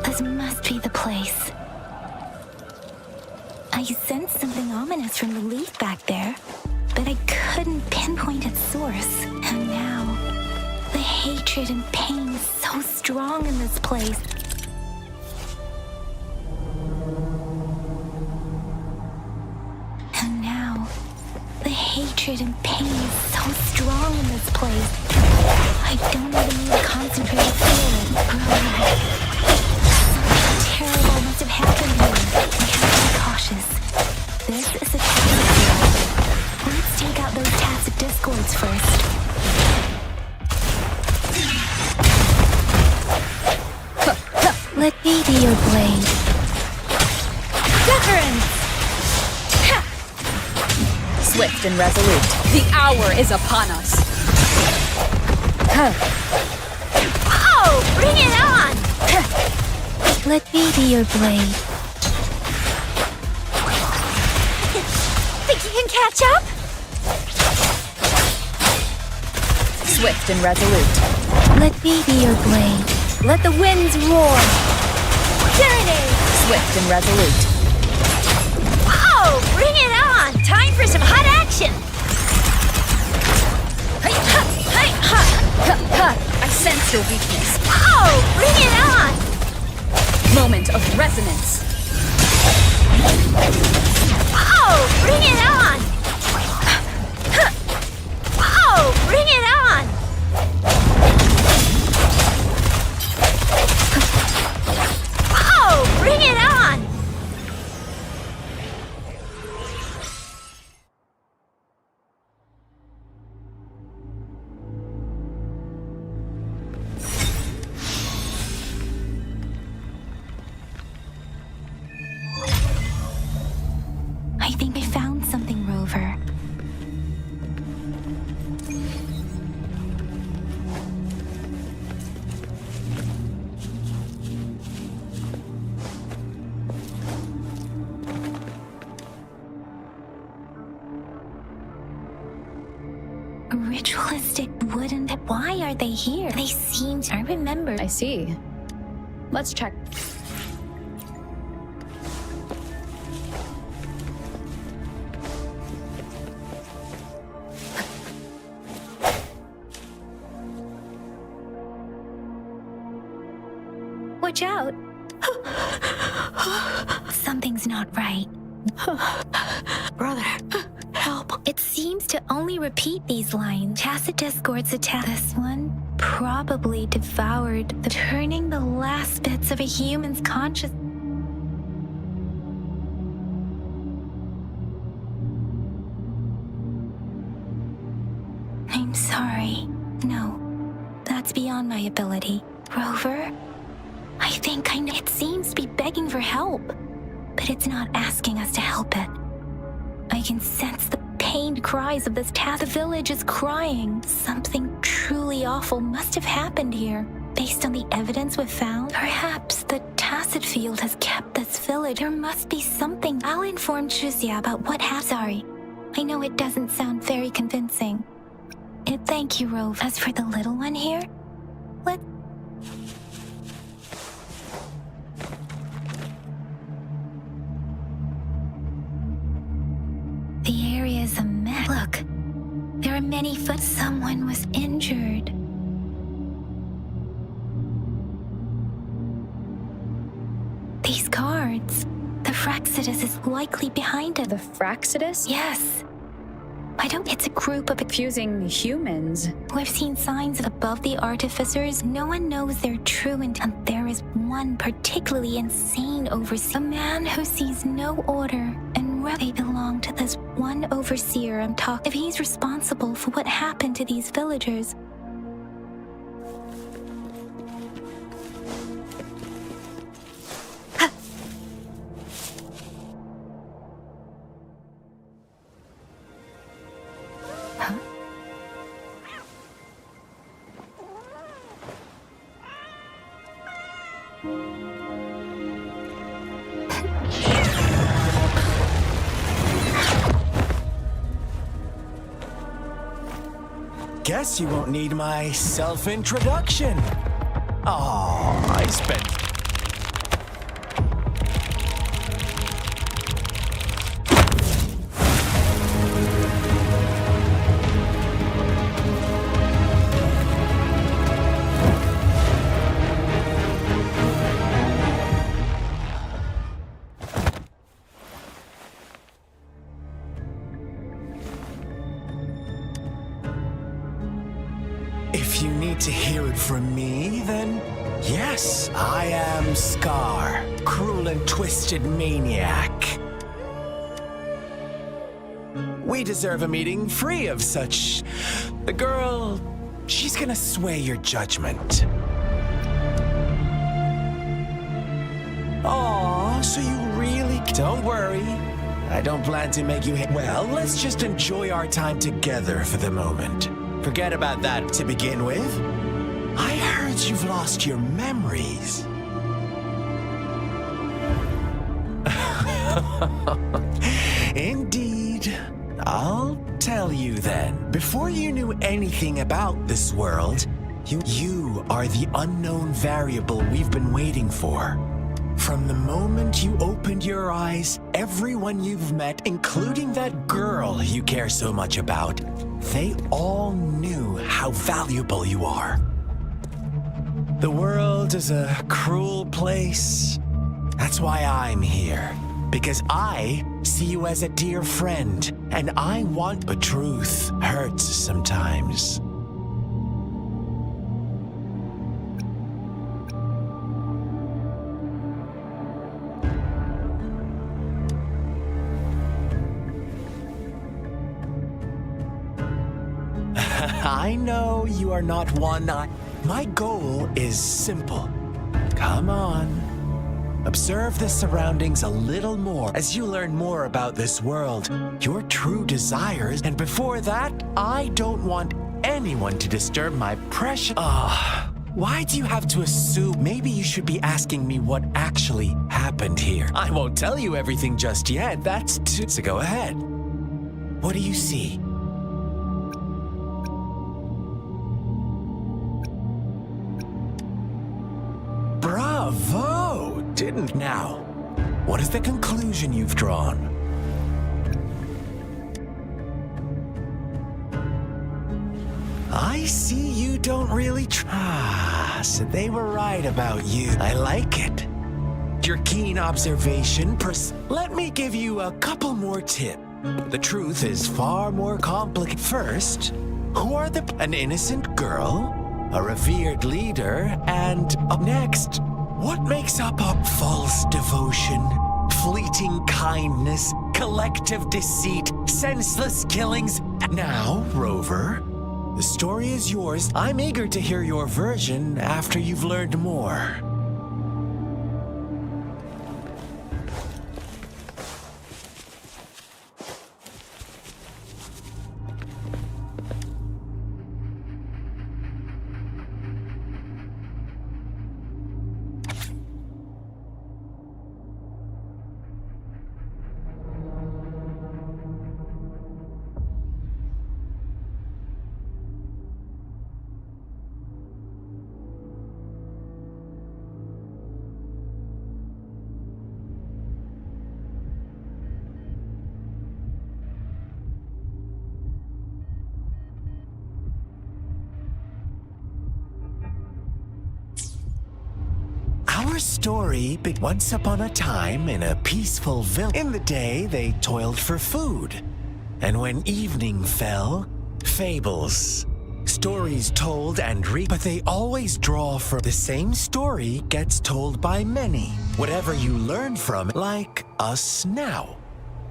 A: This must be the place. I sensed something ominous from the leaf back there, but I couldn't pinpoint its source. And now, the hatred and pain is so strong in this place. And now, the hatred and pain is so strong in this place. I don't even need to concentrate to feel it. Something terrible must have happened here. We have to be cautious. This is a tacit field. Let's take out those tacit discords first.
F: Let me be your blade.
E: Deference! Ha! Swift and resolute, the hour is upon us.
F: Oh, bring it on! Let me be your blade. Think you can catch up?
E: Swift and resolute.
F: Let me be your blade. Let the winds roar. Serenade!
E: Swift and resolute.
F: Oh, bring it on! Time for some hot action!
E: I sense your weakness.
F: Oh, bring it on!
E: Moment of resonance.
F: Oh, bring it on! Oh, bring it on! Oh, bring it on!
A: I think I found something, Rover. Ritualistic wooden. Why are they here? They seem. I remember.
E: I see. Let's check.
A: Watch out! Something's not right. Brother, help. It seems to only repeat these lines. Tacit discords attack. This one probably devoured, turning the last bits of a human's conscious. I'm sorry. No, that's beyond my ability. Rover? I think I know. It seems to be begging for help, but it's not asking us to help it. I can sense the pained cries of this The village is crying. Something truly awful must have happened here. Based on the evidence we've found, perhaps the tacit field has kept this village. There must be something. I'll inform Shuzia about what happened. Sorry. I know it doesn't sound very convincing. Thank you, Rove. As for the little one here, let... The area is a mess. Look, there are many foot. Someone was injured. These guards. The Fraxidus is likely behind it.
E: The Fraxidus?
A: Yes. I don't. It's a group of
E: accusing humans.
A: We've seen signs above the artificers. No one knows their true intent. There is one particularly insane overseer. A man who sees no order and they belong to this one overseer I'm talking. If he's responsible for what happened to these villagers.
M: Guess you won't need my self-introduction. Oh, I spent... If you need to hear it from me, then yes, I am Scar, cruel and twisted maniac. We deserve a meeting free of such... The girl, she's gonna sway your judgment. Aw, so you really... Don't worry. I don't plan to make you... Well, let's just enjoy our time together for the moment. Forget about that to begin with. I heard you've lost your memories. Indeed. I'll tell you then. Before you knew anything about this world, you are the unknown variable we've been waiting for. From the moment you opened your eyes, everyone you've met, including that girl you care so much about, they all knew how valuable you are. The world is a cruel place. That's why I'm here. Because I see you as a dear friend, and I want... But truth hurts sometimes. I know you are not one. My goal is simple. Come on. Observe the surroundings a little more as you learn more about this world, your true desires, and before that, I don't want anyone to disturb my precious... Why do you have to assume? Maybe you should be asking me what actually happened here. I won't tell you everything just yet, that's too... So go ahead. What do you see? Bravo! Didn't. Now, what is the conclusion you've drawn? I see you don't really so they were right about you. I like it. Your keen observation Let me give you a couple more tips. The truth is far more complicated. First, who are an innocent girl, a revered leader, and up next, what makes up a false devotion, fleeting kindness, collective deceit, senseless killings? Now, Rover, the story is yours. I'm eager to hear your version after you've learned more. Our story began once upon a time in a peaceful village. In the day, they toiled for food. And when evening fell, fables. Stories told and but they always draw from the same story gets told by many. Whatever you learn from, like us now.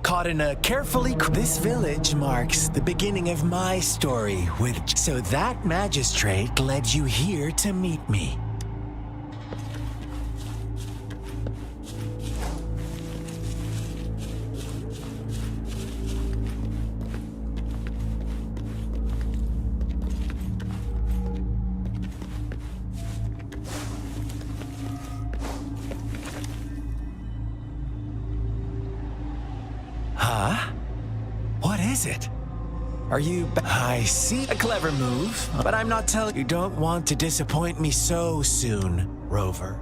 M: Caught in a carefully... This village marks the beginning of my story with... So that magistrate led you here to meet me. Huh? What is it? Are you... I see. A clever move, but I'm not telling... You don't want to disappoint me so soon, Rover.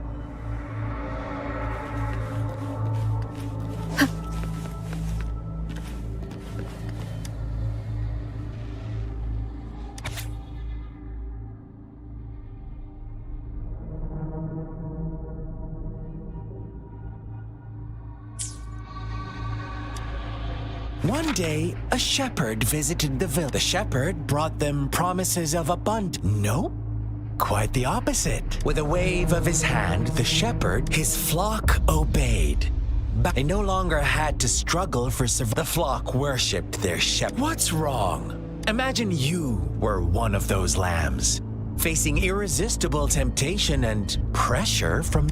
M: One day, a shepherd visited the village. The shepherd brought them promises of abundance. Nope. Quite the opposite. With a wave of his hand, the shepherd, his flock obeyed. They no longer had to struggle for survival. The flock worshipped their shepherd. What's wrong? Imagine you were one of those lambs, facing irresistible temptation and pressure from...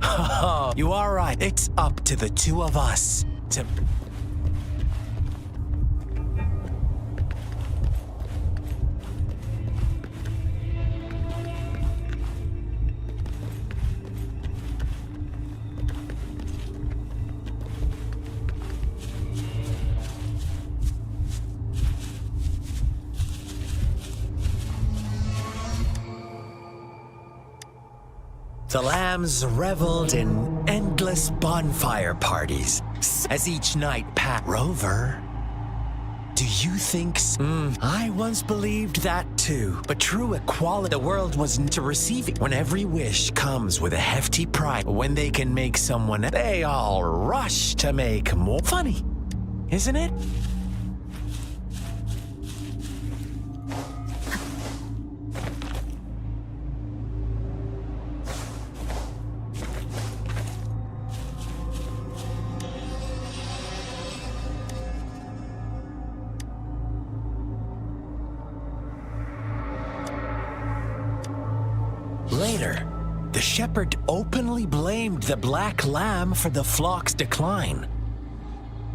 M: You are right. It's up to the two of us to... The lambs reveled in endless bonfire parties as each night passed. Rover, do you think I once believed that too, but true equality, the world was to receive it. When every wish comes with a hefty price, when they can make someone, they all rush to make more. Funny, isn't it? Later, the shepherd openly blamed the black lamb for the flock's decline.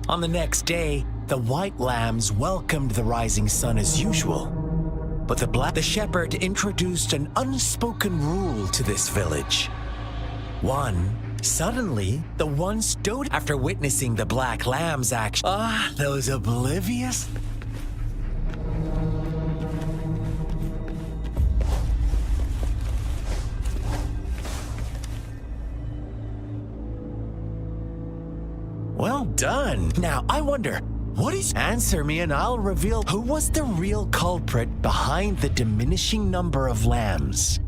M: On the next day, the white lambs welcomed the rising sun as usual. But the shepherd introduced an unspoken rule to this village. Suddenly, the once doted after witnessing the black lamb's action. Those oblivious... Well done. Now, I wonder, what is... Answer me and I'll reveal who was the real culprit behind the diminishing number of lambs.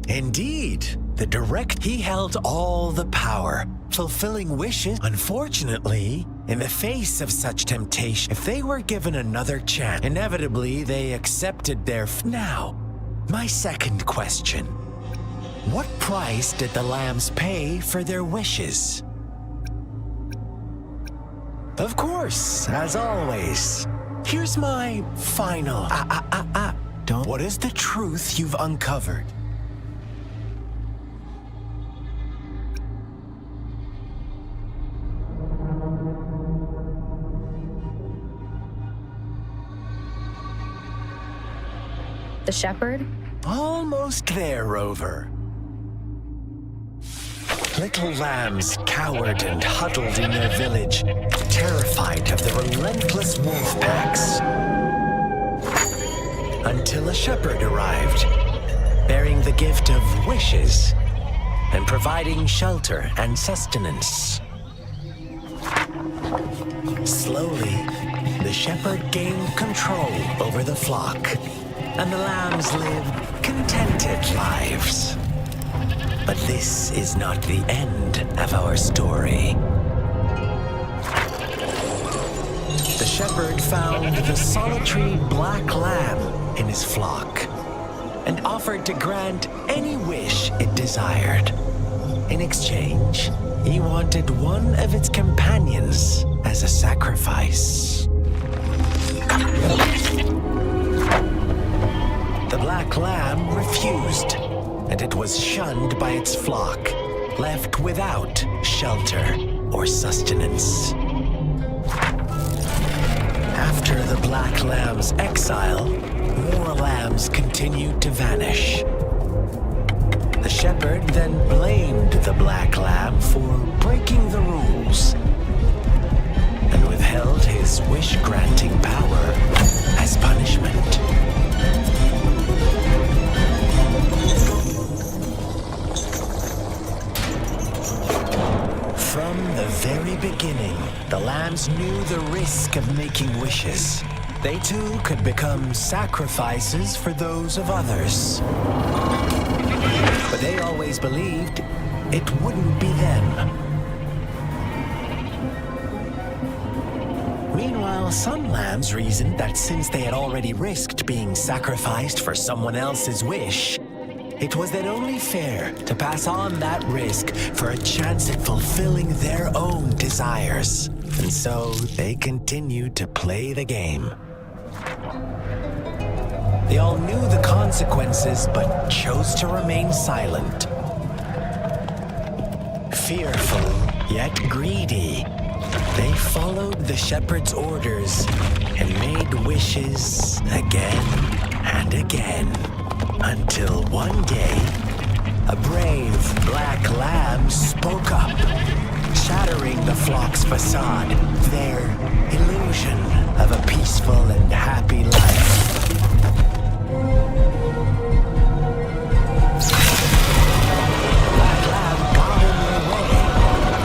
M: Indeed, he held all the power, fulfilling wishes. Unfortunately, in the face of such temptation, if they were given another chance, inevitably they accepted their... Now, my second question. What price did the lambs pay for their wishes? Of course, as always. Here's my final... What is the truth you've uncovered?
C: The shepherd?
M: Almost there, Rover. Little lambs cowered and huddled in their village, terrified of the relentless wolf packs. Until a shepherd arrived, bearing the gift of wishes and providing shelter and sustenance. Slowly, the shepherd gained control over the flock, and the lambs lived contented lives. But this is not the end of our story. The shepherd found the solitary black lamb in his flock and offered to grant any wish it desired. In exchange, he wanted one of its companions as a sacrifice. The black lamb refused, and it was shunned by its flock, left without shelter or sustenance. After the Black Lamb's exile, more lambs continued to vanish. The shepherd then blamed the Black Lamb for breaking the rules and withheld his wish-granting power as punishment. From the very beginning, the lambs knew the risk of making wishes. They too could become sacrifices for those of others. But they always believed it wouldn't be them. Meanwhile, some lambs reasoned that since they had already risked being sacrificed for someone else's wish, it was then only fair to pass on that risk for a chance at fulfilling their own desires. And so they continued to play the game. They all knew the consequences, but chose to remain silent. Fearful, yet greedy, they followed the shepherd's orders and made wishes again and again. Until one day, a brave black lamb spoke up, shattering the flock's facade, their illusion of a peaceful and happy life. The black lamb got in their way,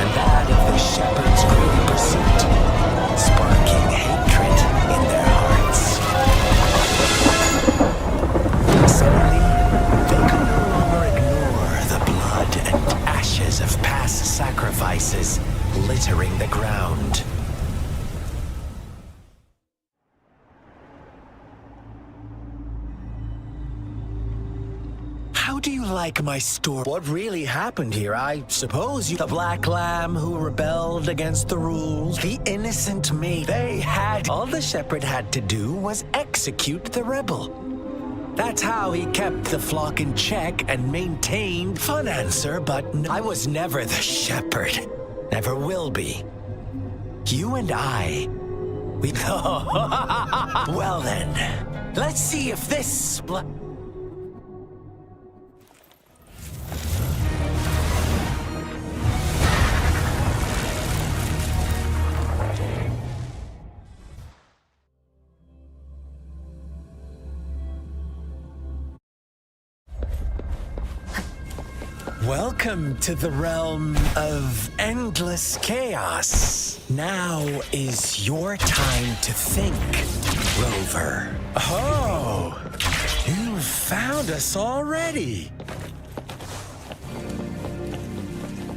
M: and that of the shepherd's greedy pursuit, sparking hatred in their hearts. Suddenly, they could no longer ignore the blood and ashes of past sacrifices littering the ground. How do you like my story? What really happened here? I suppose you... The Black Lamb who rebelled against the rules. The innocent maid. They had... All the shepherd had to do was execute the rebel. That's how he kept the flock in check and maintained... Fun answer, but I was never the shepherd. Never will be. You and I... We... Well then, let's see if this... Welcome to the realm of endless chaos. Now is your time to think, Rover. Oh, you found us already.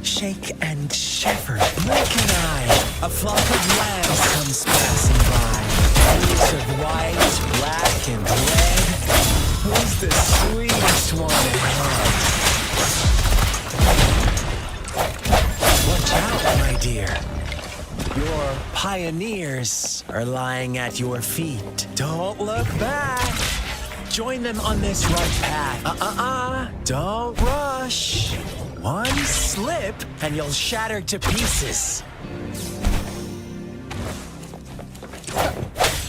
M: Shake and shiver, blink an eye. A flock of lambs comes passing by. Hues of white, black, and red. Who's the sweetest one ahead? Watch out, my dear. Your pioneers are lying at your feet. Don't look back. Join them on this right path. Don't rush. One slip and you'll shatter to pieces.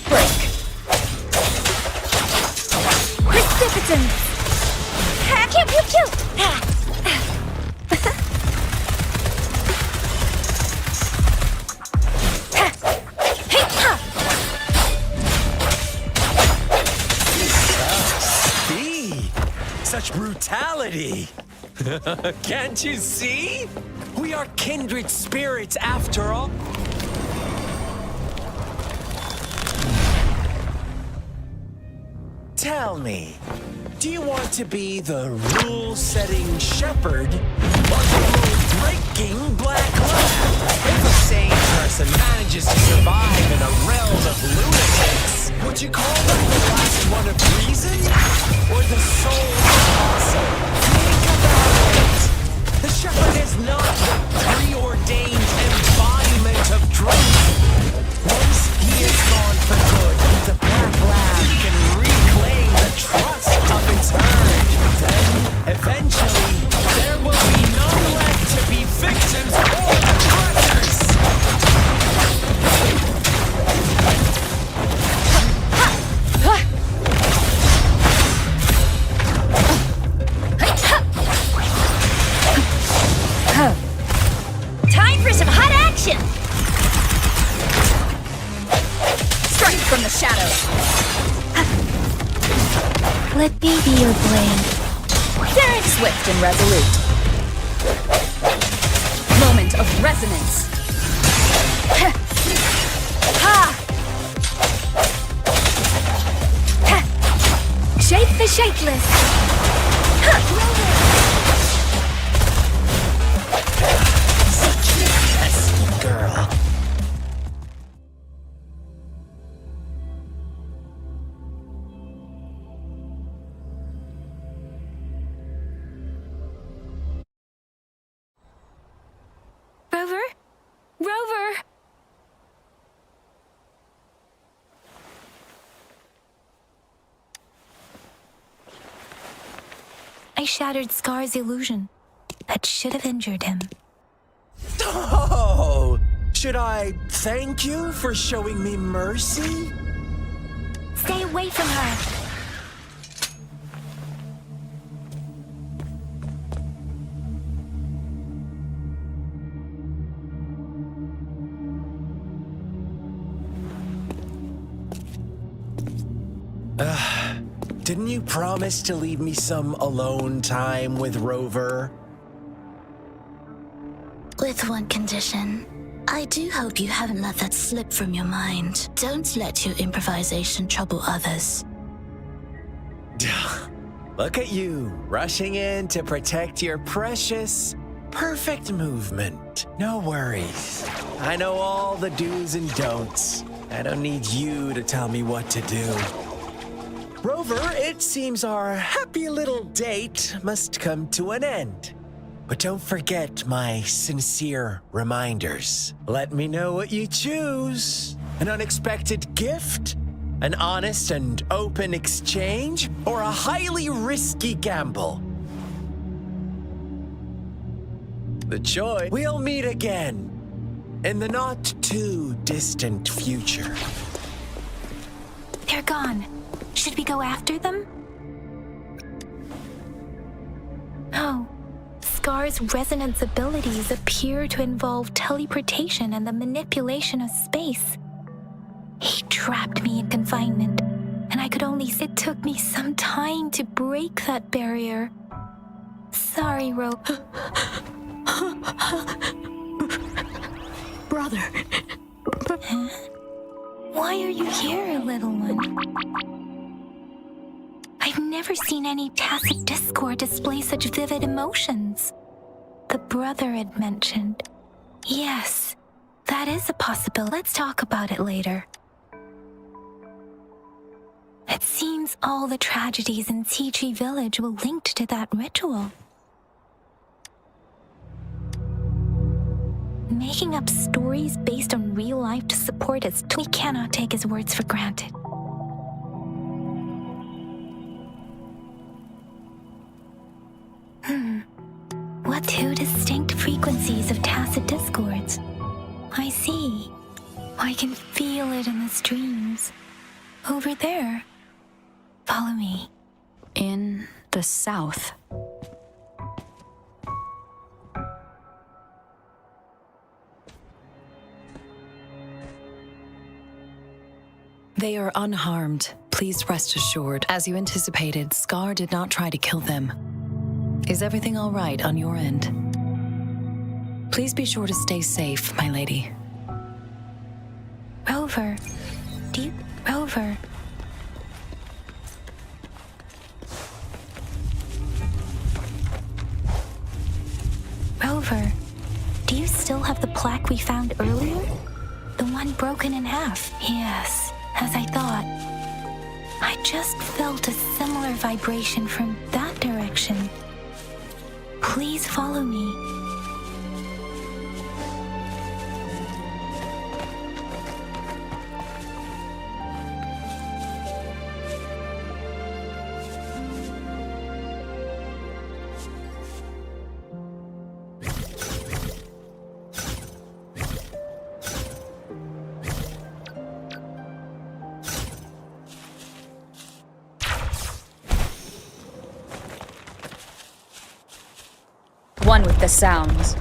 F: Break. Precipitance. Pew, pew, pew.
M: Such brutality! Can't you see? We are kindred spirits after all. Tell me, do you want to be the rule-setting shepherd or the rule-breaking black lamb? If a sane person manages to survive in a realm of lunatics, would you call them the last one of reason? Or the soul of awesome? Think about it! The shepherd is not the preordained embodiment of truth. Once he is gone for good, the black lamb can reclaim the trust of its herd. Then, eventually, there will be none left to be victims or aggressors.
F: shadows.
A: Let me be your blade.
F: Daring, swift, and resolute. Moment of resonance. Ha! Shape the shapeless.
M: Yes, girl.
A: Rover? Rover! I shattered Scar's illusion. That should have injured him.
M: Oh! Should I thank you for showing me mercy?
A: Stay away from her!
M: Didn't you promise to leave me some alone time with Rover?
Q: With one condition. I do hope you haven't let that slip from your mind. Don't let your improvisation trouble others.
M: Look at you, rushing in to protect your precious, perfect movement. No worries. I know all the do's and don'ts. I don't need you to tell me what to do. Rover, it seems our happy little date must come to an end. But don't forget my sincere reminders. Let me know what you choose. An unexpected gift? An honest and open exchange? Or a highly risky gamble? The choice. We'll meet again in the not too distant future.
A: They're gone. Should we go after them? No. Scar's resonance abilities appear to involve teleportation and the manipulation of space. He trapped me in confinement, and I could only... It took me some time to break that barrier. Sorry, Ro...
P: Brother.
A: Huh? Why are you here, little one? I've never seen any tacit discord display such vivid emotions. The brother had mentioned. Yes, that is a possibility. Let's talk about it later. It seems all the tragedies in Tea Village were linked to that ritual. Making up stories based on real life to support us, we cannot take his words for granted. What two distinct frequencies of tacit discords? I see. I can feel it in the streams. Over there. Follow me.
E: In the south.
H: They are unharmed. Please rest assured. As you anticipated, Scar did not try to kill them. Is everything all right on your end? Please be sure to stay safe, my lady.
A: Rover. Rover. Rover, do you still have the plaque we found earlier? The one broken in half? Yes, as I thought. I just felt a similar vibration from that direction. Please follow me.
F: One with the sounds.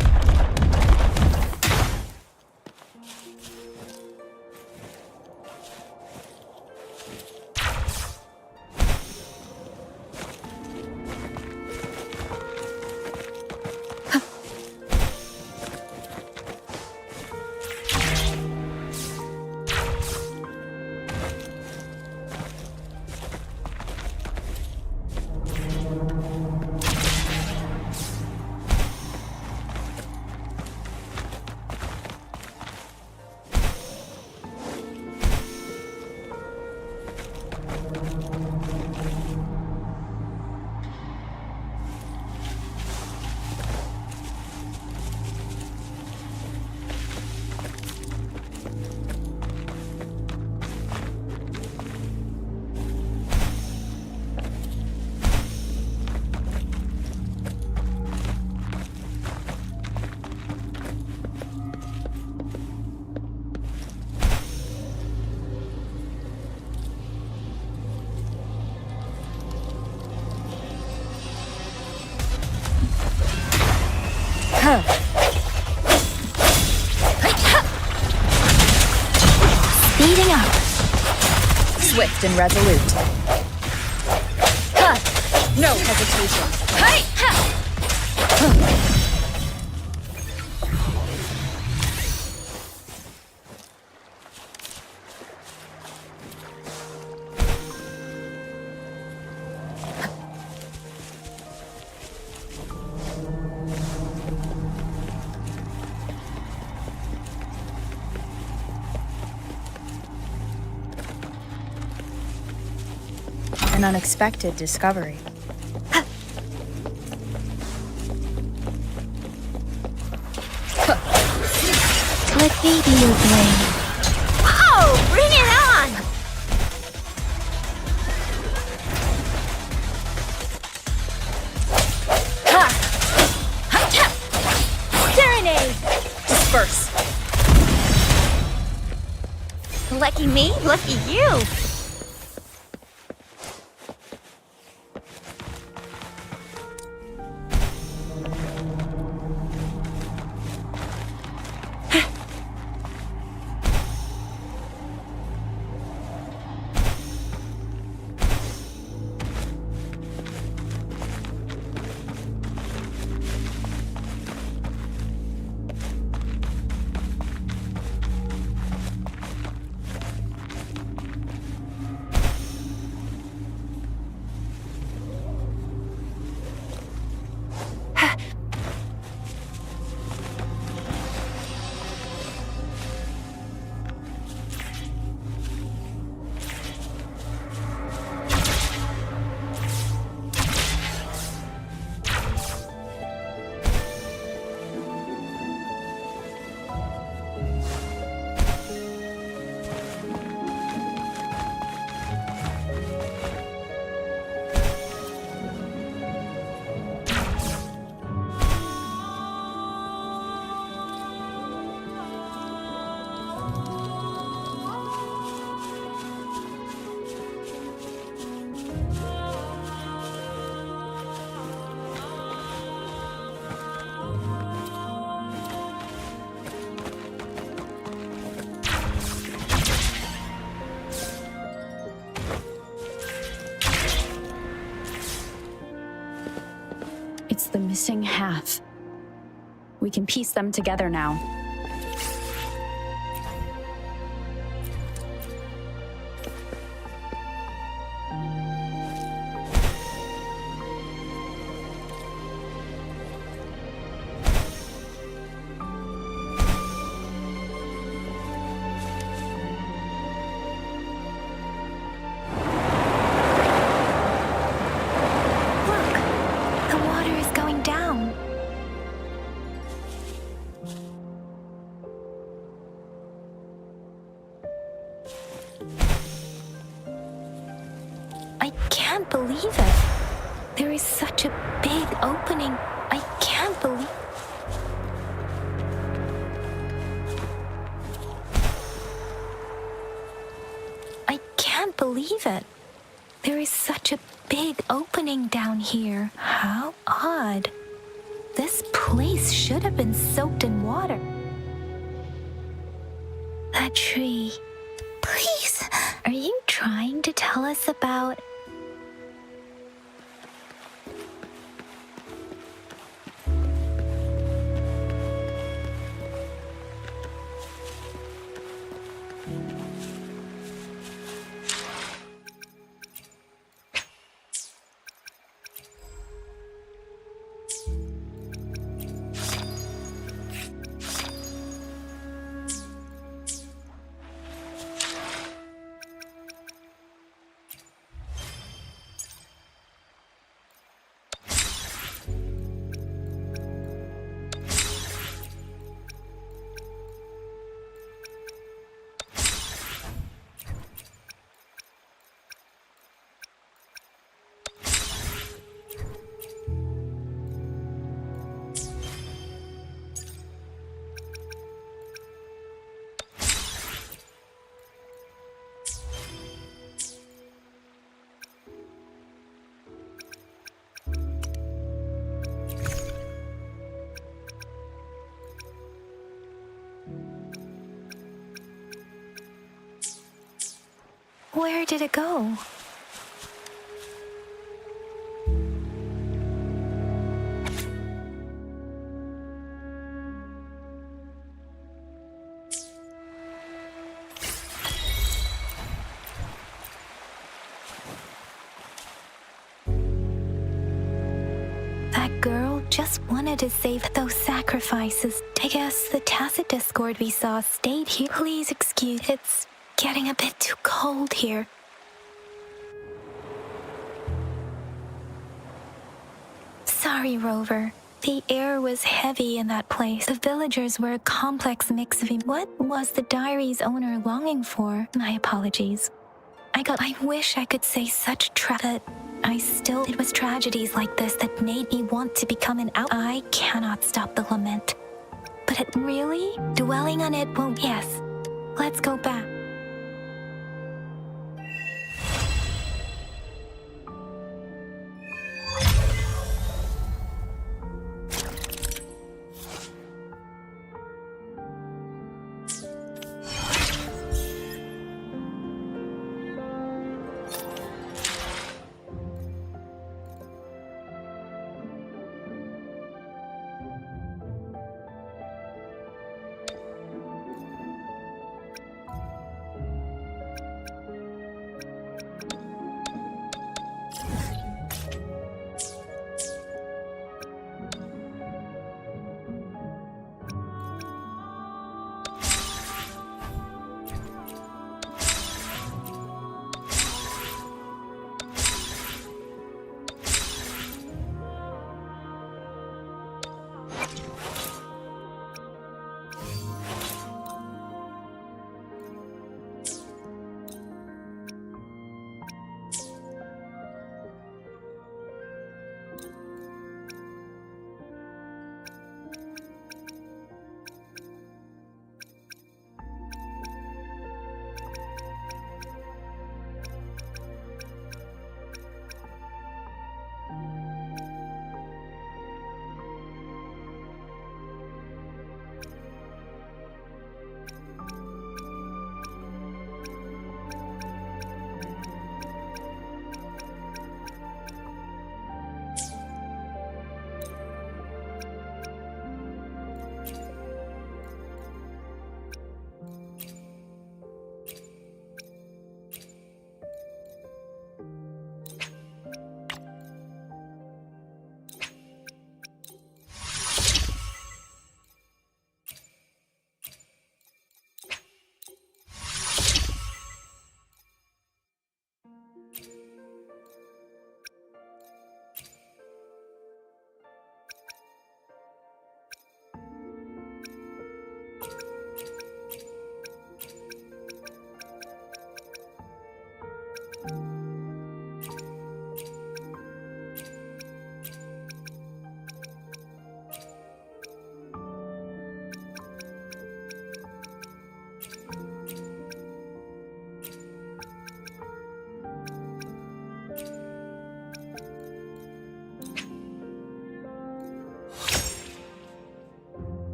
F: Speeding up.
E: Swift and resolute. No hesitation. Hey! An unexpected discovery.
F: Let me be your blade. Oh, bring it on! Serenade!
E: Disperse.
F: Lucky me, lucky you.
P: It's the missing half. We can piece them together now.
A: Can't believe it. There is such a big opening. I can't believe. I can't believe it. There is such a big opening down here. How odd. This place should have been soaked in water. That tree.
F: Please.
A: Are you trying to tell us about... Where did it go? That girl just wanted to save those sacrifices. I guess the tacit discord we saw stayed here. Please excuse, it's getting a bit too cold here. Sorry, Rover. The air was heavy in that place. The villagers were a complex mix of what was the diary's owner longing for? My apologies. I wish I could say such but it was tragedies like this that made me want to become an out. I cannot stop the lament. But it really? Dwelling on it won't. Yes. Let's go back.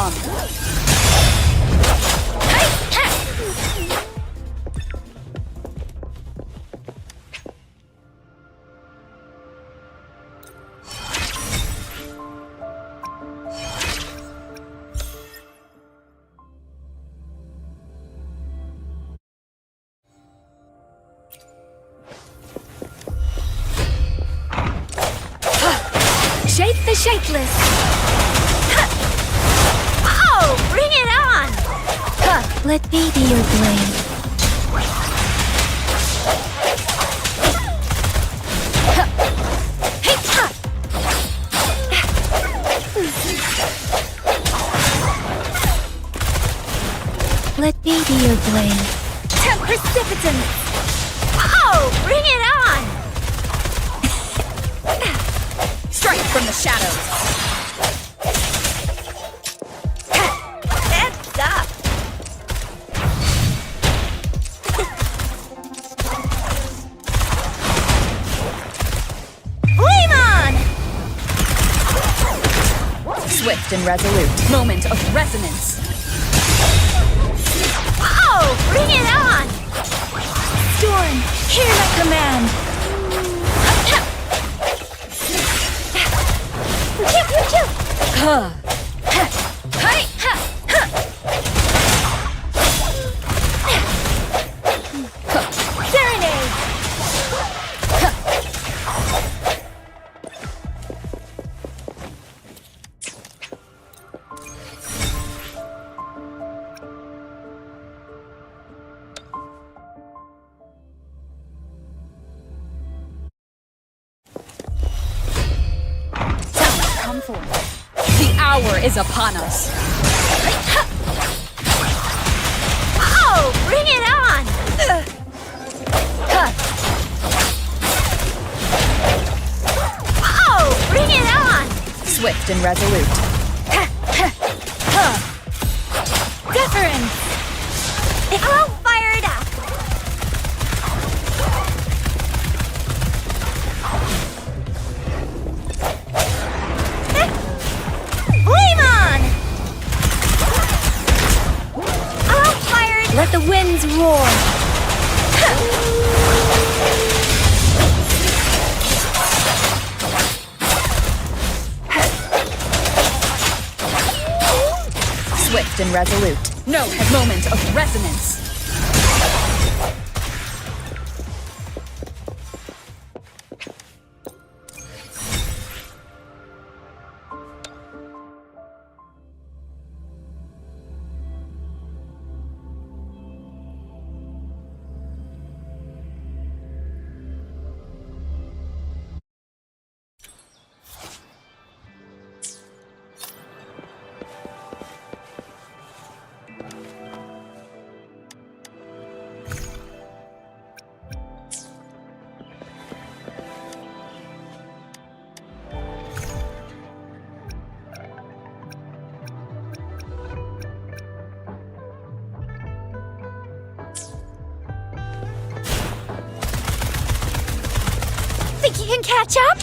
P: come.
F: Shape the shapeless. Oh, bring it on! Let me be your blade. Let me be your blade. Precipitant! Oh, bring it on!
P: Strike from the shadows.
F: Heads up! Flame on!
P: Swift and resolute. Moment of resonance.
F: Oh, bring it on! Storm, hear my command! Pew, pew, pew! Hey! Serenade!
P: Come forth. The hour is upon us.
F: Oh, bring it on! Oh, bring it on!
P: Swift and resolute.
F: Deference! I'll fire it up! Flame on! I'll fire it! Let the winds roar!
P: Swift and resolute. No moment of resonance.
F: Think you can catch up?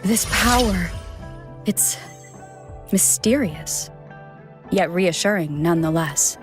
E: This power, it's mysterious, yet reassuring nonetheless.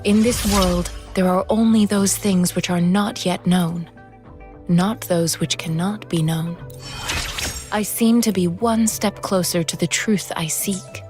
K: In this world, there are only those things which are not yet known, not those which cannot be known. I seem to be one step closer to the truth I seek.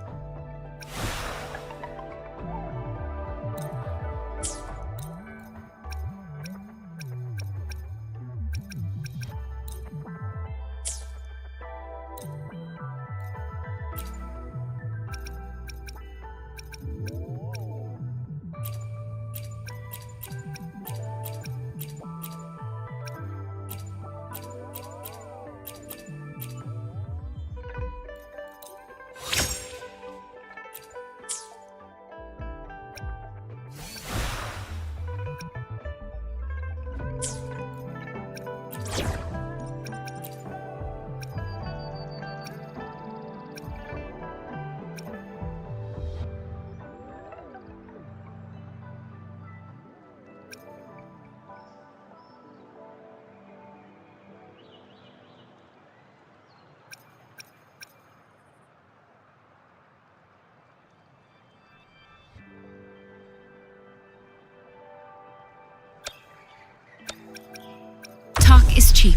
K: Talk is cheap.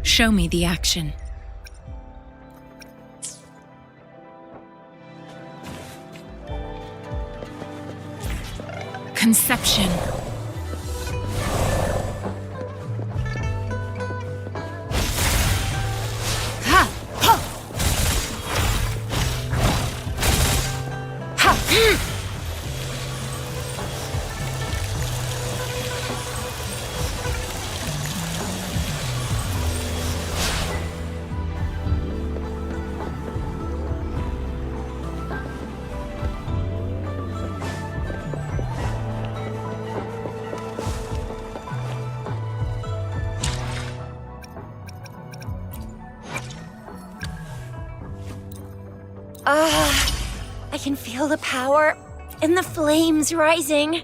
K: Show me the action. conception.
F: I can feel the power and the flames rising.